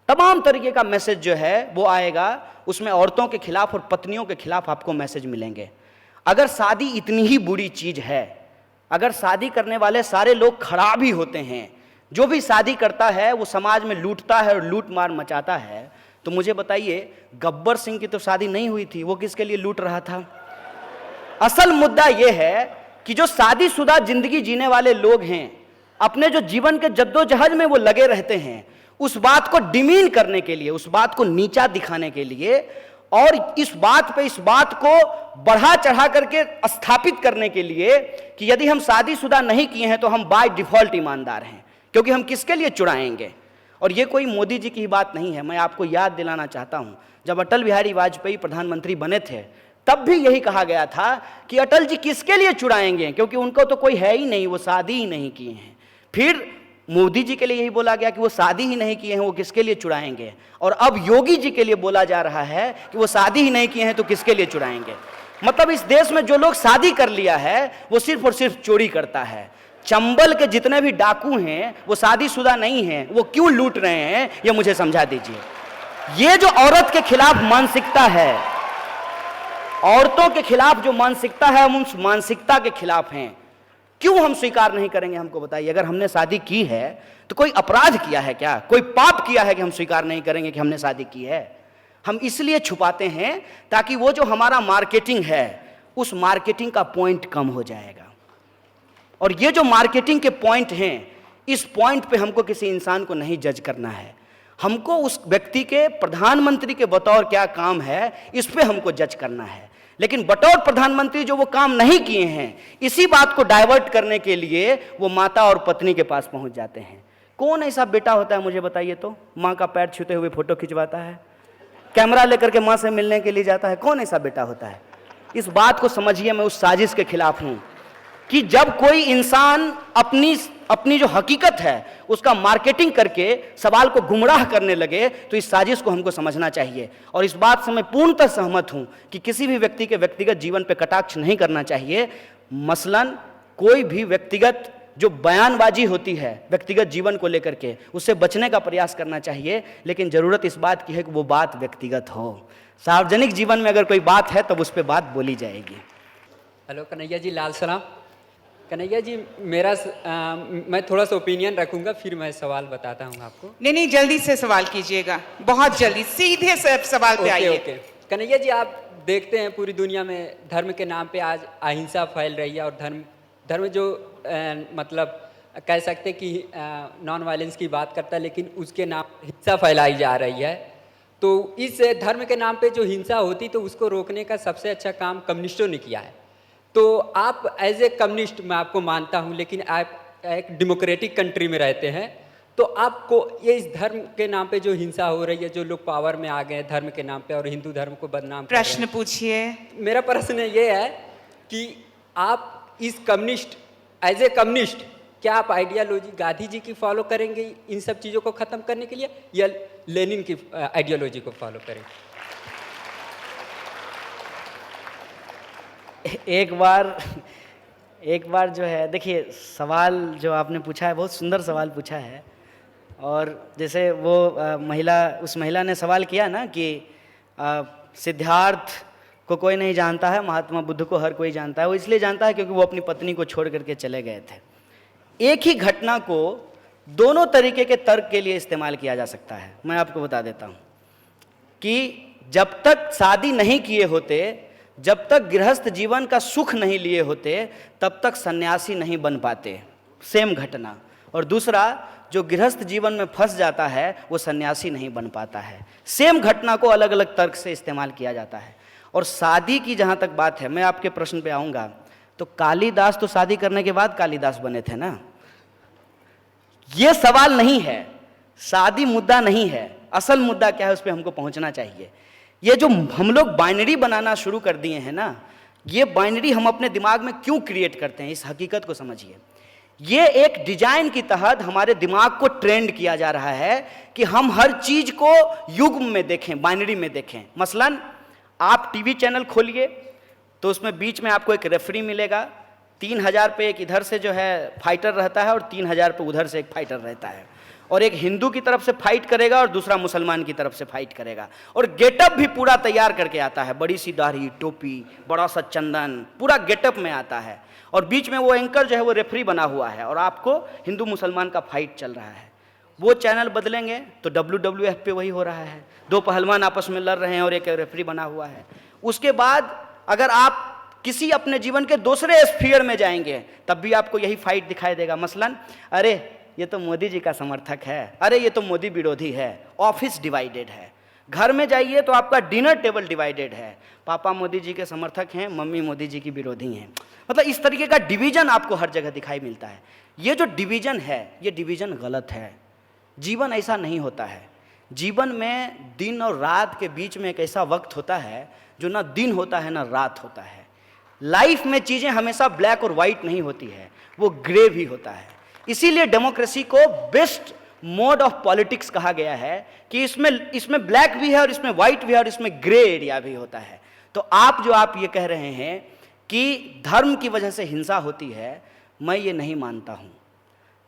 तमाम तरीके का मैसेज जो है वो आएगा, उसमें औरतों के खिलाफ और पत्नियों के खिलाफ आपको मैसेज मिलेंगे। अगर शादी इतनी ही बुरी चीज है, अगर शादी करने वाले सारे लोग खराब ही होते हैं, जो भी शादी करता है वो समाज में लूटता है और लूट मार मचाता है, तो मुझे बताइए गब्बर सिंह की तो शादी नहीं हुई थी, वो किसके लिए लूट रहा था? असल मुद्दा यह है कि जो शादीशुदा जिंदगी जीने वाले लोग हैं, अपने जो जीवन के जद्दोजहद में वो लगे रहते हैं, उस बात को डिमीन करने के लिए, उस बात को नीचा दिखाने के लिए और इस बात को बढ़ा चढ़ा करके स्थापित करने के लिए कि यदि हम शादीशुदा नहीं किए हैं तो हम बाय डिफॉल्ट ईमानदार हैं, क्योंकि हम किसके लिए चुराएंगे। और ये कोई मोदी जी की बात नहीं है, मैं आपको याद दिलाना चाहता हूं, जब अटल बिहारी वाजपेयी प्रधानमंत्री बने थे तब भी यही कहा गया था कि अटल जी किसके लिए चुराएंगे, क्योंकि उनको तो कोई है ही नहीं, वो शादी ही नहीं किए हैं। फिर मोदी जी के लिए यही बोला गया कि वो शादी ही नहीं किए हैं, वो किसके लिए चुराएंगे। और अब योगी जी के लिए बोला जा रहा है कि वो शादी ही नहीं किए हैं तो किसके लिए चुराएंगे। मतलब इस देश में जो लोग शादी कर लिया है वो सिर्फ और सिर्फ चोरी करता है। चंबल के जितने भी डाकू हैं वो शादीशुदा नहीं हैं, वो क्यों लूट रहे हैं ये मुझे समझा दीजिए। ये जो औरत के खिलाफ मानसिकता है, औरतों के खिलाफ जो मानसिकता है, हम उस मानसिकता के खिलाफ हैं। क्यों हम स्वीकार नहीं करेंगे, हमको बताइए। अगर हमने शादी की है तो कोई अपराध किया है क्या, कोई पाप किया है कि हम स्वीकार नहीं करेंगे कि हमने शादी की है? हम इसलिए छुपाते हैं ताकि वो जो हमारा मार्केटिंग है उस मार्केटिंग का पॉइंट कम हो जाएगा। और ये जो मार्केटिंग के पॉइंट हैं, इस पॉइंट पे हमको किसी इंसान को नहीं जज करना है, हमको उस व्यक्ति के प्रधानमंत्री के बतौर क्या काम है इस पे हमको जज करना है। लेकिन बतौर प्रधानमंत्री जो वो काम नहीं किए हैं, इसी बात को डाइवर्ट करने के लिए वो माता और पत्नी के पास पहुंच जाते हैं। कौन ऐसा बेटा होता है मुझे बताइए तो, माँ का पैर छूते हुए फोटो खिंचवाता है, कैमरा लेकर के माँ से मिलने के लिए जाता है? कौन ऐसा बेटा होता है? इस बात को समझिए, मैं उस साजिश के खिलाफ हूं कि जब कोई इंसान अपनी जो हकीकत है उसका मार्केटिंग करके सवाल को गुमराह करने लगे तो इस साजिश को हमको समझना चाहिए। और इस बात से मैं पूर्णतः सहमत हूं कि किसी भी व्यक्ति के व्यक्तिगत जीवन पर कटाक्ष नहीं करना चाहिए। मसलन कोई भी व्यक्तिगत जो बयानबाजी होती है व्यक्तिगत जीवन को लेकर के, उससे बचने का प्रयास करना चाहिए। लेकिन ज़रूरत इस बात की है कि वो बात व्यक्तिगत हो। सार्वजनिक जीवन में अगर कोई बात है तब उस पर बात बोली जाएगी। हेलो कन्हैया जी, लाल सलाम। कन्हैया जी, मैं थोड़ा सा ओपिनियन रखूंगा, फिर मैं सवाल बताता हूँ आपको। नहीं, जल्दी से सवाल कीजिएगा, बहुत जल्दी, सीधे से सवाल पे आइए। ओके। कन्हैया जी, आप देखते हैं पूरी दुनिया में धर्म के नाम पे आज अहिंसा फैल रही है, और धर्म जो मतलब कह सकते हैं कि नॉन वायलेंस की बात करता है, लेकिन उसके नाम हिंसा फैलाई जा रही है। तो इस धर्म के नाम पे जो हिंसा होती, तो उसको रोकने का सबसे अच्छा काम कम्युनिस्टों ने किया है। तो आप एज ए कम्युनिस्ट, मैं आपको मानता हूँ, लेकिन आप एक डेमोक्रेटिक कंट्री में रहते हैं, तो आपको ये इस धर्म के नाम पे जो हिंसा हो रही है, जो लोग पावर में आ गए हैं धर्म के नाम पे और हिंदू धर्म को बदनाम कर रहे हैं। प्रश्न पूछिए। मेरा प्रश्न ये है कि आप इस कम्युनिस्ट, एज ए कम्युनिस्ट, क्या आप आइडियोलॉजी गांधी जी की फॉलो करेंगे इन सब चीज़ों को ख़त्म करने के लिए, या लेनिन की आइडियोलॉजी को फॉलो करेंगे? एक बार जो है, देखिए, सवाल जो आपने पूछा है बहुत सुंदर सवाल पूछा है। और जैसे वो उस महिला ने सवाल किया ना कि सिद्धार्थ को कोई नहीं जानता है, महात्मा बुद्ध को हर कोई जानता है। वो इसलिए जानता है क्योंकि वो अपनी पत्नी को छोड़ करके चले गए थे। एक ही घटना को दोनों तरीके के तर्क के लिए इस्तेमाल किया जा सकता है। मैं आपको बता देता हूँ कि जब तक शादी नहीं किए होते, जब तक गृहस्थ जीवन का सुख नहीं लिए होते, तब तक सन्यासी नहीं बन पाते, सेम घटना। और दूसरा, जो गृहस्थ जीवन में फंस जाता है वो सन्यासी नहीं बन पाता है। सेम घटना को अलग अलग तर्क से इस्तेमाल किया जाता है। और शादी की जहाँ तक बात है, मैं आपके प्रश्न पे आऊँगा, तो कालिदास तो शादी करने के बाद कालिदास बने थे ना। ये सवाल नहीं है, शादी मुद्दा नहीं है। असल मुद्दा क्या है, उस पर हमको पहुँचना चाहिए। ये जो हम लोग बाइनरी बनाना शुरू कर दिए हैं ना, ये बाइनरी हम अपने दिमाग में क्यों क्रिएट करते हैं, इस हकीकत को समझिए। ये एक डिजाइन की तहत हमारे दिमाग को ट्रेंड किया जा रहा है कि हम हर चीज को युग्म में देखें, बाइनरी में देखें। मसलन आप टीवी चैनल खोलिए तो उसमें बीच में आपको एक रेफरी मिलेगा, 3000 पे एक इधर से जो है फाइटर रहता है और 3000 पे उधर से एक फाइटर रहता है, और एक हिंदू की तरफ से फाइट करेगा और दूसरा मुसलमान की तरफ से फाइट करेगा। और गेटअप भी पूरा तैयार करके आता है, बड़ी सी दाढ़ी, टोपी, बड़ा सा चंदन, पूरा गेटअप में आता है। और बीच में वो एंकर जो है वो रेफरी बना हुआ है, और आपको हिंदू मुसलमान का फाइट चल रहा है। वो चैनल बदलेंगे तो WWF पे वही हो रहा है, दो पहलवान आपस में लड़ रहे हैं और एक रेफरी बना हुआ है। उसके बाद अगर आप किसी अपने जीवन के दूसरे स्फीयर में जाएंगे तब भी आपको यही फाइट दिखाई देगा। मसलन, अरे ये तो मोदी जी का समर्थक है, अरे ये तो मोदी विरोधी है। ऑफिस डिवाइडेड है। घर में जाइए तो आपका डिनर टेबल डिवाइडेड है, पापा मोदी जी के समर्थक हैं, मम्मी मोदी जी की विरोधी हैं। मतलब इस तरीके का डिवीजन आपको हर जगह दिखाई मिलता है। ये जो डिवीजन है, ये डिवीजन गलत है। जीवन ऐसा नहीं होता है। जीवन में दिन और रात के बीच में एक ऐसा वक्त होता है जो ना दिन होता है ना रात होता है। लाइफ में चीज़ें हमेशा ब्लैक और वाइट नहीं होती है, वो ग्रे भी होता है। इसीलिए डेमोक्रेसी को बेस्ट मोड ऑफ पॉलिटिक्स कहा गया है कि इसमें ब्लैक भी है और इसमें वाइट भी है और इसमें ग्रे एरिया भी होता है। तो आप ये कह रहे हैं कि धर्म की वजह से हिंसा होती है, मैं ये नहीं मानता हूँ।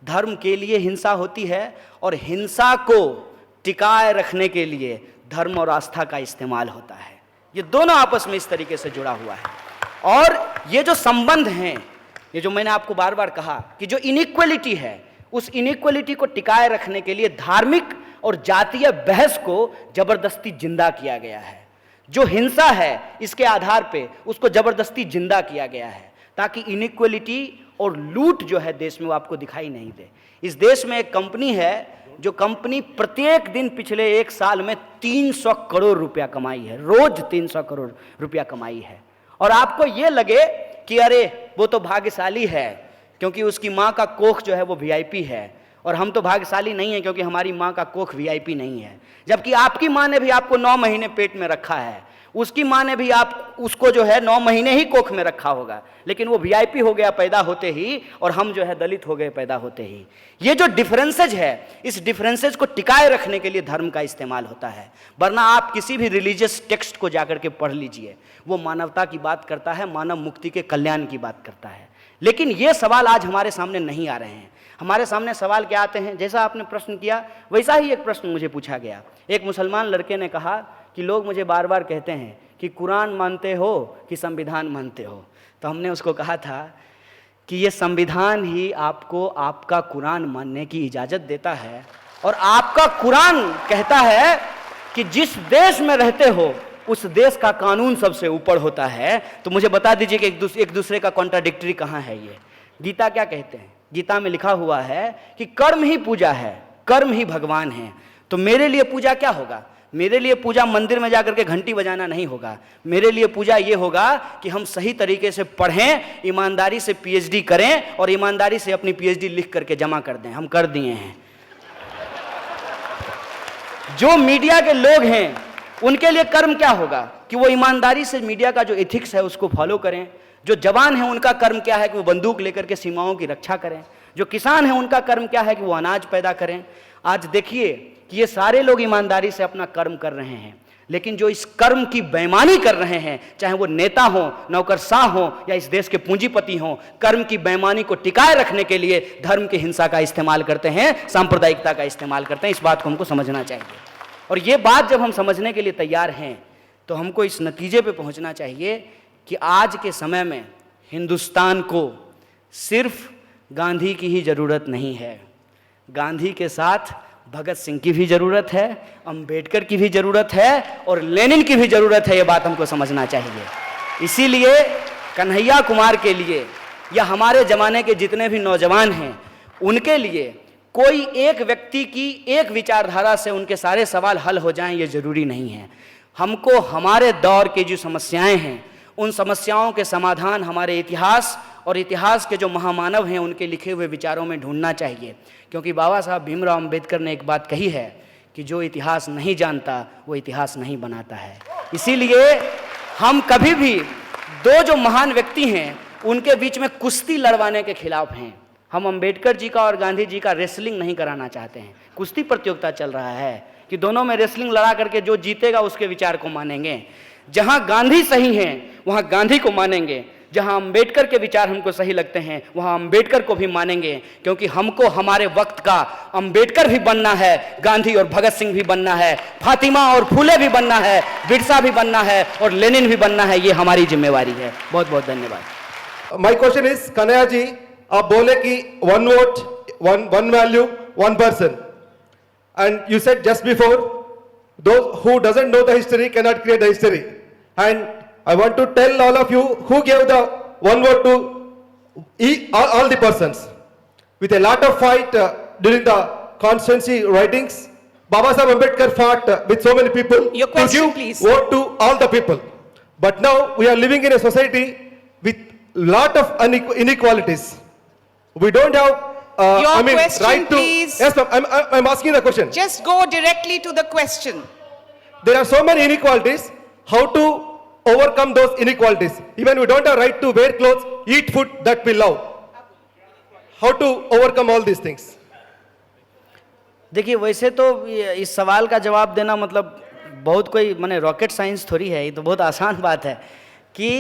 धर्म के लिए हिंसा होती है और हिंसा को टिकाए रखने के लिए धर्म और आस्था का इस्तेमाल होता है। ये दोनों आपस में इस तरीके से जुड़ा हुआ है। और ये जो संबंध हैं, ये जो मैंने आपको बार बार कहा कि जो इनइक्वलिटी है, उस इनइक्वलिटी को टिकाए रखने के लिए धार्मिक और जातीय बहस को जबरदस्ती जिंदा किया गया है। जो हिंसा है इसके आधार पे उसको जबरदस्ती जिंदा किया गया है ताकि इनइक्वलिटी और लूट जो है देश में वो आपको दिखाई नहीं दे। इस देश में एक कंपनी है जो कंपनी प्रत्येक दिन पिछले 1 साल में 300 करोड़ रुपया कमाई है, रोज 300 करोड़ रुपया कमाई है। और आपको ये लगे कि अरे वो तो भाग्यशाली है क्योंकि उसकी माँ का कोख जो है वो VIP है, और हम तो भाग्यशाली नहीं है क्योंकि हमारी माँ का कोख VIP नहीं है। जबकि आपकी माँ ने भी आपको 9 महीने पेट में रखा है, उसकी माँ ने भी उसको जो है 9 महीने ही कोख में रखा होगा, लेकिन वो VIP हो गया पैदा होते ही और हम जो है दलित हो गए पैदा होते ही। ये जो डिफरेंसेज है, इस डिफरेंसेज को टिकाए रखने के लिए धर्म का इस्तेमाल होता है। वरना आप किसी भी रिलीजियस टेक्स्ट को जाकर के पढ़ लीजिए, वो मानवता की बात करता है, मानव मुक्ति के कल्याण की बात करता है। लेकिन ये सवाल आज हमारे सामने नहीं आ रहे हैं। हमारे सामने सवाल क्या आते हैं, जैसा आपने प्रश्न किया वैसा ही एक प्रश्न मुझे पूछा गया। एक मुसलमान लड़के ने कहा कि लोग मुझे बार बार कहते हैं कि कुरान मानते हो कि संविधान मानते हो। तो हमने उसको कहा था कि ये संविधान ही आपको आपका कुरान मानने की इजाज़त देता है, और आपका कुरान कहता है कि जिस देश में रहते हो उस देश का कानून सबसे ऊपर होता है। तो मुझे बता दीजिए कि एक दूसरे का कॉन्ट्राडिक्टरी कहाँ है। ये गीता क्या कहते हैं? गीता में लिखा हुआ है कि कर्म ही पूजा है, कर्म ही भगवान है। तो मेरे लिए पूजा क्या होगा? मेरे लिए पूजा मंदिर में जाकर के घंटी बजाना नहीं होगा। मेरे लिए पूजा ये होगा कि हम सही तरीके से पढ़ें, ईमानदारी से पीएचडी करें और ईमानदारी से अपनी पीएचडी लिख करके जमा कर दें। हम कर दिए हैं। जो मीडिया के लोग हैं उनके लिए कर्म क्या होगा कि वो ईमानदारी से मीडिया का जो एथिक्स है उसको फॉलो करें। जो जवान है उनका कर्म क्या है कि वो बंदूक लेकर के सीमाओं की रक्षा करें। जो किसान है उनका कर्म क्या है कि वो अनाज पैदा करें। आज देखिए कि ये सारे लोग ईमानदारी से अपना कर्म कर रहे हैं, लेकिन जो इस कर्म की बेईमानी कर रहे हैं, चाहे वो नेता हो, नौकरशाह हो या इस देश के पूंजीपति हो, कर्म की बेईमानी को टिकाए रखने के लिए धर्म की हिंसा का इस्तेमाल करते हैं, सांप्रदायिकता का इस्तेमाल करते हैं। इस बात को हमको समझना चाहिए। और ये बात जब हम समझने के लिए तैयार हैं तो हमको इस नतीजे पे पहुंचना चाहिए कि आज के समय में हिंदुस्तान को सिर्फ गांधी की ही ज़रूरत नहीं है। गांधी के साथ भगत सिंह की भी ज़रूरत है, अंबेडकर की भी ज़रूरत है और लेनिन की भी ज़रूरत है। ये बात हमको समझना चाहिए। इसीलिए कन्हैया कुमार के लिए या हमारे ज़माने के जितने भी नौजवान हैं उनके लिए कोई एक व्यक्ति की एक विचारधारा से उनके सारे सवाल हल हो जाएं ये ज़रूरी नहीं है। हमको हमारे दौर की जो समस्याएं हैं उन समस्याओं के समाधान हमारे इतिहास और इतिहास के जो महामानव हैं उनके लिखे हुए विचारों में ढूंढना चाहिए। क्योंकि बाबा साहब भीमराव अंबेडकर ने एक बात कही है कि जो इतिहास नहीं जानता वो इतिहास नहीं बनाता है। इसीलिए हम कभी भी दो जो महान व्यक्ति हैं उनके बीच में कुश्ती लड़वाने के खिलाफ हैं। हम अंबेडकर जी का और गांधी जी का रेसलिंग नहीं कराना चाहते हैं। कुश्ती प्रतियोगिता चल रहा है कि दोनों में रेसलिंग लड़ा करके जो जीतेगा उसके विचार को मानेंगे। जहां गांधी सही हैं वहां गांधी को मानेंगे, जहां अंबेडकर के विचार हमको सही लगते हैं वहां अंबेडकर को भी मानेंगे। क्योंकि हमको हमारे वक्त का अंबेडकर भी बनना है, गांधी और भगत सिंह भी बनना है, फातिमा और फूले भी बनना है, बिरसा भी बनना है और लेनिन भी बनना है। ये हमारी जिम्मेवारी है। बहुत बहुत धन्यवाद। My question is, Kanhaiya ji आप बोले कि 1 vote 1 value 1 person, and you said just before those who doesn't know the history cannot create the history, and I want to tell all of you who gave the 1 vote to all the persons with a lot of fight during the constituency writings. Baba Saheb Ambedkar fought with so many people Your question, to give please. vote to all the people, but now we are living in a society with lot of inequalities. We don't have Your I mean, question, right to, please. yes ma'am, I'm asking the question. Just go directly to the question. There are so many inequalities. How to overcome those inequalities? Even we don't have right to wear clothes, eat food that we love. How to overcome all these things? देखिए वैसे तो इस सवाल का जवाब देना मतलब बहुत कोई माने रॉकेट साइंस थोड़ी है। ये तो बहुत आसान बात है कि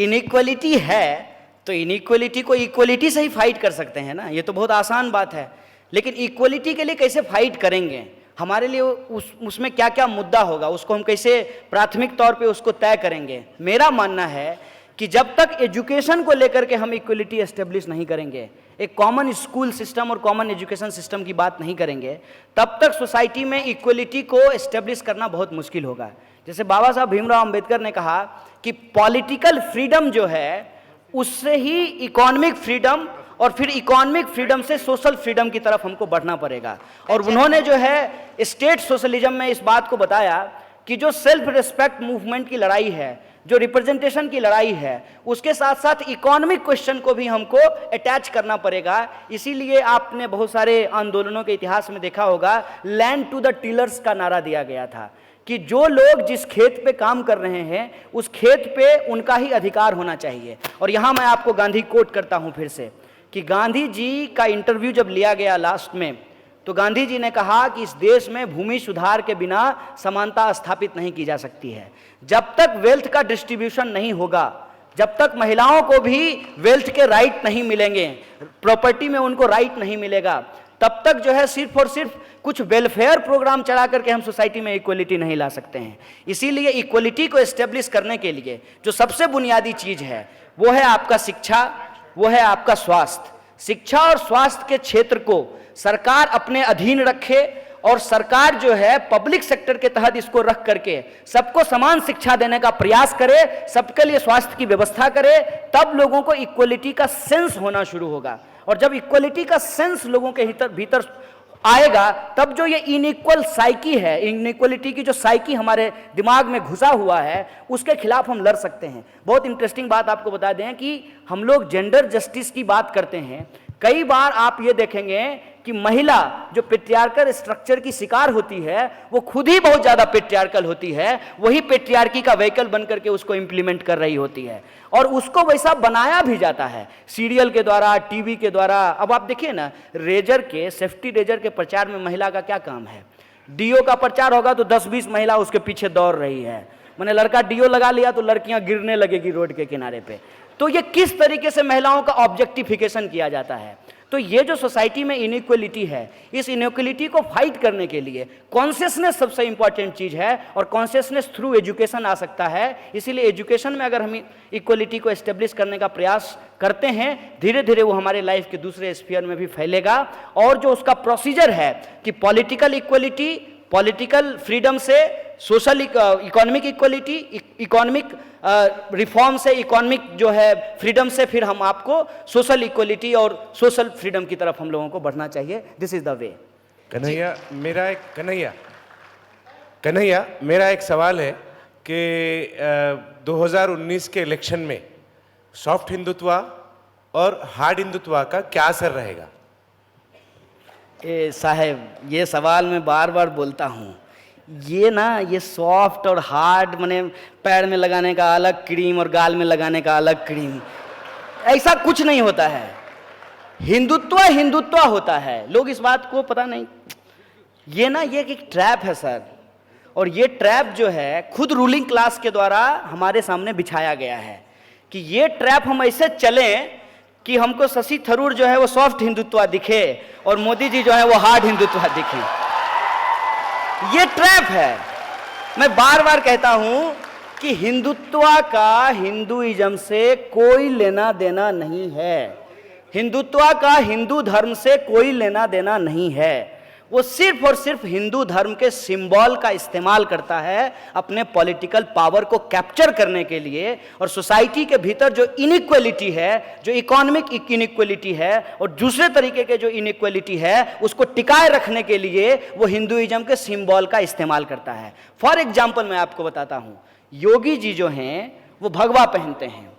इनइक्वलिटी है तो इनइक्वलिटी को इक्वलिटी से ही फाइट कर सकते हैं ना। ये तो बहुत आसान बात है। लेकिन इक्वलिटी के लिए कैसे फाइट करेंगे, हमारे लिए उसमें क्या क्या मुद्दा होगा, उसको हम कैसे प्राथमिक तौर पे उसको तय करेंगे। मेरा मानना है कि जब तक एजुकेशन को लेकर के हम इक्वलिटी एस्टेब्लिश नहीं करेंगे, एक कॉमन स्कूल सिस्टम और कॉमन एजुकेशन सिस्टम की बात नहीं करेंगे, तब तक सोसाइटी में इक्वलिटी को एस्टेब्लिश करना बहुत मुश्किल होगा। जैसे बाबा साहब भीमराव अंबेडकर ने कहा कि पॉलिटिकल फ्रीडम जो है उससे ही इकोनॉमिक फ्रीडम और फिर इकोनॉमिक फ्रीडम से सोशल फ्रीडम की तरफ हमको बढ़ना पड़ेगा। और उन्होंने जो है स्टेट सोशलिज्म में इस बात को बताया कि जो सेल्फ रिस्पेक्ट मूवमेंट की लड़ाई है, जो रिप्रेजेंटेशन की लड़ाई है, उसके साथ साथ इकोनॉमिक क्वेश्चन को भी हमको अटैच करना पड़ेगा। इसीलिए आपने बहुत सारे आंदोलनों के इतिहास में देखा होगा, लैंड टू द टिलर्स का नारा दिया गया था कि जो लोग जिस खेत पे काम कर रहे हैं उस खेत पे उनका ही अधिकार होना चाहिए। और यहाँ मैं आपको गांधी कोट करता हूँ फिर से कि गांधी जी का इंटरव्यू जब लिया गया लास्ट में, तो गांधी जी ने कहा कि इस देश में भूमि सुधार के बिना समानता स्थापित नहीं की जा सकती है। जब तक वेल्थ का डिस्ट्रीब्यूशन नहीं होगा जब तक महिलाओं को भी वेल्थ के राइट नहीं मिलेंगे, प्रॉपर्टी में उनको राइट नहीं मिलेगा, तब तक जो है सिर्फ और सिर्फ कुछ वेलफेयर प्रोग्राम चला करके हम सोसाइटी में इक्वलिटी नहीं ला सकते हैं। इसीलिए इक्वलिटी को एस्टेब्लिश करने के लिए जो सबसे बुनियादी चीज है वो है आपका शिक्षा, वो है आपका स्वास्थ्य। शिक्षा और स्वास्थ्य के क्षेत्र को सरकार अपने अधीन रखे और सरकार जो है पब्लिक सेक्टर के तहत इसको रख करके सबको समान शिक्षा देने का प्रयास करे, सबके लिए स्वास्थ्य की व्यवस्था करे, तब लोगों को इक्वलिटी का सेंस होना शुरू होगा। और जब इक्वलिटी का सेंस लोगों के भीतर आएगा, तब जो ये इनइक्वल साइकी है, इनइक्वलिटी की जो साइकी हमारे दिमाग में घुसा हुआ है, उसके खिलाफ हम लड़ सकते हैं। बहुत इंटरेस्टिंग बात आपको बता दें कि हम लोग जेंडर जस्टिस की बात करते हैं, कई बार आप ये देखेंगे कि महिला जो पेट्रियार्कल स्ट्रक्चर की शिकार होती है वो खुद ही बहुत ज्यादा पेट्रियार्कल होती है, वही पेट्रियार्की का व्हीकल बन करके उसको इंप्लीमेंट कर रही होती है और उसको वैसा बनाया भी जाता है सीरियल के द्वारा, टीवी के द्वारा। अब आप देखिए ना, रेजर के, सेफ्टी रेजर के प्रचार में महिला का क्या काम है? डीओ का प्रचार होगा तो 10-20 महिला उसके पीछे दौड़ रही है, मैंने लड़का डीओ लगा लिया तो लड़कियां गिरने लगेगी रोड के किनारे पे। तो ये किस तरीके से महिलाओं का ऑब्जेक्टिफिकेशन किया जाता है। तो ये जो सोसाइटी में इनइक्वलिटी है, इस इनइक्वलिटी को फाइट करने के लिए कॉन्शियसनेस सबसे इंपॉर्टेंट चीज है और कॉन्शियसनेस थ्रू एजुकेशन आ सकता है। इसीलिए एजुकेशन में अगर हम इक्वलिटी को एस्टेब्लिश करने का प्रयास करते हैं, धीरे धीरे वो हमारे लाइफ के दूसरे स्फीयर में भी फैलेगा। और जो उसका प्रोसीजर है कि पॉलिटिकल इक्वलिटी, पॉलिटिकल फ्रीडम से social economic equality, economic reform से इकोनॉमिक जो है फ्रीडम से फिर हम आपको सोशल इक्वलिटी और सोशल फ्रीडम की तरफ हम लोगों को बढ़ना चाहिए। This is the way. Kanhaiya, मेरा एक सवाल है कि 2019 के इलेक्शन में सॉफ्ट हिंदुत्व और हार्ड हिंदुत्व का क्या असर रहेगा? साहब, ये सवाल मैं बार बार बोलता हूँ, ये सॉफ्ट और हार्ड, माने पैर में लगाने का अलग क्रीम और गाल में लगाने का अलग क्रीम, ऐसा कुछ नहीं होता है। हिंदुत्व हिंदुत्व होता है, लोग इस बात को पता नहीं। ये एक ट्रैप है सर, और ये ट्रैप जो है खुद रूलिंग क्लास के द्वारा हमारे सामने बिछाया गया है कि ये ट्रैप हम ऐसे चलें कि हमको शशि थरूर जो है वो सॉफ्ट हिंदुत्व दिखे और मोदी जी जो है वो हार्ड हिंदुत्व दिखे। ये ट्रैप है। मैं बार बार कहता हूं कि हिंदुत्व का हिंदुइज्म से कोई लेना देना नहीं है, हिंदुत्व का हिंदू धर्म से कोई लेना देना नहीं है। वो सिर्फ और सिर्फ हिंदू धर्म के सिंबल का इस्तेमाल करता है अपने पॉलिटिकल पावर को कैप्चर करने के लिए, और सोसाइटी के भीतर जो इनइक्वलिटी है, जो इकोनॉमिक इनइक्वलिटी है और दूसरे तरीके के जो इनइक्वलिटी है, उसको टिकाए रखने के लिए वो हिंदुइज्म के सिंबल का इस्तेमाल करता है। फॉर एग्जाम्पल मैं आपको बताता हूँ, योगी जी जो हैं वो भगवा पहनते हैं।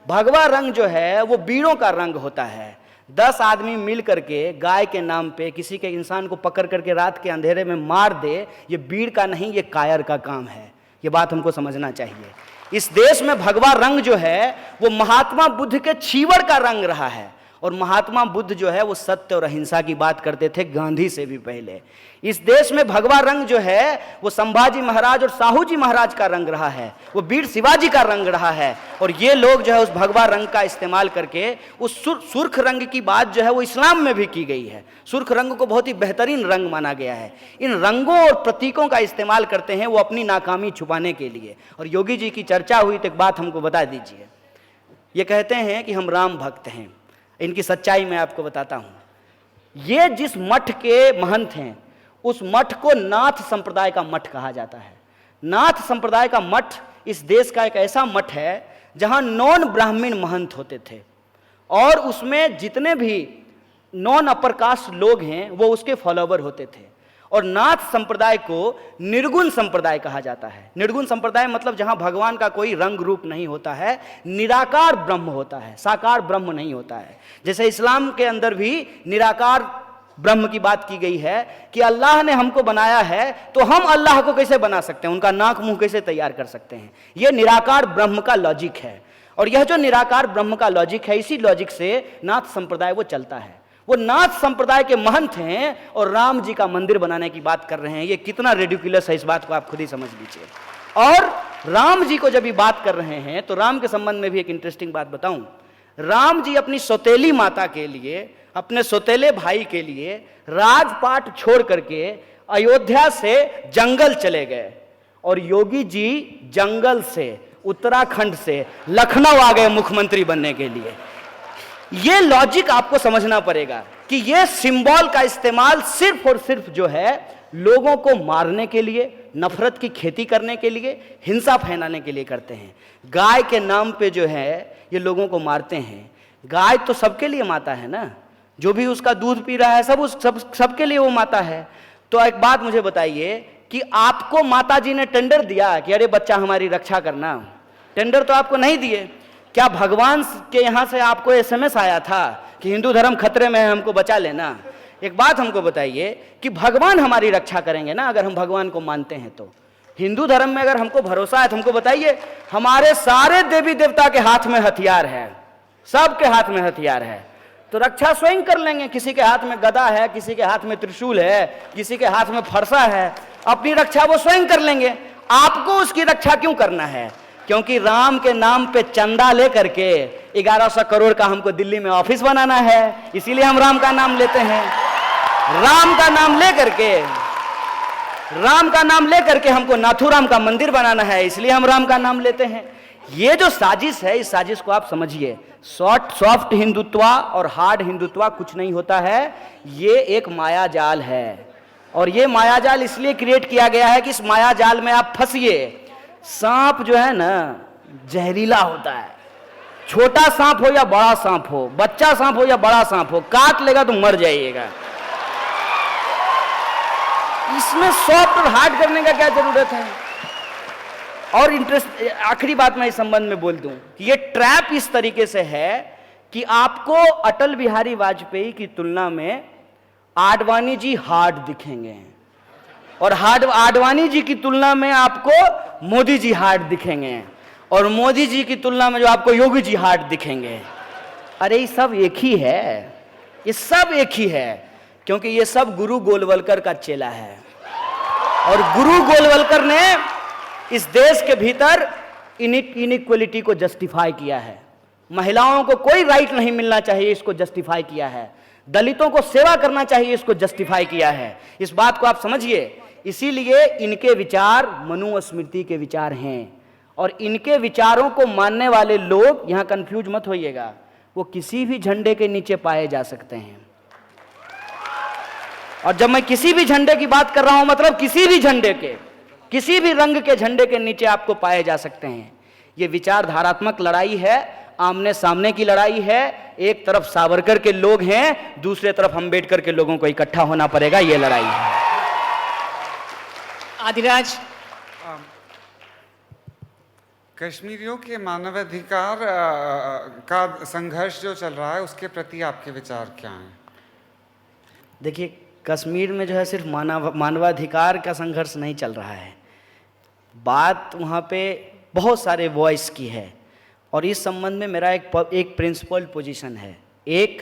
भगवा रंग जो है वो बीड़ों का रंग होता है। 10 आदमी मिल करके गाय के नाम पे किसी के इंसान को पकड़ करके रात के अंधेरे में मार दे, ये बीड़ का नहीं, ये कायर का काम है। ये बात हमको समझना चाहिए। इस देश में भगवा रंग जो है वो महात्मा बुद्ध के छीवर का रंग रहा है, और महात्मा बुद्ध जो है वो सत्य और अहिंसा की बात करते थे गांधी से भी पहले। इस देश में भगवा रंग जो है वो संभाजी महाराज और साहू जी महाराज का रंग रहा है, वो वीर शिवाजी का रंग रहा है। और ये लोग जो है उस भगवा रंग का इस्तेमाल करके उस सुर्ख रंग की बात जो है वो इस्लाम में भी की गई है। सुर्ख रंग को बहुत ही बेहतरीन रंग माना गया है। इन रंगों और प्रतीकों का इस्तेमाल करते हैं वो अपनी नाकामी छुपाने के लिए। और योगी जी की चर्चा हुई तो एक बात हमको बता दीजिए। ये कहते हैं कि हम राम भक्त हैं, इनकी सच्चाई मैं आपको बताता हूं। ये जिस मठ के महंत हैं उस मठ को नाथ संप्रदाय का मठ कहा जाता है। नाथ संप्रदाय का मठ इस देश का एक ऐसा मठ है जहां नॉन ब्राह्मण महंत होते थे, और उसमें जितने भी नॉन अपर कास्ट लोग हैं वो उसके फॉलोवर होते थे। और नाथ संप्रदाय को निर्गुण संप्रदाय कहा जाता है। निर्गुण संप्रदाय मतलब जहां भगवान का कोई रंग रूप नहीं होता है, निराकार ब्रह्म होता है, साकार ब्रह्म नहीं होता है। जैसे इस्लाम के अंदर भी निराकार ब्रह्म की बात की गई है कि अल्लाह ने हमको बनाया है तो हम अल्लाह को कैसे बना सकते हैं, उनका नाक मुंह कैसे तैयार कर सकते हैं। यह निराकार ब्रह्म का लॉजिक है, और यह जो निराकार ब्रह्म का लॉजिक है, इसी लॉजिक से नाथ संप्रदाय वो चलता है। वो नाथ संप्रदाय के महंत हैं और राम जी का मंदिर बनाने की बात कर रहे हैं। ये कितना रेडिकुलस है, इस बात को आप खुद ही समझ लीजिए। और राम जी को जब ये बात कर रहे हैं तो राम के संबंध में भी एक इंटरेस्टिंग बात बताऊं। राम जी अपनी सौतेली माता के लिए, अपने सौतेले भाई के लिए राजपाट छोड़ करके अयोध्या से जंगल चले गए, और योगी जी जंगल से, उत्तराखंड से लखनऊ आ गए मुख्यमंत्री बनने के लिए। ये लॉजिक आपको समझना पड़ेगा कि ये सिंबल का इस्तेमाल सिर्फ और सिर्फ जो है लोगों को मारने के लिए, नफरत की खेती करने के लिए, हिंसा फैलाने के लिए करते हैं। गाय के नाम पे जो है ये लोगों को मारते हैं। गाय तो सबके लिए माता है ना, जो भी उसका दूध पी रहा है सबके लिए वो माता है। तो एक बात मुझे बताइए कि आपको माता जी ने टेंडर दिया कि अरे बच्चा हमारी रक्षा करना? टेंडर तो आपको नहीं दिए। क्या भगवान के यहाँ से आपको एसएमएस आया था कि हिंदू धर्म खतरे में है, हमको बचा लेना? एक बात हमको बताइए कि भगवान हमारी रक्षा करेंगे ना अगर हम भगवान को मानते हैं तो? हिंदू धर्म में अगर हमको भरोसा है तो हमको बताइए, हमारे सारे देवी देवता के हाथ में हथियार है, सबके हाथ में हथियार है, तो रक्षा स्वयं कर लेंगे। किसी के हाथ में गदा है, किसी के हाथ में त्रिशूल है, किसी के हाथ में फरसा है, अपनी रक्षा वो स्वयं कर लेंगे। आपको उसकी रक्षा क्यों करना है? क्योंकि राम के नाम पे चंदा लेकर के 1100 करोड़ का हमको दिल्ली में ऑफिस बनाना है, इसीलिए हम राम का नाम लेते हैं। राम का नाम लेकर के हमको नाथुराम का मंदिर बनाना है, इसलिए हम राम का नाम लेते हैं। ये जो साजिश है, इस साजिश को आप समझिए। सॉफ्ट हिंदुत्व और हार्ड हिंदुत्व कुछ नहीं होता है, ये एक माया जाल है। और ये माया जाल इसलिए क्रिएट किया गया है कि इस माया जाल में आप फंसिए। सांप जो है ना जहरीला होता है, छोटा सांप हो या बड़ा सांप हो, बच्चा सांप हो या बड़ा सांप हो, काट लेगा तो मर जाइएगा। इसमें सॉफ्ट और हार्ड करने का क्या जरूरत है? और इंटरेस्ट, आखिरी बात मैं इस संबंध में बोल दूं कि ये ट्रैप इस तरीके से है कि आपको अटल बिहारी वाजपेयी की तुलना में आडवाणी जी हार्ड दिखेंगे, और आडवाणी जी की तुलना में आपको मोदी जी हार्ड दिखेंगे, और मोदी जी की तुलना में जो आपको योगी जी हार्ड दिखेंगे। अरे ये सब एक ही है, ये सब एक ही है, क्योंकि ये सब गुरु गोलवलकर का चेला है। और गुरु गोलवलकर ने इस देश के भीतर इनइक्वलिटी को जस्टिफाई किया है। महिलाओं को कोई राइट नहीं मिलना चाहिए, इसको जस्टिफाई किया है। दलितों को सेवा करना चाहिए, इसको जस्टिफाई किया है। इस बात को आप समझिए। इसीलिए इनके विचार मनुस्मृति के विचार हैं, और इनके विचारों को मानने वाले लोग, यहां कंफ्यूज मत होइएगा, वो किसी भी झंडे के नीचे पाए जा सकते हैं। और जब मैं किसी भी झंडे की बात कर रहा हूं, मतलब किसी भी झंडे के, किसी भी रंग के झंडे के नीचे आपको पाए जा सकते हैं। ये विचारधारात्मक लड़ाई है, आमने सामने की लड़ाई है। एक तरफ सावरकर के लोग हैं, दूसरे तरफ अम्बेडकर के लोगों को इकट्ठा होना पड़ेगा, ये लड़ाई है। आदिराज, कश्मीरियों के मानवाधिकार का संघर्ष जो चल रहा है, उसके प्रति आपके विचार क्या हैं? देखिए, कश्मीर में जो है सिर्फ मानवाधिकार का संघर्ष नहीं चल रहा है, बात वहाँ पे बहुत सारे वॉइस की है। और इस संबंध में मेरा एक प्रिंसिपल पोजीशन है। एक,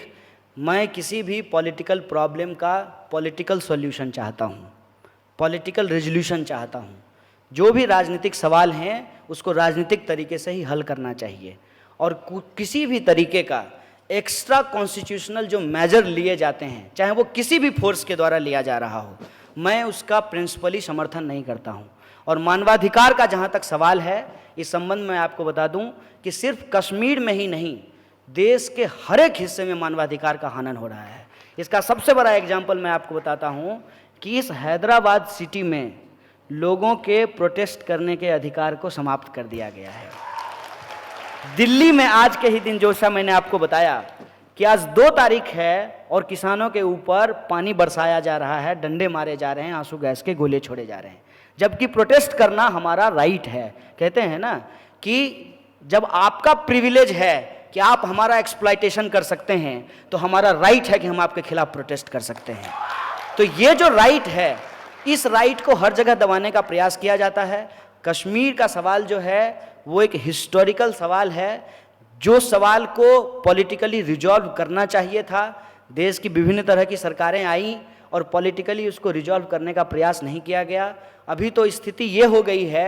मैं किसी भी पॉलिटिकल प्रॉब्लम का पॉलिटिकल सॉल्यूशन चाहता हूँ, पॉलिटिकल रेजोल्यूशन चाहता हूँ। जो भी राजनीतिक सवाल हैं उसको राजनीतिक तरीके से ही हल करना चाहिए, और किसी भी तरीके का एक्स्ट्रा कॉन्स्टिट्यूशनल जो मेजर लिए जाते हैं, चाहे वो किसी भी फोर्स के द्वारा लिया जा रहा हो, मैं उसका प्रिंसिपली समर्थन नहीं करता हूँ। और मानवाधिकार का जहाँ तक सवाल है, इस संबंध में आपको बता दूं कि सिर्फ कश्मीर में ही नहीं, देश के हर एक हिस्से में मानवाधिकार का हनन हो रहा है। इसका सबसे बड़ा एग्जाम्पल मैं आपको बताता हूं कि इस हैदराबाद सिटी में लोगों के प्रोटेस्ट करने के अधिकार को समाप्त कर दिया गया है। दिल्ली में आज के ही दिन, जो सा मैंने आपको बताया कि आज 2 तारीख है और किसानों के ऊपर पानी बरसाया जा रहा है, डंडे मारे जा रहे हैं, आंसू गैस के गोले छोड़े जा रहे हैं, जबकि प्रोटेस्ट करना हमारा राइट है। कहते हैं ना कि जब आपका प्रिविलेज है कि आप हमारा एक्सप्लॉयटेशन कर सकते हैं, तो हमारा राइट है कि हम आपके खिलाफ प्रोटेस्ट कर सकते हैं। तो ये जो राइट है, इस राइट को हर जगह दबाने का प्रयास किया जाता है। कश्मीर का सवाल जो है वो एक हिस्टोरिकल सवाल है, जो सवाल को पॉलिटिकली रिजॉल्व करना चाहिए था। देश की विभिन्न तरह की सरकारें आई और पॉलिटिकली उसको रिजॉल्व करने का प्रयास नहीं किया गया। अभी तो स्थिति ये हो गई है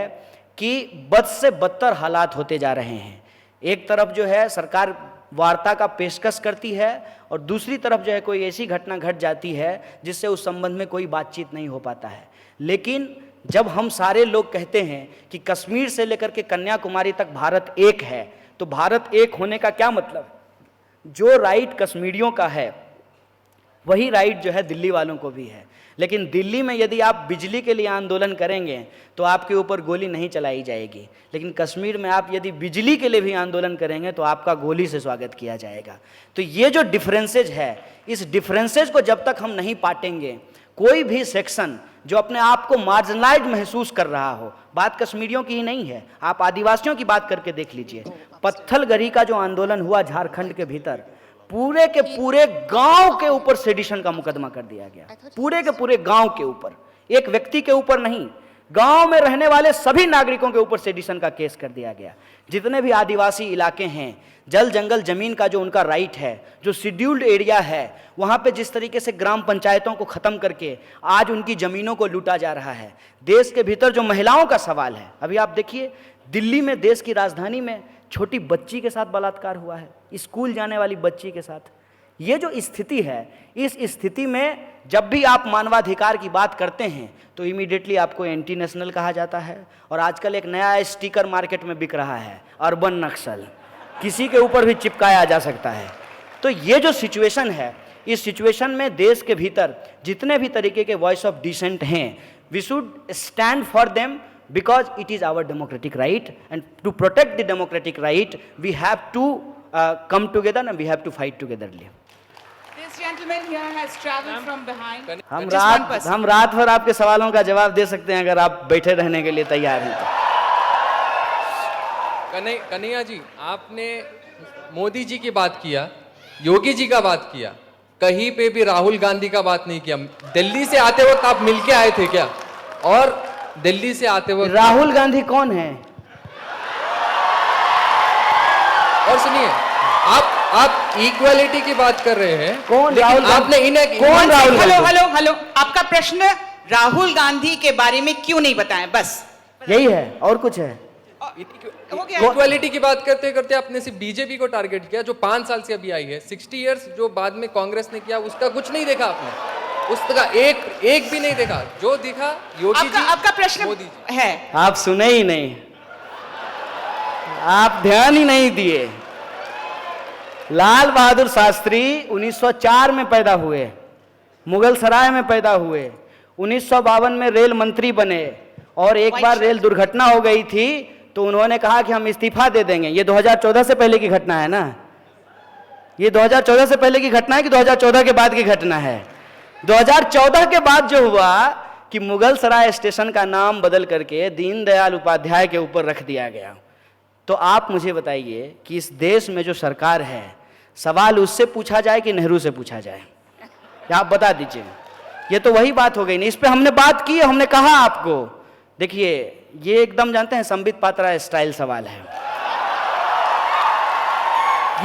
कि बद से बदतर हालात होते जा रहे हैं। एक तरफ जो है सरकार वार्ता का पेशकश करती है और दूसरी तरफ जो है कोई ऐसी घटना घट जाती है जिससे उस संबंध में कोई बातचीत नहीं हो पाता है। लेकिन जब हम सारे लोग कहते हैं कि कश्मीर से लेकर के कन्याकुमारी तक भारत एक है, तो भारत एक होने का क्या मतलब? जो राइट कश्मीरियों का है वही राइट जो है दिल्ली वालों को भी है। लेकिन दिल्ली में यदि आप बिजली के लिए आंदोलन करेंगे तो आपके ऊपर गोली नहीं चलाई जाएगी, लेकिन कश्मीर में आप यदि बिजली के लिए भी आंदोलन करेंगे तो आपका गोली से स्वागत किया जाएगा। तो ये जो डिफरेंसेज है, इस डिफरेंसेज को जब तक हम नहीं पाटेंगे, कोई भी सेक्शन जो अपने आप को मार्जिनलाइज महसूस कर रहा हो, बात कश्मीरियों की ही नहीं है, आप आदिवासियों की बात करके देख लीजिए। पत्थलगढ़ी का जो आंदोलन हुआ झारखंड के भीतर, पूरे के पूरे गांव के ऊपर सेडिशन का मुकदमा कर दिया गया, पूरे के पूरे गांव के ऊपर, एक व्यक्ति के ऊपर नहीं, गांव में रहने वाले सभी नागरिकों के ऊपर सेडिशन का केस कर दिया गया। जितने भी आदिवासी इलाके हैं, जल जंगल जमीन का जो उनका राइट है, जो शेड्यूल्ड एरिया है, वहां पे जिस तरीके से ग्राम पंचायतों को खत्म करके आज उनकी जमीनों को लूटा जा रहा है। देश के भीतर जो महिलाओं का सवाल है, अभी आप देखिए दिल्ली में, देश की राजधानी में छोटी बच्ची के साथ बलात्कार हुआ है, स्कूल जाने वाली बच्ची के साथ। ये जो स्थिति है, इस स्थिति में जब भी आप मानवाधिकार की बात करते हैं तो इमीडिएटली आपको एंटी नेशनल कहा जाता है। और आजकल एक नया स्टिकर मार्केट में बिक रहा है, अर्बन नक्सल, किसी के ऊपर भी चिपकाया जा सकता है। तो ये जो सिचुएशन है, इस सिचुएशन में देश के भीतर जितने भी तरीके के वॉइस ऑफ डिसेंट हैं, we should stand for them because it is our democratic right, and to protect the democratic right we have to come together and we have to fight togetherly. This gentleman here has traveled from behind. हम रात भर आपके सवालों का जवाब दे सकते हैं अगर आप बैठे रहने के लिए तैयार हैं तो। कन्हैया जी, आपने मोदी जी की बात किया, योगी जी का बात किया, कहीं पे भी राहुल गांधी का बात नहीं किया। दिल्ली से आते वक्त आप मिलके आए थे क्या? और दिल्ली से आते वक्त राहुल गांधी कौन है? और सुनिए, आप इक्वालिटी की बात कर रहे हैं, कौन राहुल? आपने इन्हें कौन राहुल? हेलो, आपका प्रश्न राहुल गांधी के बारे में क्यों नहीं बताया? बस यही है, और कुछ है? इक्वालिटी की बात करते करते आपने सिर्फ बीजेपी को टारगेट किया, जो 5 साल से अभी आई है। 60 इयर्स जो बाद में कांग्रेस ने किया, उसका कुछ नहीं देखा आपने, उसका एक भी नहीं देखा। जो दिखा योगी जी, आपका प्रश्न मोदी जी है। आप सुने ही नहीं, आप ध्यान ही नहीं दिए। लाल बहादुर शास्त्री 1904 में पैदा हुए, मुगल सराय में पैदा हुए, 1952 में रेल मंत्री बने, और एक बार रेल दुर्घटना हो गई थी तो उन्होंने कहा कि हम इस्तीफा दे देंगे। ये 2014 से पहले की घटना है ना? ये 2014 से पहले की घटना है कि 2014 के बाद की घटना है? 2014 के बाद जो हुआ कि मुगल सराय स्टेशन का नाम बदल करके दीनदयाल उपाध्याय के ऊपर रख दिया गया। तो आप मुझे बताइए कि इस देश में जो सरकार है, सवाल उससे पूछा जाए कि नेहरू से पूछा जाए? आप बता दीजिए। ये तो वही बात हो गई नहीं, इस पे हमने बात की, हमने कहा आपको। देखिए, ये एकदम जानते हैं संबित पात्रा स्टाइल सवाल है।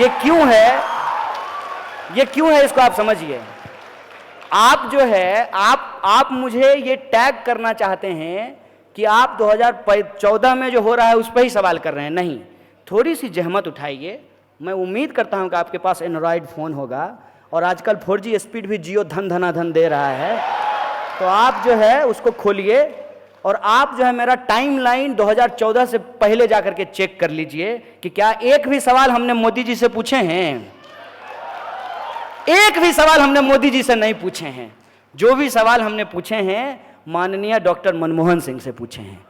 ये क्यों है इसको आप समझिए। आप जो है, आप मुझे ये टैग करना चाहते हैं कि आप 2014 में जो हो रहा है उस पर ही सवाल कर रहे हैं। नहीं, थोड़ी सी जहमत उठाइए। मैं उम्मीद करता हूं कि आपके पास एंड्रॉयड फ़ोन होगा, और आजकल 4G स्पीड भी जियो धन धनाधन दे रहा है, तो आप जो है उसको खोलिए और आप जो है मेरा टाइमलाइन 2014 से पहले जाकर के चेक कर लीजिए कि क्या एक भी सवाल हमने मोदी जी से पूछे हैं। एक भी सवाल हमने मोदी जी से नहीं पूछे हैं। जो भी सवाल हमने पूछे हैं माननीय डॉक्टर मनमोहन सिंह से पूछे हैं।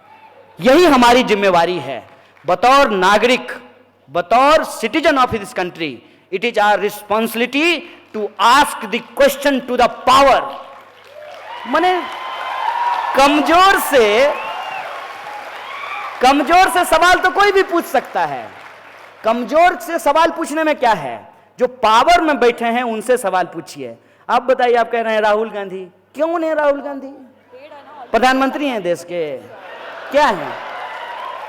यही हमारी जिम्मेवारी है बतौर नागरिक, बतौर citizen of this country. It is our responsibility to ask the question to the power. माने कमजोर से सवाल तो कोई भी पूछ सकता है। कमजोर से सवाल पूछने में क्या है? जो पावर में बैठे हैं उनसे सवाल पूछिए। आप बताइए, आप कह रहे हैं राहुल गांधी, क्यों नहीं? राहुल गांधी प्रधानमंत्री हैं देश के, क्या है?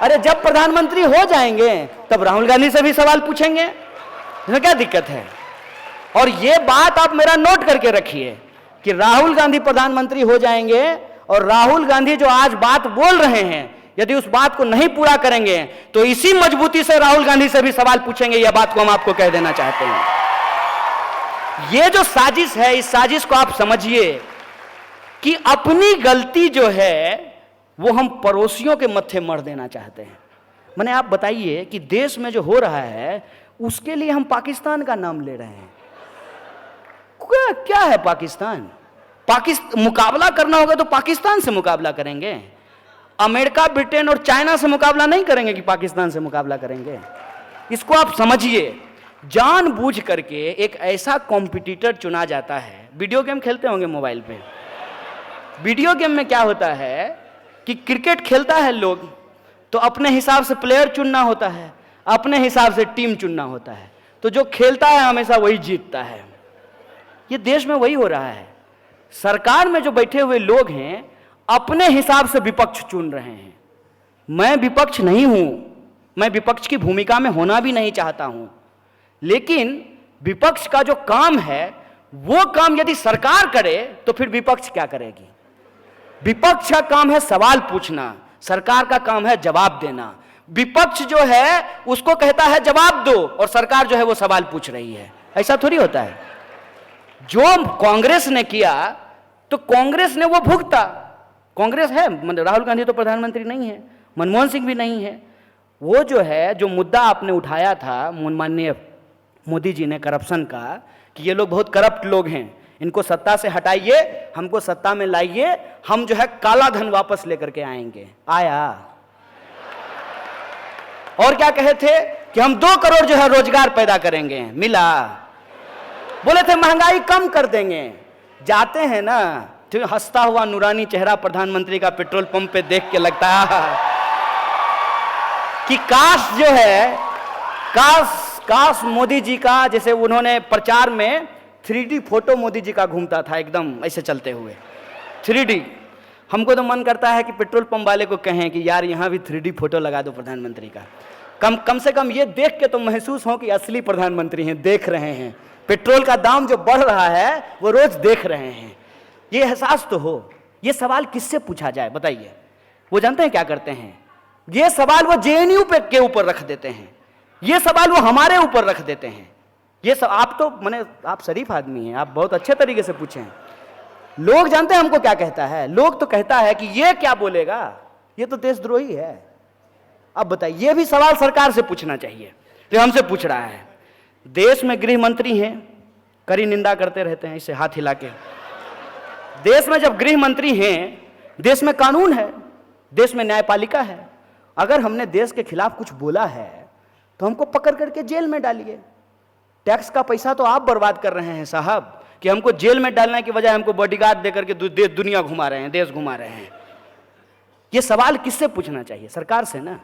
अरे जब प्रधानमंत्री हो जाएंगे तब राहुल गांधी से भी सवाल पूछेंगे, इसमें क्या दिक्कत है? और ये बात आप मेरा नोट करके रखिए कि राहुल गांधी प्रधानमंत्री हो जाएंगे, और राहुल गांधी जो आज बात बोल रहे हैं यदि उस बात को नहीं पूरा करेंगे तो इसी मजबूती से राहुल गांधी से भी सवाल पूछेंगे। यह बात को हम आपको कह देना चाहते हैं। यह जो साजिश है, इस साजिश को आप समझिए कि अपनी गलती जो है वो हम पड़ोसियों के मत्थे मर देना चाहते हैं। मैंने आप बताइए कि देश में जो हो रहा है उसके लिए हम पाकिस्तान का नाम ले रहे हैं। क्या है पाकिस्तान? मुकाबला करना होगा तो पाकिस्तान से मुकाबला करेंगे। अमेरिका, ब्रिटेन और चाइना से मुकाबला नहीं करेंगे कि पाकिस्तान से मुकाबला करेंगे। इसको आप समझिए। जानबूझ करके एक ऐसा कॉम्पिटिटर चुना जाता है। वीडियो गेम खेलते होंगे मोबाइल पे। वीडियो गेम में क्या होता है कि क्रिकेट खेलता है लोग तो अपने हिसाब से प्लेयर चुनना होता है, अपने हिसाब से टीम चुनना होता है, तो जो खेलता है हमेशा वही जीतता है। ये देश में वही हो रहा है। सरकार में जो बैठे हुए लोग हैं अपने हिसाब से विपक्ष चुन रहे हैं। मैं विपक्ष नहीं हूं, मैं विपक्ष की भूमिका में होना भी नहीं चाहता हूं, लेकिन विपक्ष का जो काम है वो काम यदि सरकार करे तो फिर विपक्ष क्या करेगी? विपक्ष का काम है सवाल पूछना, सरकार का काम है जवाब देना। विपक्ष जो है उसको कहता है जवाब दो और सरकार जो है वो सवाल पूछ रही है। ऐसा थोड़ी होता है। जो कांग्रेस ने किया तो कांग्रेस ने वो भुगता। कांग्रेस है, मतलब राहुल गांधी तो प्रधानमंत्री नहीं है, मनमोहन सिंह भी नहीं है। वो जो है, जो मुद्दा आपने उठाया था माननीय मोदी जी ने करप्शन का, कि ये लोग बहुत करप्ट लोग हैं, इनको सत्ता से हटाइए, हमको सत्ता में लाइए, हम जो है काला धन वापस लेकर के आएंगे। आया। और क्या कहे थे कि हम 2 करोड़ जो है रोजगार पैदा करेंगे, मिला। बोले थे महंगाई कम कर देंगे। जाते हैं ना तो हंसता हुआ नूरानी चेहरा प्रधानमंत्री का पेट्रोल पंप पे देख के लगता है कि काश जो है, काश मोदी जी का, जैसे उन्होंने प्रचार में 3D फोटो मोदी जी का घूमता था एकदम ऐसे चलते हुए 3D। हमको तो मन करता है कि पेट्रोल पंप वाले को कहें कि यार यहाँ भी 3D फोटो लगा दो प्रधानमंत्री का। कम से कम ये देख के तो महसूस हो कि असली प्रधानमंत्री हैं, देख रहे हैं। पेट्रोल का दाम जो बढ़ रहा है वो रोज देख रहे हैं, ये एहसास तो हो। ये सवाल किससे पूछा जाए बताइए? वो जानते हैं क्या करते हैं? ये सवाल वो JNU के ऊपर रख देते हैं, ये सवाल वो हमारे ऊपर रख देते हैं। ये सब आप शरीफ आदमी हैं, आप बहुत अच्छे तरीके से पूछे हैं। लोग जानते हैं हमको क्या कहता है? लोग तो कहता है कि ये क्या बोलेगा, ये तो देशद्रोही है। अब बताइए, ये भी सवाल सरकार से पूछना चाहिए जो हमसे पूछ रहा है। देश में गृह मंत्री हैं, कड़ी निंदा करते रहते हैं इसे हाथ हिला के। देश में जब गृह मंत्री हैं, देश में कानून है, देश में न्यायपालिका है। अगर हमने देश के खिलाफ कुछ बोला है तो हमको पकड़ करके जेल में डालिए। टैक्स का पैसा तो आप बर्बाद कर रहे हैं साहब, कि हमको जेल में डालने की बजाय हमको बॉडीगार्ड देकर के दुनिया घुमा रहे हैं, देश घुमा रहे हैं। ये सवाल किससे पूछना चाहिए? सरकार से ना,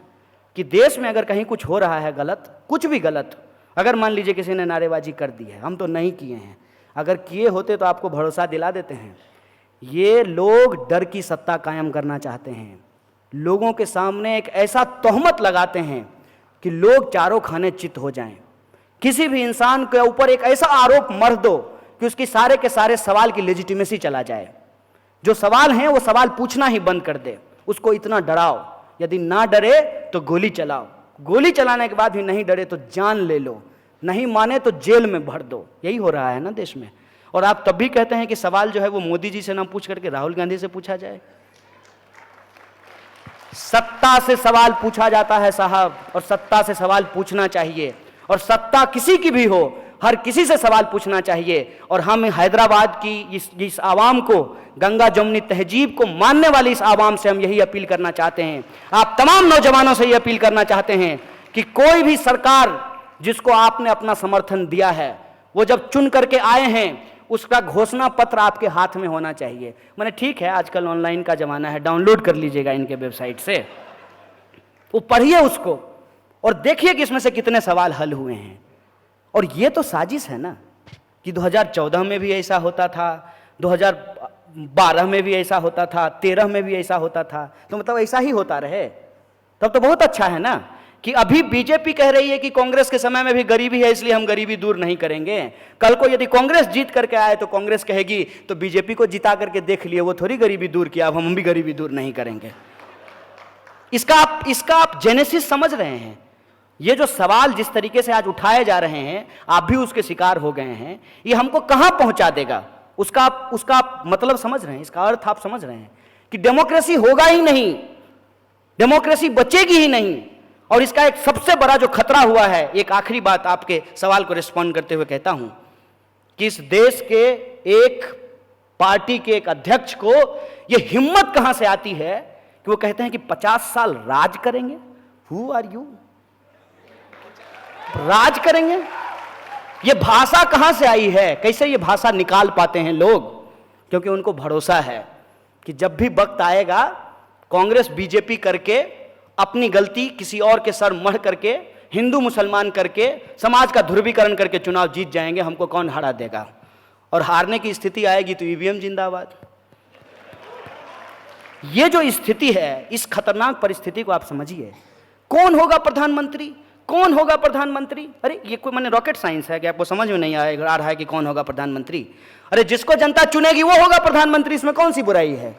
कि देश में अगर कहीं कुछ हो रहा है गलत, कुछ भी गलत, अगर मान लीजिए किसी ने नारेबाजी कर दी है, हम तो नहीं किए हैं, अगर किए होते तो आपको भरोसा दिला देते हैं। ये लोग डर की सत्ता कायम करना चाहते हैं, लोगों के सामने एक ऐसा तोहमत लगाते हैं कि लोग चारों खाने चित हो जाएं। किसी भी इंसान के ऊपर एक ऐसा आरोप मर दो कि उसकी सारे के सारे सवाल की लेजिटिमेसी चला जाए। जो सवाल हैं वो सवाल पूछना ही बंद कर दे, उसको इतना डराओ, यदि ना डरे तो गोली चलाओ, गोली चलाने के बाद भी नहीं डरे तो जान ले लो, नहीं माने तो जेल में भर दो। यही हो रहा है ना देश में। और आप तब भी कहते हैं कि सवाल जो है वो मोदी जी से ना पूछ करके राहुल गांधी से पूछा जाए। सत्ता से सवाल पूछा जाता है साहब, और सत्ता से सवाल पूछना चाहिए, और सत्ता किसी की भी हो, हर किसी से सवाल पूछना चाहिए। और हम हैदराबाद की इस आवाम को, गंगा जमुनी तहजीब को मानने वाली इस आवाम से हम यही अपील करना चाहते हैं। आप तमाम नौजवानों से यह अपील करना चाहते हैं कि कोई भी सरकार जिसको आपने अपना समर्थन दिया है, वो जब चुन करके आए हैं, उसका घोषणा पत्र आपके हाथ में होना चाहिए। मैंने ठीक है, आजकल ऑनलाइन का जमाना है, डाउनलोड कर लीजिएगा इनके वेबसाइट से, वो पढ़िए उसको और देखिए कि इसमें से कितने सवाल हल हुए हैं। और ये तो साजिश है ना कि 2014 में भी ऐसा होता था, 2012 में भी ऐसा होता था, 13 में भी ऐसा होता था, तो मतलब ऐसा ही होता रहे तब तो बहुत अच्छा है ना। कि अभी बीजेपी कह रही है कि कांग्रेस के समय में भी गरीबी है इसलिए हम गरीबी दूर नहीं करेंगे। कल को यदि कांग्रेस जीत करके आए तो कांग्रेस कहेगी तो बीजेपी को जिता करके देख लिए, वो थोड़ी गरीबी दूर किया, अब हम भी गरीबी दूर नहीं करेंगे। इसका आप जेनेसिस समझ रहे हैं? ये जो सवाल जिस तरीके से आज उठाए जा रहे हैं, आप भी उसके शिकार हो गए हैं, ये हमको कहां पहुंचा देगा, उसका आप मतलब समझ रहे हैं, इसका अर्थ आप समझ रहे हैं कि डेमोक्रेसी होगा ही नहीं, डेमोक्रेसी बचेगी ही नहीं। और इसका एक सबसे बड़ा जो खतरा हुआ है, एक आखिरी बात आपके सवाल को रिस्पॉन्ड करते हुए कहता हूं कि इस देश के एक पार्टी के एक अध्यक्ष को यह हिम्मत कहां से आती है कि वो कहते हैं कि 50 साल राज करेंगे। Who are you? राज करेंगे? ये भाषा कहां से आई है? कैसे ये भाषा निकाल पाते हैं लोग? क्योंकि उनको भरोसा है कि जब भी वक्त आएगा, कांग्रेस बीजेपी करके, अपनी गलती किसी और के सर मढ़ करके, हिंदू मुसलमान करके, समाज का ध्रुवीकरण करके चुनाव जीत जाएंगे, हमको कौन हरा देगा? और हारने की स्थिति आएगी तो ईवीएम जिंदाबाद। ये जो स्थिति है, इस खतरनाक परिस्थिति को आप समझिए। कौन होगा प्रधानमंत्री? कौन होगा प्रधानमंत्री? अरे ये कोई मैंने रॉकेट साइंस है कि आपको समझ में नहीं आ रहा है कि कौन होगा प्रधानमंत्री? अरे जिसको जनता चुनेगी वो होगा प्रधानमंत्री, इसमें कौन सी बुराई है?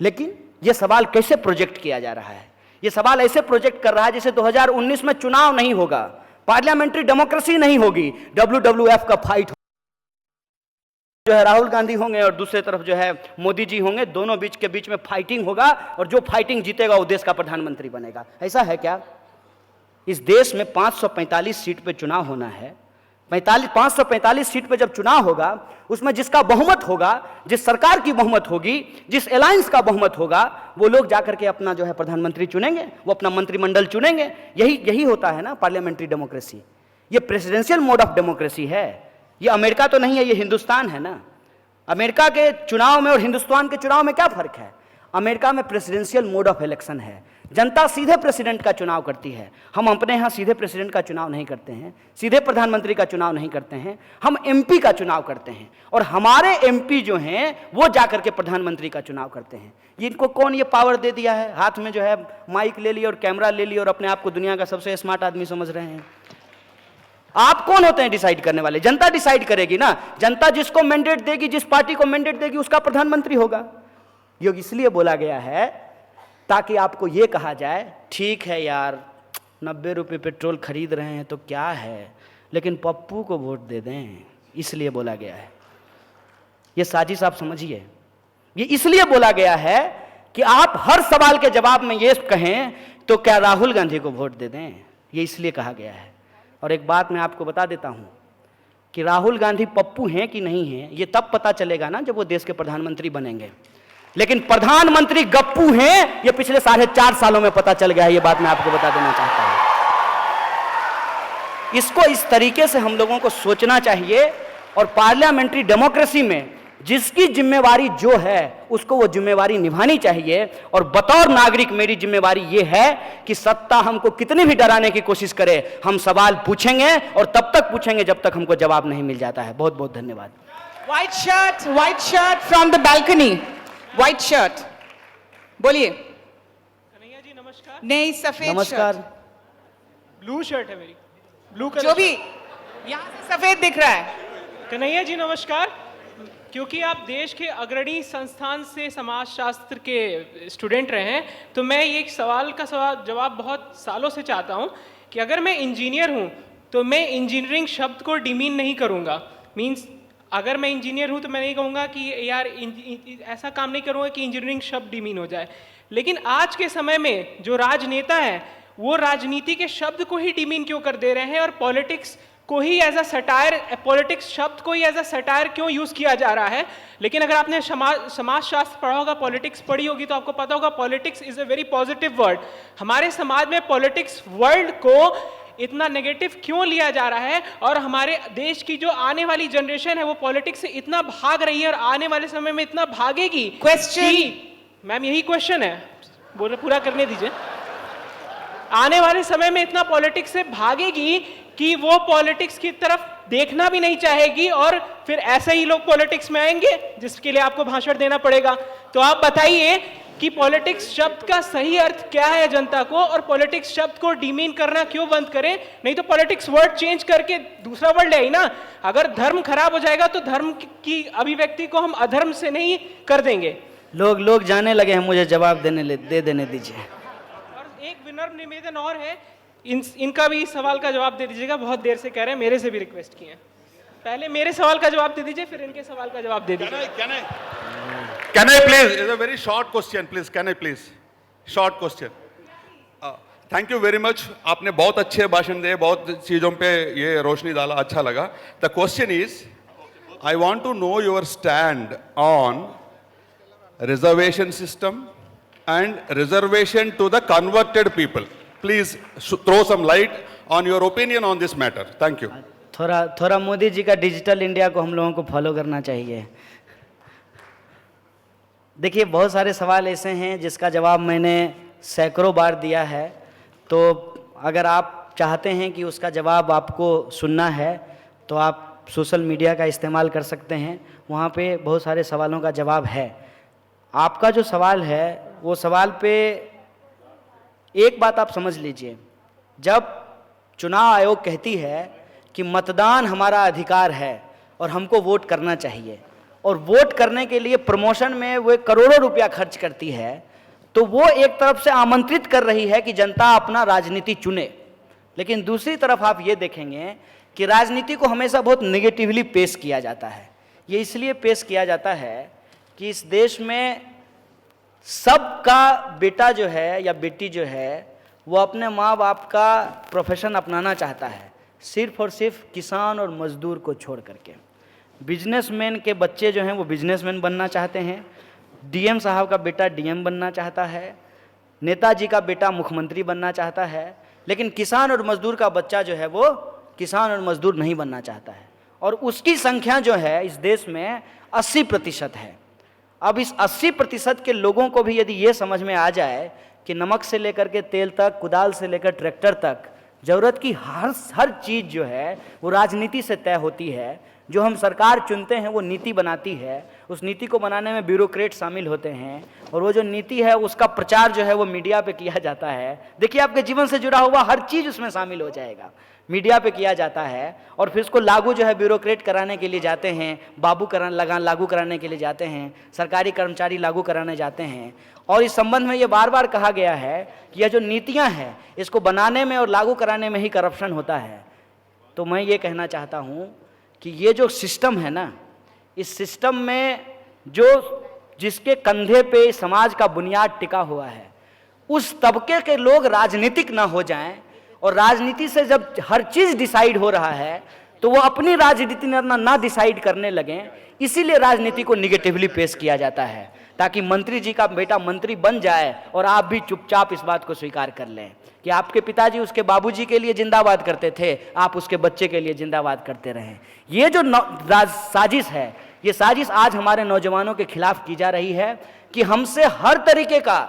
लेकिन ये सवाल कैसे प्रोजेक्ट किया जा रहा है? ये सवाल ऐसे प्रोजेक्ट कर रहा है जैसे 2019 में चुनाव नहीं होगा, पार्लियामेंट्री डेमोक्रेसी नहीं होगी, WWF का फाइट जो है राहुल गांधी होंगे और दूसरी तरफ जो है मोदी जी होंगे, दोनों के बीच में फाइटिंग होगा और जो फाइटिंग जीतेगा वो देश का प्रधानमंत्री बनेगा। ऐसा है क्या? इस देश में 545 सीट पे चुनाव होना है। 545 सीट पे जब चुनाव होगा, उसमें जिसका बहुमत होगा, जिस सरकार की बहुमत होगी, जिस अलायंस का बहुमत होगा, वो लोग जाकर के अपना जो है प्रधानमंत्री चुनेंगे, वो अपना मंत्रिमंडल चुनेंगे। यही होता है ना पार्लियामेंट्री डेमोक्रेसी। ये प्रेसिडेंशियल मोड ऑफ डेमोक्रेसी है। ये अमेरिका तो नहीं है, ये हिंदुस्तान है ना। अमेरिका के चुनाव में और हिंदुस्तान के चुनाव में क्या फर्क है? अमेरिका में प्रेसिडेंशियल मोड ऑफ इलेक्शन है, जनता सीधे प्रेसिडेंट का चुनाव करती है। हम अपने यहाँ सीधे प्रेसिडेंट का चुनाव नहीं करते हैं, सीधे प्रधानमंत्री का चुनाव नहीं करते हैं, हम एमपी का चुनाव करते हैं। और हमारे एमपी जो हैं वो जाकर के प्रधानमंत्री का चुनाव करते हैं। इनको कौन ये पावर दे दिया है? हाथ में जो है माइक ले लिया और कैमरा ले लिया और अपने आप को दुनिया का सबसे स्मार्ट आदमी समझ रहे हैं। आप कौन होते हैं डिसाइड करने वाले? जनता डिसाइड करेगी ना। जनता जिसको मैंडेट देगी, जिस पार्टी को मैंडेट देगी, उसका प्रधानमंत्री होगा। योग इसलिए बोला गया है ताकि आपको यह कहा जाए, ठीक है यार 90 रुपये पेट्रोल खरीद रहे हैं तो क्या है, लेकिन पप्पू को वोट दे दें। इसलिए बोला गया है। यह साजिश आप समझिए। ये इसलिए बोला गया है कि आप हर सवाल के जवाब में ये कहें तो क्या राहुल गांधी को वोट दे दें। ये इसलिए कहा गया है। और एक बात मैं आपको बता देता हूं कि राहुल गांधी पप्पू हैं कि नहीं हैं, ये तब पता चलेगा ना जब वो देश के प्रधानमंत्री बनेंगे। लेकिन प्रधानमंत्री गप्पू हैं, ये पिछले 4.5 सालों में पता चल गया है। ये बात मैं आपको बता देना चाहता हूं। इसको इस तरीके से हम लोगों को सोचना चाहिए। और पार्लियामेंट्री डेमोक्रेसी में जिसकी जिम्मेवारी जो है उसको वो जिम्मेवारी निभानी चाहिए। और बतौर नागरिक मेरी जिम्मेवारी ये है कि सत्ता हमको कितनी भी डराने की कोशिश करे, हम सवाल पूछेंगे और तब तक पूछेंगे जब तक हमको जवाब नहीं मिल जाता है। बहुत बहुत धन्यवाद। White shirt from the balcony. White shirt. बोलिए। कन्हैया जी नमस्कार। नहीं, सफेद नमस्कार। ब्लू शर्ट है मेरी, ब्लू कलर। जो भी यहाँ से सफेद दिख रहा है। कन्हैया जी नमस्कार। क्योंकि आप देश के अग्रणी संस्थान से समाजशास्त्र के स्टूडेंट रहे हैं, तो मैं ये एक सवाल का जवाब बहुत सालों से चाहता हूँ कि अगर मैं इंजीनियर हूँ तो मैं इंजीनियरिंग शब्द को डिमीन नहीं करूँगा। मीन्स अगर मैं इंजीनियर हूँ तो मैं नहीं कहूँगा कि यार ऐसा काम नहीं करूँगा कि इंजीनियरिंग शब्द डिमीन हो जाए। लेकिन आज के समय में जो राजनेता है वो राजनीति के शब्द को ही डिमीन क्यों कर दे रहे हैं और पॉलिटिक्स को ही एज अ सटायर, पॉलिटिक्स शब्द को ही एज अ सटायर क्यों यूज़ किया जा रहा है। लेकिन अगर आपने समाजशास्त्र पढ़ा होगा, पॉलिटिक्स पढ़ी होगी, तो आपको पता होगा politics is a very positive word. हमारे समाज में पॉलिटिक्स वर्ड को इतना नेगेटिव क्यों लिया जा रहा है और हमारे देश की जो आने वाली जनरेशन है वो पॉलिटिक्स से इतना भाग रही है और आने वाले समय में इतना भागेगी। क्वेश्चन मैम यही क्वेश्चन है, बोले पूरा करने दीजिए। आने वाले समय में इतना पॉलिटिक्स से भागेगी कि वो पॉलिटिक्स की तरफ देखना भी नहीं चाहेगी और फिर ऐसे ही लोग पॉलिटिक्स में आएंगे जिसके लिए आपको भाषण देना पड़ेगा। तो आप बताइए कि पॉलिटिक्स शब्द का सही अर्थ क्या है जनता को, और पॉलिटिक्स शब्द को डिमीन करना क्यों बंद करें। नहीं तो पॉलिटिक्स वर्ड चेंज करके दूसरा वर्ड ले आई ना। अगर धर्म खराब हो जाएगा तो धर्म की अभिव्यक्ति को हम अधर्म से नहीं कर देंगे। लोग जाने लगे हैं, मुझे जवाब दे देने दीजिए। एक विनम्र निवेदन और है, इनका भी इस सवाल का जवाब दे दीजिएगा, बहुत देर से कह रहे हैं, मेरे से भी रिक्वेस्ट किए हैं। पहले मेरे सवाल का जवाब दे दीजिए, फिर इनके सवाल का जवाब दे दीजिए। Can I please? It's a very short question, please. Can I please? Short question. Thank you very much. आपने बहुत अच्छे भाषण दिए, बहुत चीज़ों पे ये रोशनी डाला, अच्छा लगा. The question is, I want to know your stand on reservation system and reservation to the converted people. Please throw some light on your opinion on this matter. Thank you. थोड़ा मोदी जी का डिजिटल इंडिया को हम लोगों को फॉलो करना चाहिए। देखिए, बहुत सारे सवाल ऐसे हैं जिसका जवाब मैंने सैकड़ों बार दिया है, तो अगर आप चाहते हैं कि उसका जवाब आपको सुनना है तो आप सोशल मीडिया का इस्तेमाल कर सकते हैं, वहाँ पे बहुत सारे सवालों का जवाब है। आपका जो सवाल है वो सवाल पे एक बात आप समझ लीजिए, जब चुनाव आयोग कहती है कि मतदान हमारा अधिकार है और हमको वोट करना चाहिए, और वोट करने के लिए प्रमोशन में वो करोड़ों रुपया खर्च करती है, तो वो एक तरफ से आमंत्रित कर रही है कि जनता अपना राजनीति चुने। लेकिन दूसरी तरफ आप ये देखेंगे कि राजनीति को हमेशा बहुत नेगेटिवली पेश किया जाता है। ये इसलिए पेश किया जाता है कि इस देश में सबका बेटा जो है या बेटी जो है वो अपने माँ बाप का प्रोफेशन अपनाना चाहता है, सिर्फ और सिर्फ किसान और मजदूर को छोड़ करके। बिजनेसमैन के बच्चे जो हैं वो बिजनेसमैन बनना चाहते हैं, डीएम साहब का बेटा डीएम बनना चाहता है, नेताजी का बेटा मुख्यमंत्री बनना चाहता है, लेकिन किसान और मजदूर का बच्चा जो है वो किसान और मजदूर नहीं बनना चाहता है। और उसकी संख्या जो है इस देश में 80% है। अब इस 80% के लोगों को भी यदि ये समझ में आ जाए कि नमक से लेकर के तेल तक, कुदाल से लेकर ट्रैक्टर तक, ज़रूरत की हर चीज़ जो है वो राजनीति से तय होती है, जो हम सरकार चुनते हैं वो नीति बनाती है, उस नीति को बनाने में ब्यूरोक्रेट शामिल होते हैं, और वो जो नीति है उसका प्रचार जो है वो मीडिया पे किया जाता है। देखिए, आपके जीवन से जुड़ा हुआ हर चीज़ उसमें शामिल हो जाएगा, मीडिया पे किया जाता है, और फिर उसको लागू जो है ब्यूरोक्रेट कराने के लिए जाते हैं, लागू कराने के लिए जाते हैं, सरकारी कर्मचारी लागू कराने जाते हैं। और इस संबंध में ये बार बार कहा गया है कि यह जो नीतियां हैं इसको बनाने में और लागू कराने में ही करप्शन होता है। तो मैं ये कहना चाहता हूँ कि ये जो सिस्टम है ना, इस सिस्टम में जिसके कंधे पे समाज का बुनियाद टिका हुआ है, उस तबके के लोग राजनीतिक ना हो जाएं, और राजनीति से जब हर चीज़ डिसाइड हो रहा है तो वो अपनी राजनीति ना डिसाइड करने लगें। इसीलिए राजनीति को निगेटिवली पेश किया जाता है, ताकि मंत्री जी का बेटा मंत्री बन जाए और आप भी चुपचाप इस बात को स्वीकार कर लें कि आपके पिताजी उसके बाबूजी के लिए जिंदाबाद करते थे, आप उसके बच्चे के लिए जिंदाबाद करते रहें। ये जो साजिश है, ये साजिश आज हमारे नौजवानों के खिलाफ की जा रही है कि हमसे हर तरीके का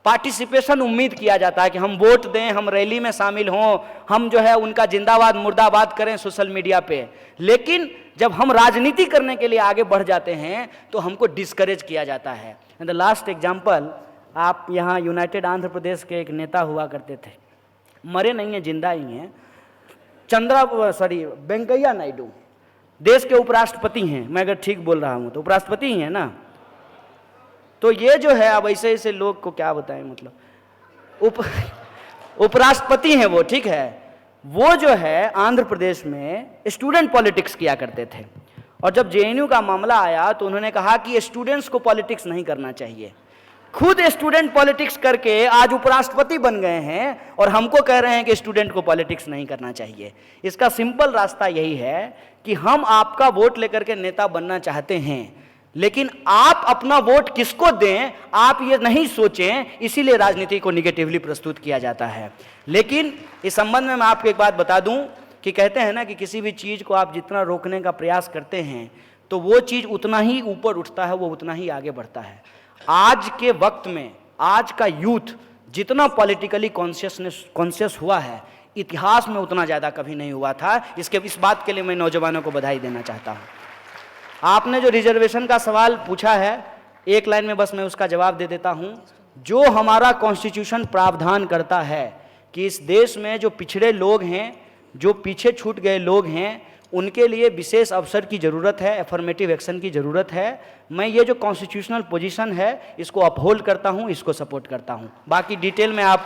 पार्टिसिपेशन उम्मीद किया जाता है कि हम वोट दें, हम रैली में शामिल हों, हम जो है उनका जिंदाबाद मुर्दाबाद करें सोशल मीडिया पे। लेकिन जब हम राजनीति करने के लिए आगे बढ़ जाते हैं तो हमको डिस्करेज किया जाता है। इन द लास्ट एग्जाम्पल, आप यहाँ यूनाइटेड आंध्र प्रदेश के एक नेता हुआ करते थे, मरे नहीं हैं, जिंदा ही हैं, वेंकैया नायडू, देश के उपराष्ट्रपति हैं, मैं अगर ठीक बोल रहा हूँ तो उपराष्ट्रपति ही हैं ना। तो ये जो है, अब ऐसे ऐसे लोग को क्या बताएं, मतलब उपराष्ट्रपति हैं वो, ठीक है, वो जो है आंध्र प्रदेश में स्टूडेंट पॉलिटिक्स किया करते थे, और जब जेएनयू का मामला आया तो उन्होंने कहा कि स्टूडेंट्स को पॉलिटिक्स नहीं करना चाहिए। खुद स्टूडेंट पॉलिटिक्स करके आज उपराष्ट्रपति बन गए हैं और हमको कह रहे हैं कि स्टूडेंट को पॉलिटिक्स नहीं करना चाहिए। इसका सिंपल रास्ता यही है कि हम आपका वोट लेकर के नेता बनना चाहते हैं, लेकिन आप अपना वोट किसको दें आप ये नहीं सोचें, इसीलिए राजनीति को निगेटिवली प्रस्तुत किया जाता है। लेकिन इस संबंध में मैं आपको एक बात बता दूं कि कहते हैं ना कि किसी भी चीज़ को आप जितना रोकने का प्रयास करते हैं तो वो चीज़ उतना ही ऊपर उठता है, वो उतना ही आगे बढ़ता है। आज के वक्त में आज का यूथ जितना पॉलिटिकली कॉन्शियस हुआ है, इतिहास में उतना ज़्यादा कभी नहीं हुआ था। इस बात के लिए मैं नौजवानों को बधाई देना चाहता हूँ। आपने जो रिजर्वेशन का सवाल पूछा है, एक लाइन में बस मैं उसका जवाब दे देता हूं। जो हमारा कॉन्स्टिट्यूशन प्रावधान करता है कि इस देश में जो पिछड़े लोग हैं, जो पीछे छूट गए लोग हैं, उनके लिए विशेष अवसर की ज़रूरत है, एफर्मेटिव एक्शन की ज़रूरत है। मैं ये जो कॉन्स्टिट्यूशनल पोजीशन है इसको अपहोल्ड करता हूं, इसको सपोर्ट करता हूं। बाकी डिटेल में आप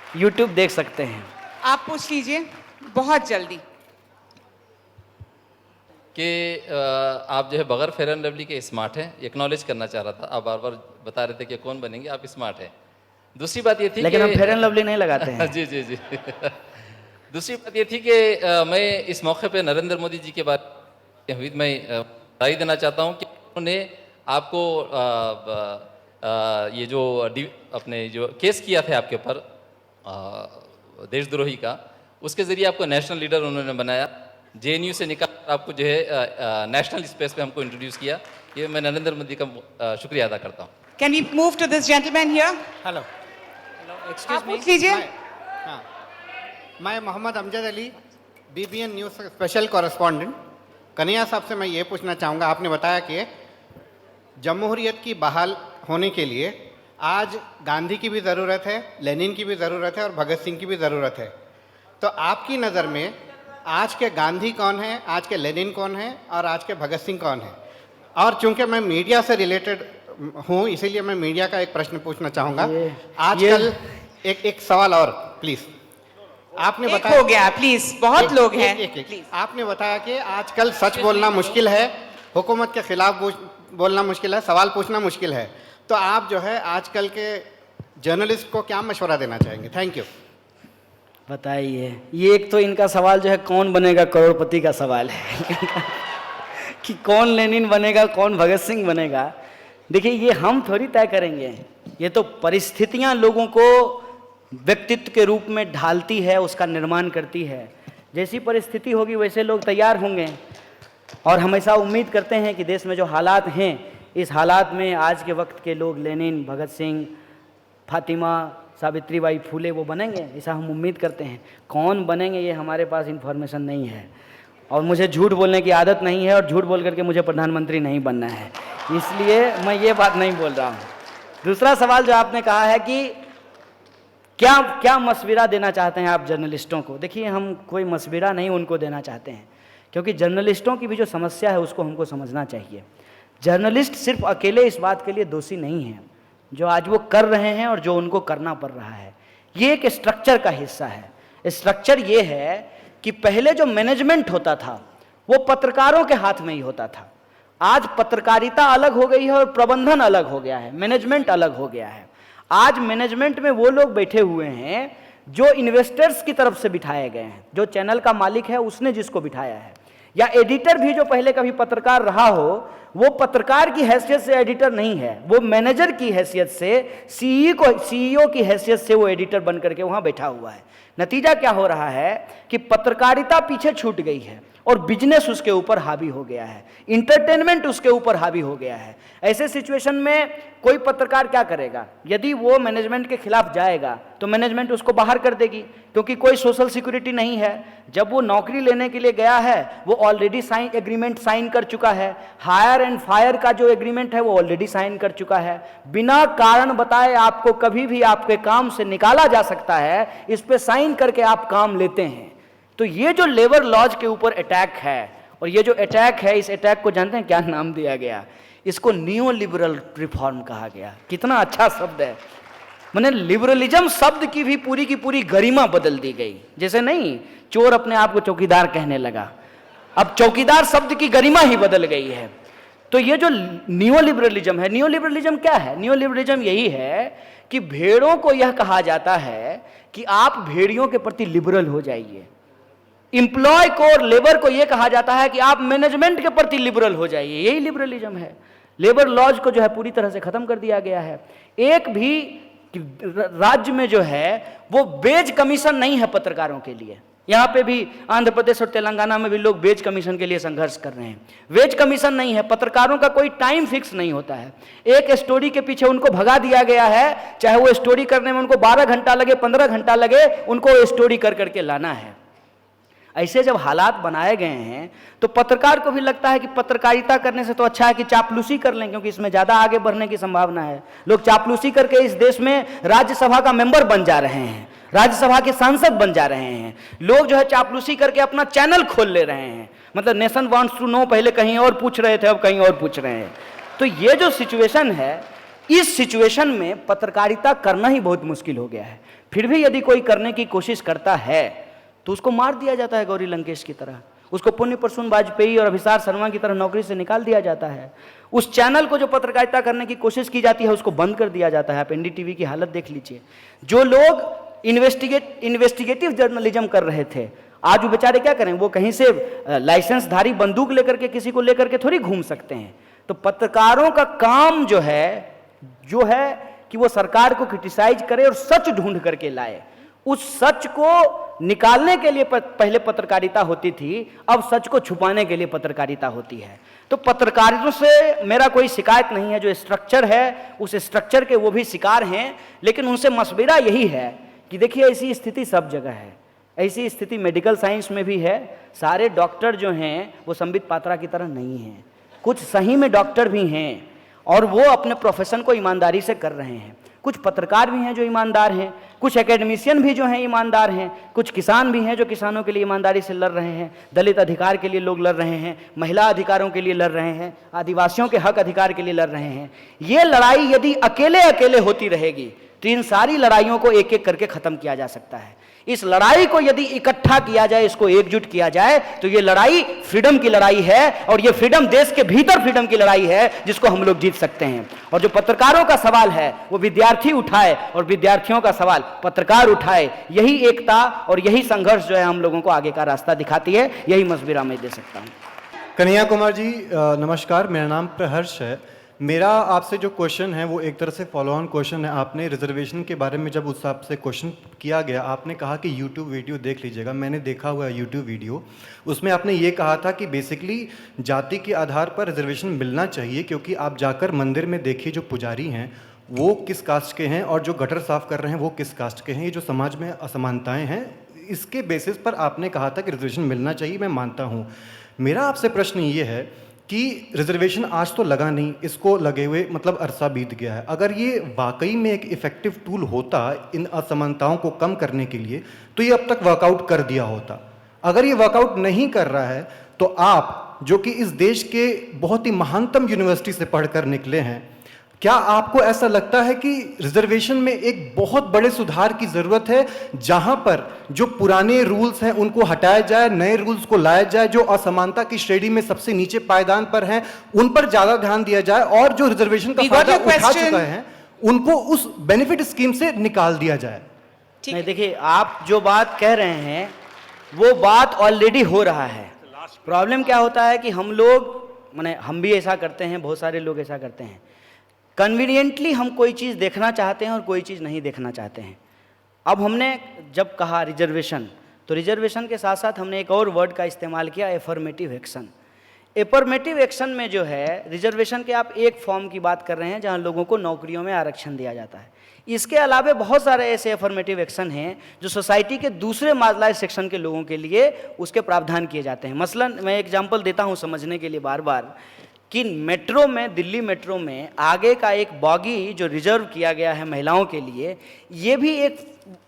यूट्यूब देख सकते हैं। आप पूछ लीजिए बहुत जल्दी। कि आप जो है बगैर फेयर एंड लवली के स्मार्ट हैं, एक्नॉलेज करना चाह रहा था। आप बार बार बता रहे थे कि कौन बनेंगे, आप स्मार्ट हैं। दूसरी बात ये थी लेकिन कि हम फेयर एंड लवली नहीं लगाते हैं। जी जी जी दूसरी बात ये थी कि मैं इस मौके पे नरेंद्र मोदी जी के बारे में मैं राय देना चाहता हूँ कि उन्होंने आपको ये जो अपने जो केस किया था आपके ऊपर देशद्रोही का, उसके ज़रिए आपको नेशनल लीडर उन्होंने बनाया, JNU से निकाल आपको जो है नेशनल स्पेस पे हमको इंट्रोड्यूस किया। ये मैं नरेंद्र मोदी का शुक्रिया अदा करता हूँ। Can we move to this gentleman here? Hello excuse आप पूछ लीजिए। हाँ, मैं Mohammad Amjad Ali, BBN news special correspondent. Kanhaiya साहब से मैं ये पूछना चाहूँगा, आपने बताया कि जमहूरियत की बहाल होने के लिए आज गांधी की भी ज़रूरत है, लेनिन की भी ज़रूरत है और भगत सिंह की भी ज़रूरत है। तो आपकी नज़र में आज के गांधी कौन है, आज के लेनिन कौन है और आज के भगत सिंह कौन है? और चूंकि मैं मीडिया से रिलेटेड हूँ, इसीलिए मैं मीडिया का एक प्रश्न पूछना चाहूँगा। आजकल एक सवाल और प्लीज़। आपने बताया हो गया प्लीज, बहुत लोग हैं। प्लीज। आपने बताया कि आजकल सच बोलना मुश्किल है, हुकूमत के खिलाफ बोलना मुश्किल है, सवाल पूछना मुश्किल है। तो आप जो है आजकल के जर्नलिस्ट को क्या मशवरा देना चाहेंगे? Thank you. बताइए, ये एक तो इनका सवाल जो है कौन बनेगा करोड़पति का सवाल है कि कौन लेनिन बनेगा, कौन भगत सिंह बनेगा। देखिए, ये हम थोड़ी तय करेंगे, ये तो परिस्थितियां लोगों को व्यक्तित्व के रूप में ढालती है, उसका निर्माण करती है। जैसी परिस्थिति होगी वैसे लोग तैयार होंगे। और हमेशा उम्मीद करते हैं कि देश में जो हालात हैं, इस हालात में आज के वक्त के लोग लेनिन, भगत सिंह, फातिमा, सावित्री बाई फुले वो बनेंगे, ऐसा हम उम्मीद करते हैं। कौन बनेंगे ये हमारे पास इन्फॉर्मेशन नहीं है, और मुझे झूठ बोलने की आदत नहीं है, और झूठ बोल करके मुझे प्रधानमंत्री नहीं बनना है, इसलिए मैं ये बात नहीं बोल रहा हूँ। दूसरा सवाल जो आपने कहा है कि क्या मशविरा देना चाहते हैं आप जर्नलिस्टों को। देखिए, हम कोई मशविरा नहीं उनको देना चाहते हैं, क्योंकि जर्नलिस्टों की भी जो समस्या है उसको हमको समझना चाहिए। जर्नलिस्ट सिर्फ अकेले इस बात के लिए दोषी नहीं है जो आज वो कर रहे हैं और जो उनको करना पड़ रहा है। ये एक स्ट्रक्चर का हिस्सा है। स्ट्रक्चर ये है कि पहले जो मैनेजमेंट होता था वो पत्रकारों के हाथ में ही होता था। आज पत्रकारिता अलग हो गई है और प्रबंधन अलग हो गया है, मैनेजमेंट अलग हो गया है। आज मैनेजमेंट में वो लोग बैठे हुए हैं जो इन्वेस्टर्स की तरफ से बिठाए गए हैं, जो चैनल का मालिक है उसने जिसको बिठाया है, या एडिटर भी जो पहले कभी पत्रकार रहा हो वो पत्रकार की हैसियत से एडिटर नहीं है, वो मैनेजर की हैसियत से, सीईओ की हैसियत से वो एडिटर बन करके वहां बैठा हुआ है। नतीजा क्या हो रहा है कि पत्रकारिता पीछे छूट गई है और बिजनेस उसके ऊपर हावी हो गया है, इंटरटेनमेंट उसके ऊपर हावी हो गया है। ऐसे सिचुएशन में कोई पत्रकार क्या करेगा? यदि वो मैनेजमेंट के खिलाफ जाएगा तो मैनेजमेंट उसको बाहर कर देगी, क्योंकि कोई सोशल सिक्योरिटी नहीं है। जब वो नौकरी लेने के लिए गया है वो ऑलरेडी एग्रीमेंट साइन कर चुका है, हायर एंड फायर का जो एग्रीमेंट है वो ऑलरेडी साइन कर चुका है। बिना कारण बताए आपको कभी भी आपके काम से निकाला जा सकता है, इस पे साइन करके आप काम लेते हैं। तो ये जो लेबर लॉज के ऊपर अटैक है, और ये जो अटैक है, इस अटैक को जानते हैं क्या नाम दिया गया? इसको नियो लिबरल रिफॉर्म कहा गया। कितना अच्छा शब्द है। मैंने लिबरलिज्म शब्द की भी पूरी गरिमा बदल दी गई। जैसे नहीं, चोर अपने आप को चौकीदार कहने लगा, अब चौकीदार शब्द की गरिमा ही बदल गई है। तो ये जो नियो लिबरलिज्म है, नियो लिबरलिज्म क्या है? नियो लिबरलिज्म यही है कि भेड़ों को यह कहा जाता है कि आप भेड़ियों के प्रति लिबरल हो जाइए। इंप्लॉय को और लेबर को यह कहा जाता है कि आप मैनेजमेंट के प्रति लिबरल हो जाइए। यही लिबरलिज्म है। लेबर लॉज को जो है पूरी तरह से खत्म कर दिया गया है। एक भी राज्य में जो है वो वेज कमीशन नहीं है पत्रकारों के लिए। यहां पे भी आंध्र प्रदेश और तेलंगाना में भी लोग वेज कमीशन के लिए संघर्ष कर रहे हैं। वेज कमीशन नहीं है, पत्रकारों का कोई टाइम फिक्स नहीं होता है। एक स्टोरी के पीछे उनको भगा दिया गया है, चाहे वो स्टोरी करने में उनको 12 घंटा लगे, 15 घंटा लगे, उनको स्टोरी कर करके लाना है। ऐसे जब हालात बनाए गए हैं तो पत्रकार को भी लगता है कि पत्रकारिता करने से तो अच्छा है कि चापलूसी कर लें, क्योंकि इसमें ज़्यादा आगे बढ़ने की संभावना है। लोग चापलूसी करके इस देश में राज्यसभा का मेंबर बन जा रहे हैं, राज्यसभा के सांसद बन जा रहे हैं। लोग जो है चापलूसी करके अपना चैनल खोल ले रहे हैं। मतलब नेशन वांट्स टू नो, पहले कहीं और पूछ रहे थे, अब कहीं और पूछ रहे हैं। तो ये जो सिचुएशन है, इस सिचुएशन में पत्रकारिता करना ही बहुत मुश्किल हो गया है। फिर भी यदि कोई करने की कोशिश करता है तो उसको मार दिया जाता है गौरी लंकेश की तरह, उसको पुण्य प्रसून वाजपेयी और अभिसार शर्मा की तरह नौकरी से निकाल दिया जाता है। उस चैनल को जो पत्रकारिता करने की कोशिश की जाती है उसको बंद कर दिया जाता है। आप एनडीटीवी की हालत देख लीजिए। जो लोग इन्वेस्टिगेटिव जर्नलिज्म कर रहे थे, आज वो बेचारे क्या करें, वो कहीं से लाइसेंसधारी बंदूक लेकर के किसी को लेकर के थोड़ी घूम सकते हैं। तो पत्रकारों का काम जो है कि वो सरकार को क्रिटिसाइज करे और सच ढूंढ करके लाए। उस सच को निकालने के लिए पहले पत्रकारिता होती थी, अब सच को छुपाने के लिए पत्रकारिता होती है। तो पत्रकारियों से मेरा कोई शिकायत नहीं है। जो स्ट्रक्चर है उस स्ट्रक्चर के वो भी शिकार हैं, लेकिन उनसे मशवरा यही है कि देखिए ऐसी स्थिति सब जगह है, ऐसी स्थिति मेडिकल साइंस में भी है। सारे डॉक्टर जो हैं वो संबित पात्रा की तरह नहीं हैं, कुछ सही में डॉक्टर भी हैं और वो अपने प्रोफेशन को ईमानदारी से कर रहे हैं। कुछ पत्रकार भी हैं जो ईमानदार हैं, कुछ एकेडमिशियन भी जो हैं ईमानदार हैं, कुछ किसान भी हैं जो किसानों के लिए ईमानदारी से लड़ रहे हैं, दलित अधिकार के लिए लोग लड़ रहे हैं, महिला अधिकारों के लिए लड़ रहे हैं, आदिवासियों के हक अधिकार के लिए लड़ रहे हैं। ये लड़ाई यदि अकेले अकेले होती रहेगी तो इन सारी लड़ाइयों को एक एक करके खत्म किया जा सकता है। इस लड़ाई को यदि इकट्ठा किया जाए, इसको एकजुट किया जाए, तो ये लड़ाई फ्रीडम की लड़ाई है और ये फ्रीडम देश के भीतर फ्रीडम की लड़ाई है जिसको हम लोग जीत सकते हैं। और जो पत्रकारों का सवाल है वो विद्यार्थी उठाए और विद्यार्थियों का सवाल पत्रकार उठाए। यही एकता और यही संघर्ष जो है हम लोगों को आगे का रास्ता दिखाती है। यही मशवरा मैं दे सकता हूँ। कन्हैया कुमार जी नमस्कार, मेरा नाम प्रहर्ष है। मेरा आपसे जो क्वेश्चन है वो एक तरह से फॉलो ऑन क्वेश्चन है। आपने रिजर्वेशन के बारे में जब उस आपसे क्वेश्चन किया गया, आपने कहा कि यूट्यूब वीडियो देख लीजिएगा। मैंने देखा हुआ है यूट्यूब वीडियो, उसमें आपने ये कहा था कि बेसिकली जाति के आधार पर रिजर्वेशन मिलना चाहिए, क्योंकि आप जाकर मंदिर में देखिए जो पुजारी हैं वो किस कास्ट के हैं और जो गटर साफ कर रहे हैं वो किस कास्ट के हैं। ये जो समाज में असमानताएँ हैं, इसके बेसिस पर आपने कहा था कि रिजर्वेशन मिलना चाहिए। मैं मानता हूँ। मेरा आपसे प्रश्न ये है कि रिजर्वेशन आज तो लगा नहीं, इसको लगे हुए मतलब अरसा बीत गया है। अगर ये वाकई में एक इफ़ेक्टिव टूल होता इन असमानताओं को कम करने के लिए, तो ये अब तक वर्कआउट कर दिया होता। अगर ये वर्कआउट नहीं कर रहा है तो आप, जो कि इस देश के बहुत ही महानतम यूनिवर्सिटी से पढ़कर निकले हैं, क्या आपको ऐसा लगता है कि रिजर्वेशन में एक बहुत बड़े सुधार की ज़रूरत है, जहां पर जो पुराने रूल्स हैं उनको हटाया जाए, नए रूल्स को लाया जाए, जो असमानता की श्रेणी में सबसे नीचे पायदान पर हैं उन पर ज़्यादा ध्यान दिया जाए, और जो रिजर्वेशन का फायदा उठा चुका है उनको उस बेनिफिट स्कीम से निकाल दिया जाए? नहीं, देखिए आप जो बात कह रहे हैं वो बात ऑलरेडी हो रहा है। प्रॉब्लम क्या होता है कि हम लोग, माने हम भी ऐसा करते हैं, बहुत सारे लोग ऐसा करते हैं, कन्वीनियंटली हम कोई चीज़ देखना चाहते हैं और कोई चीज़ नहीं देखना चाहते हैं। अब हमने जब कहा रिजर्वेशन, तो रिजर्वेशन के साथ साथ हमने एक और वर्ड का इस्तेमाल किया, एफर्मेटिव एक्शन। एफर्मेटिव एक्शन में जो है रिजर्वेशन के आप एक फॉर्म की बात कर रहे हैं जहां लोगों को नौकरियों में आरक्षण दिया जाता है। इसके अलावा बहुत सारे ऐसे एफर्मेटिव एक्शन हैं जो सोसाइटी के दूसरे मार्जिनलाइज्ड सेक्शन के लोगों के लिए उसके प्रावधान किए जाते हैं। मसलन मैं एग्जांपल देता हूं समझने के लिए बार बार, कि मेट्रो में, दिल्ली मेट्रो में आगे का एक बॉगी जो रिजर्व किया गया है महिलाओं के लिए, ये भी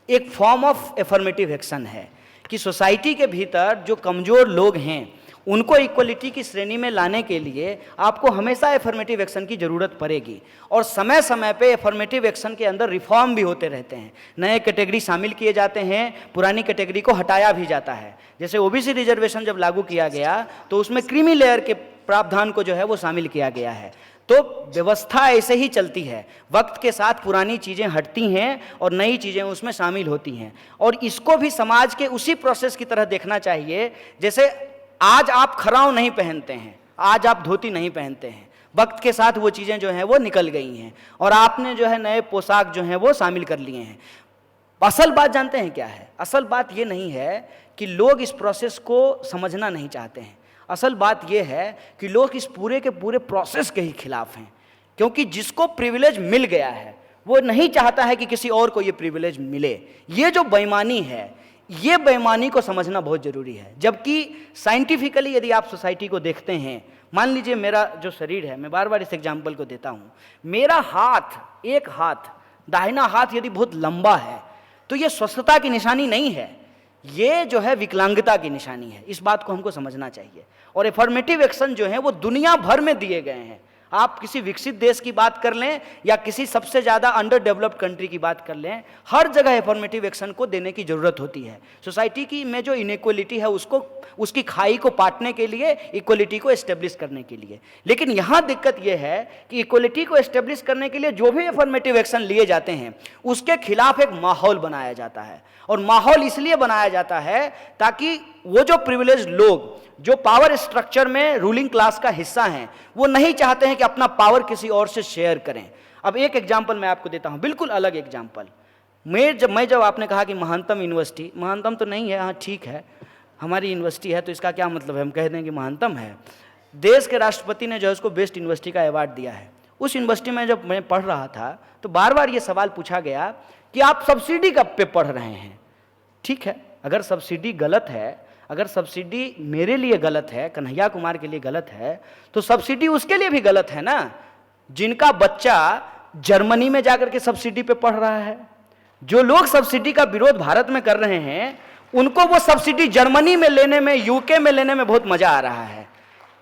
एक फॉर्म ऑफ एफर्मेटिव एक्शन है कि सोसाइटी के भीतर जो कमज़ोर लोग हैं उनको इक्वलिटी की श्रेणी में लाने के लिए आपको हमेशा एफर्मेटिव एक्शन की ज़रूरत पड़ेगी। और समय समय पे एफर्मेटिव एक्शन के अंदर रिफॉर्म भी होते रहते हैं, नए कैटेगरी शामिल किए जाते हैं, पुरानी कैटेगरी को हटाया भी जाता है। जैसे ओबीसी रिजर्वेशन जब लागू किया गया तो उसमें क्रीमी लेयर के प्रावधान को जो है वो शामिल किया गया है। तो व्यवस्था ऐसे ही चलती है, वक्त के साथ पुरानी चीज़ें हटती हैं और नई चीज़ें उसमें शामिल होती हैं। और इसको भी समाज के उसी प्रोसेस की तरह देखना चाहिए। जैसे आज आप खराव नहीं पहनते हैं, आज आप धोती नहीं पहनते हैं, वक्त के साथ वो चीज़ें जो हैं वो निकल गई हैं और आपने जो है नए पोशाक जो हैं वो शामिल कर लिए हैं। असल बात जानते हैं क्या है? असल बात ये नहीं है कि लोग इस प्रोसेस को समझना नहीं चाहते हैं। असल बात यह है कि लोग इस पूरे के पूरे प्रोसेस के ही खिलाफ हैं, क्योंकि जिसको प्रिविलेज मिल गया है वो नहीं चाहता है कि किसी और को ये प्रिविलेज मिले। ये जो बेईमानी है, ये बेईमानी को समझना बहुत ज़रूरी है। जबकि साइंटिफिकली यदि आप सोसाइटी को देखते हैं, मान लीजिए मेरा जो शरीर है, मैं बार बार इस एग्जाम्पल को देता हूँ, मेरा हाथ, एक हाथ, दाहिना हाथ यदि बहुत लंबा है तो ये स्वस्थता की निशानी नहीं है, ये जो है विकलांगता की निशानी है। इस बात को हमको समझना चाहिए। और एफर्मेटिव एक्शन जो है वो दुनिया भर में दिए गए हैं। आप किसी विकसित देश की बात कर लें या किसी सबसे ज़्यादा अंडर डेवलप्ड कंट्री की बात कर लें, हर जगह एफर्मेटिव एक्शन को देने की ज़रूरत होती है। सोसाइटी की में जो इनइक्वलिटी है उसको, उसकी खाई को पाटने के लिए, इक्वलिटी को एस्टेब्लिश करने के लिए। लेकिन यहाँ दिक्कत यह है कि इक्वलिटी को एस्टेब्लिश करने के लिए जो भी एफर्मेटिव एक्शन लिए जाते हैं उसके खिलाफ एक माहौल बनाया जाता है। और माहौल इसलिए बनाया जाता है ताकि वो जो प्रिविलेज लोग जो पावर स्ट्रक्चर में रूलिंग क्लास का हिस्सा हैं, वो नहीं चाहते हैं कि अपना पावर किसी और से शेयर करें। अब एक एग्जांपल मैं आपको देता हूं, बिल्कुल अलग एग्जांपल। मैं जब आपने कहा कि महानतम यूनिवर्सिटी, महानतम तो नहीं है, हाँ ठीक है हमारी यूनिवर्सिटी है तो इसका क्या मतलब है हम कह दें कि महानतम है। देश के राष्ट्रपति ने जो है उसको बेस्ट यूनिवर्सिटी का अवार्ड दिया है। उस यूनिवर्सिटी में जब मैं पढ़ रहा था तो बार बार ये सवाल पूछा गया कि आप सब्सिडी कब पे पढ़ रहे हैं। ठीक है, अगर सब्सिडी गलत है, अगर सब्सिडी मेरे लिए गलत है, कन्हैया कुमार के लिए गलत है, तो सब्सिडी उसके लिए भी गलत है ना, जिनका बच्चा जर्मनी में जाकर के सब्सिडी पे पढ़ रहा है। जो लोग सब्सिडी का विरोध भारत में कर रहे हैं उनको वो सब्सिडी जर्मनी में लेने में, यूके में लेने में बहुत मजा आ रहा है।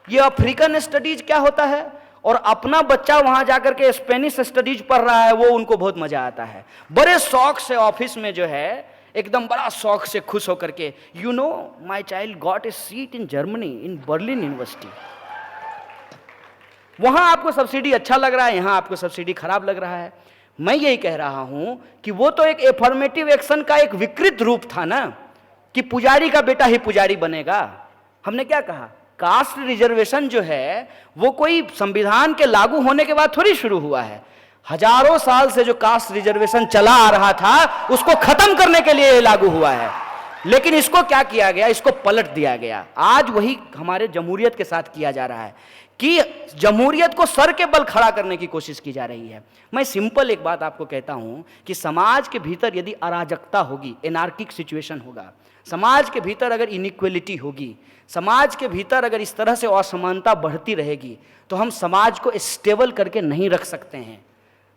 ये अफ्रीकन स्टडीज क्या होता है, और अपना बच्चा वहां जाकर के स्पेनिश स्टडीज पढ़ रहा है, वो उनको बहुत मजा आता है। बड़े शौक से ऑफिस में जो है एकदम बड़ा शौक से खुश होकर के, you know my child got a seat in Germany in Berlin university. वहां आपको सब्सिडी अच्छा लग रहा है, यहां आपको सब्सिडी खराब लग रहा है। मैं यही कह रहा हूं कि वो तो एक एफर्मेटिव एक्शन का एक विकृत रूप था ना, कि पुजारी का बेटा ही पुजारी बनेगा। हमने क्या कहा, कास्ट रिजर्वेशन जो है वो कोई संविधान के लागू होने के बाद थोड़ी शुरू हुआ है। हजारों साल से जो कास्ट रिजर्वेशन चला आ रहा था उसको खत्म करने के लिए लागू हुआ है। लेकिन इसको क्या किया गया, इसको पलट दिया गया। आज वही हमारे जमहूरियत के साथ किया जा रहा है कि जमहूरियत को सर के बल खड़ा करने की कोशिश की जा रही है। मैं सिंपल एक बात आपको कहता हूं कि समाज के भीतर यदि अराजकता होगी, एनार्किक सिचुएशन होगा, समाज के भीतर अगर इनइक्वलिटी होगी, समाज के भीतर अगर इस तरह से असमानता बढ़ती रहेगी, तो हम समाज को स्टेबल करके नहीं रख सकते हैं।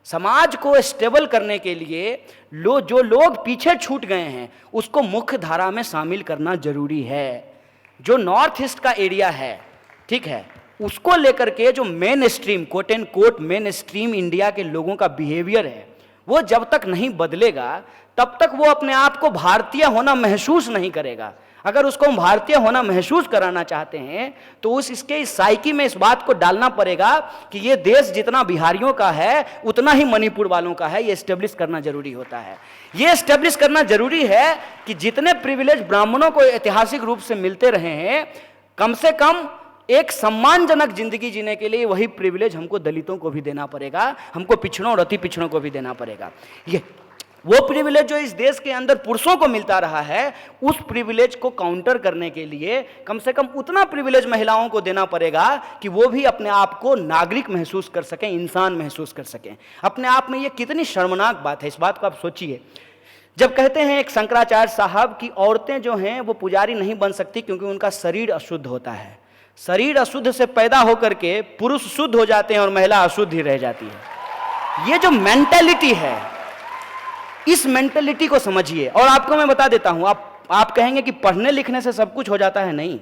समाज को स्टेबल करने के लिए जो लोग पीछे छूट गए हैं उसको मुख्य धारा में शामिल करना जरूरी है। जो नॉर्थ ईस्ट का एरिया है, ठीक है, उसको लेकर के जो mainstream, quote end quote mainstream India के लोगों का बिहेवियर है, वो जब तक नहीं बदलेगा तब तक वो अपने आप को भारतीय होना महसूस नहीं करेगा। अगर उसको हम भारतीय होना महसूस कराना चाहते हैं तो इसके इस साइकी में इस बात को डालना पड़ेगा कि ये देश जितना बिहारियों का है उतना ही मणिपुर वालों का है। ये एस्टेब्लिश करना जरूरी होता है। ये एस्टेब्लिश करना जरूरी है कि जितने प्रिविलेज ब्राह्मणों को ऐतिहासिक रूप से मिलते रहे हैं, कम से कम एक सम्मानजनक जिंदगी जीने के लिए वही प्रिविलेज हमको दलितों को भी देना पड़ेगा, हमको पिछड़ों और अति पिछड़ों को भी देना पड़ेगा। ये वो प्रिविलेज जो इस देश के अंदर पुरुषों को मिलता रहा है, उस प्रिविलेज को काउंटर करने के लिए कम से कम उतना प्रिविलेज महिलाओं को देना पड़ेगा कि वो भी अपने आप को नागरिक महसूस कर सकें, इंसान महसूस कर सकें। अपने आप में ये कितनी शर्मनाक बात है, इस बात को आप सोचिए। जब कहते हैं एक शंकराचार्य साहब की औरतें जो हैं वो पुजारी नहीं बन सकती क्योंकि उनका शरीर अशुद्ध होता है। शरीर अशुद्ध से पैदा होकर के पुरुष शुद्ध हो जाते हैं और महिला अशुद्ध ही रह जाती है। ये जो मेंटेलिटी है, इस मेंटेलिटी को समझिए। और आपको मैं बता देता हूं, आप कहेंगे कि पढ़ने लिखने से सब कुछ हो जाता है, नहीं।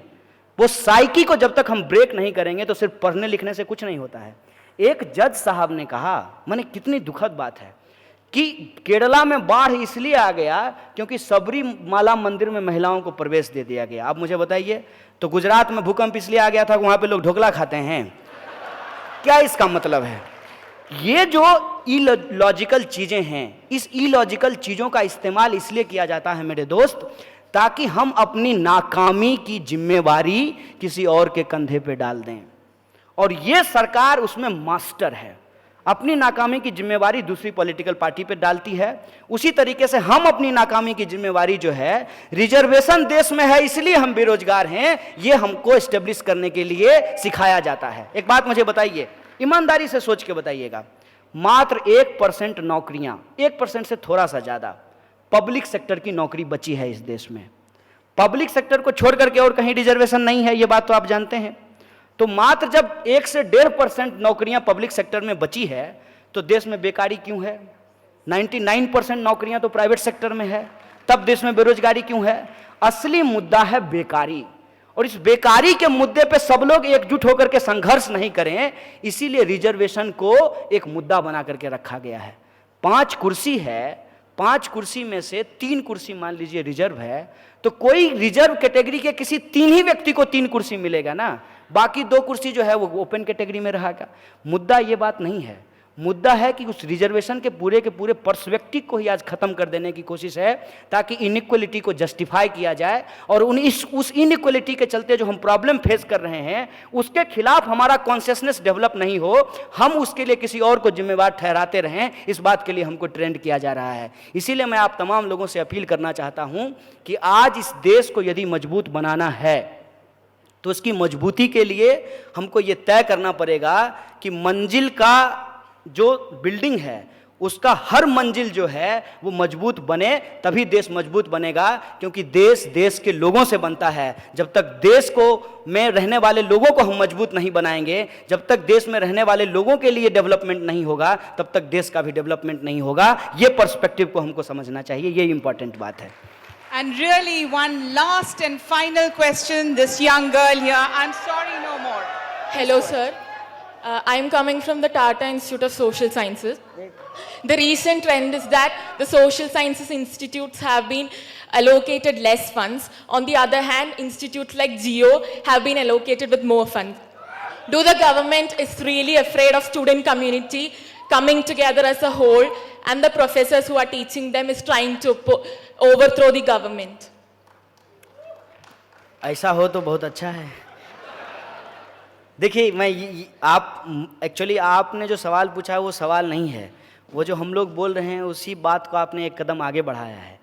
वो साइकी को जब तक हम ब्रेक नहीं करेंगे तो सिर्फ पढ़ने लिखने से कुछ नहीं होता है। एक जज साहब ने कहा, माने कितनी दुखद बात है, कि केरला में बाढ़ इसलिए आ गया क्योंकि सबरीमाला मंदिर में महिलाओं को प्रवेश दे दिया गया। आप मुझे बताइए, तो गुजरात में भूकंप इसलिए आ गया था कि वहां पे लोग ढोकला खाते हैं। क्या इसका मतलब है? ये जो इलॉजिकल चीजें हैं, इस इलॉजिकल चीजों का इस्तेमाल इसलिए किया जाता है मेरे दोस्त, ताकि हम अपनी नाकामी की जिम्मेवारी किसी और के कंधे पे डाल दें। और ये सरकार उसमें मास्टर है, अपनी नाकामी की जिम्मेवारी दूसरी पॉलिटिकल पार्टी पे डालती है। उसी तरीके से हम अपनी नाकामी की जिम्मेवारी जो है, रिजर्वेशन देश में है इसलिए हम बेरोजगार हैं, ये हमको एस्टेब्लिश करने के लिए सिखाया जाता है। एक बात मुझे बताइए, ईमानदारी से सोच के बताइएगा, मात्र 1% नौकरियां, 1% से थोड़ा सा ज्यादा पब्लिक सेक्टर की नौकरी बची है इस देश में। पब्लिक सेक्टर को छोड़ करके और कहीं रिजर्वेशन नहीं है, ये बात तो आप जानते हैं। तो मात्र जब 1 से 1.5% नौकरियां पब्लिक सेक्टर में बची है तो देश में बेकारी क्यों है? 99% नौकरियां तो प्राइवेट सेक्टर में है, तब देश में बेरोजगारी क्यों है? असली मुद्दा है बेकारी। और इस बेकारी के मुद्दे पे सब लोग एकजुट होकर के संघर्ष नहीं करें, इसीलिए रिजर्वेशन को एक मुद्दा बना करके रखा गया है। 5 कुर्सी है, 5 कुर्सी में से 3 कुर्सी मान लीजिए रिजर्व है, तो कोई रिजर्व कैटेगरी के किसी 3 ही व्यक्ति को 3 कुर्सी मिलेगा ना, बाकी 2 कुर्सी जो है वो ओपन कैटेगरी में रहेगा। मुद्दा ये बात नहीं है, मुद्दा है कि उस रिजर्वेशन के पूरे पर्सपेक्टिव को ही आज खत्म कर देने की कोशिश है, ताकि इनइक्वलिटी को जस्टिफाई किया जाए और उस इनइक्वलिटी के चलते जो हम प्रॉब्लम फेस कर रहे हैं उसके खिलाफ हमारा कॉन्शियसनेस डेवलप नहीं हो, हम उसके लिए किसी और को जिम्मेवार ठहराते रहें, इस बात के लिए हमको ट्रेंड किया जा रहा है। इसीलिए मैं आप तमाम लोगों से अपील करना चाहता हूं कि आज इस देश को यदि मजबूत बनाना है तो उसकी मजबूती के लिए हमको ये तय करना पड़ेगा कि मंजिल का जो बिल्डिंग है उसका हर मंजिल जो है वो मजबूत बने, तभी देश मजबूत बनेगा, क्योंकि देश के लोगों से बनता है। जब तक देश को में रहने वाले लोगों को हम मजबूत नहीं बनाएंगे, जब तक देश में रहने वाले लोगों के लिए डेवलपमेंट नहीं होगा, तब तक देश का भी डेवलपमेंट नहीं होगा। ये पर्सपेक्टिव को हमको समझना चाहिए, ये इंपॉर्टेंट बात है। And really, one last and final question, this young girl here. I'm sorry, no more. Hello, sir. I'm coming from the Tata Institute of Social Sciences. The recent trend is that the social sciences institutes have been allocated less funds. On the other hand, institutes like GEO have been allocated with more funds. Do the government is really afraid of student community coming together as a whole, and the professors who are teaching them is trying to overthrow the government? ऐसा हो तो बहुत अच्छा है। देखिए, मैं आप एक्चुअली आपने जो सवाल पूछा है वो सवाल नहीं है, वो जो हम लोग बोल रहे हैं उसी बात को आपने एक कदम आगे बढ़ाया है।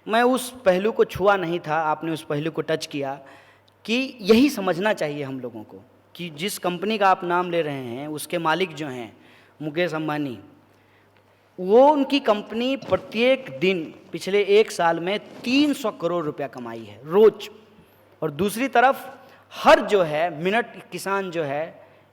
मैं उस पहलू को छुआ नहीं था, आपने उस पहलू को टच किया कि यही समझना चाहिए हम लोगों को कि जिस कंपनी का आप नाम ले रहे हैं उसके मालिक जो हैं मुकेश अंबानी, वो उनकी कंपनी प्रत्येक दिन पिछले 1 साल में 300 करोड़ रुपया कमाई है रोज, और दूसरी तरफ हर जो है मिनट किसान जो है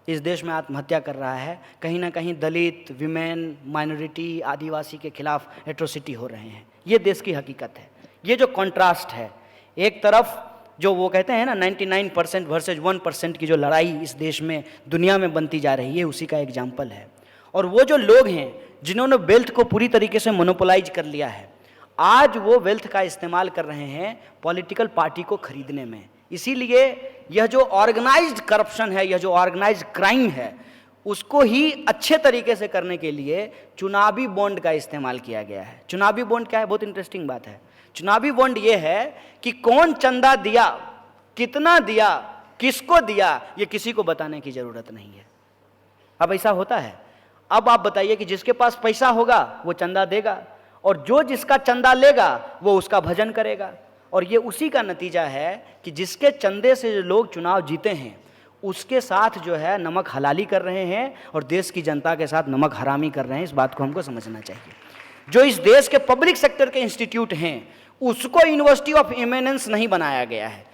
इस देश में आत्महत्या कर रहा है। कहीं ना कहीं दलित, विमेन, माइनॉरिटी, आदिवासी के खिलाफ एट्रोसिटी हो रहे हैं। ये देश की हकीकत है। ये जो कॉन्ट्रास्ट है, एक तरफ जो वो कहते हैं ना 99% वर्सेज 1% की जो लड़ाई इस देश में दुनिया में बनती जा रही है, उसी का एग्जाम्पल है। और वो जो लोग हैं जिन्होंने वेल्थ को पूरी तरीके से मोनोपोलाइज कर लिया है, आज वो वेल्थ का इस्तेमाल कर रहे हैं पॉलिटिकल पार्टी को खरीदने में। इसीलिए यह जो ऑर्गेनाइज्ड करप्शन है, यह जो ऑर्गेनाइज्ड क्राइम है, उसको ही अच्छे तरीके से करने के लिए चुनावी बॉन्ड का इस्तेमाल किया गया है। चुनावी बॉन्ड क्या है? बहुत इंटरेस्टिंग बात है। चुनावी बॉन्ड ये है कि कौन चंदा दिया, कितना दिया, किसको दिया, ये किसी को बताने की जरूरत नहीं है। अब ऐसा होता है। अब आप बताइए कि जिसके पास पैसा होगा वो चंदा देगा, और जो जिसका चंदा लेगा वो उसका भजन करेगा। और ये उसी का नतीजा है कि जिसके चंदे से जो लोग चुनाव जीते हैं उसके साथ जो है नमक हलाली कर रहे हैं और देश की जनता के साथ नमक हरामी कर रहे हैं। इस बात को हमको समझना चाहिए। जो इस देश के पब्लिक सेक्टर के इंस्टीट्यूट हैं उसको यूनिवर्सिटी ऑफ इमिनेंस नहीं बनाया गया है।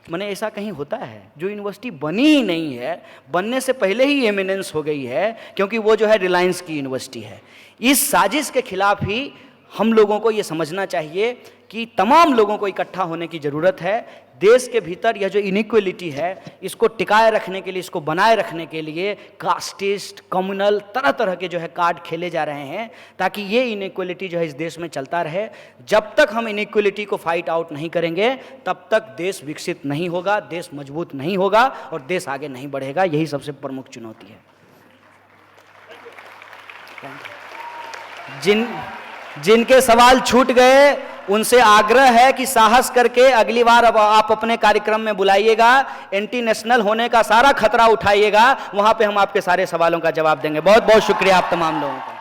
मैंने ऐसा कहीं होता है? जो यूनिवर्सिटी बनी ही नहीं है, बनने से पहले ही एमिनेंस हो गई है, क्योंकि वो जो है रिलायंस की यूनिवर्सिटी है। इस साजिश के खिलाफ ही हम लोगों को ये समझना चाहिए कि तमाम लोगों को इकट्ठा होने की ज़रूरत है। देश के भीतर यह जो इनइक्वलिटी है इसको टिकाए रखने के लिए, इसको बनाए रखने के लिए कास्टिस्ट, कम्युनल, तरह तरह के जो है कार्ड खेले जा रहे हैं, ताकि ये इनइक्वलिटी जो है इस देश में चलता रहे। जब तक हम इनइक्वलिटी को फाइट आउट नहीं करेंगे तब तक देश विकसित नहीं होगा, देश मजबूत नहीं होगा और देश आगे नहीं बढ़ेगा। यही सबसे प्रमुख चुनौती है। जिनके सवाल छूट गए उनसे आग्रह है कि साहस करके अगली बार अब आप अपने कार्यक्रम में बुलाइएगा, एंटी नेशनल होने का सारा खतरा उठाइएगा, वहां पे हम आपके सारे सवालों का जवाब देंगे। बहुत बहुत शुक्रिया आप तमाम लोगों का।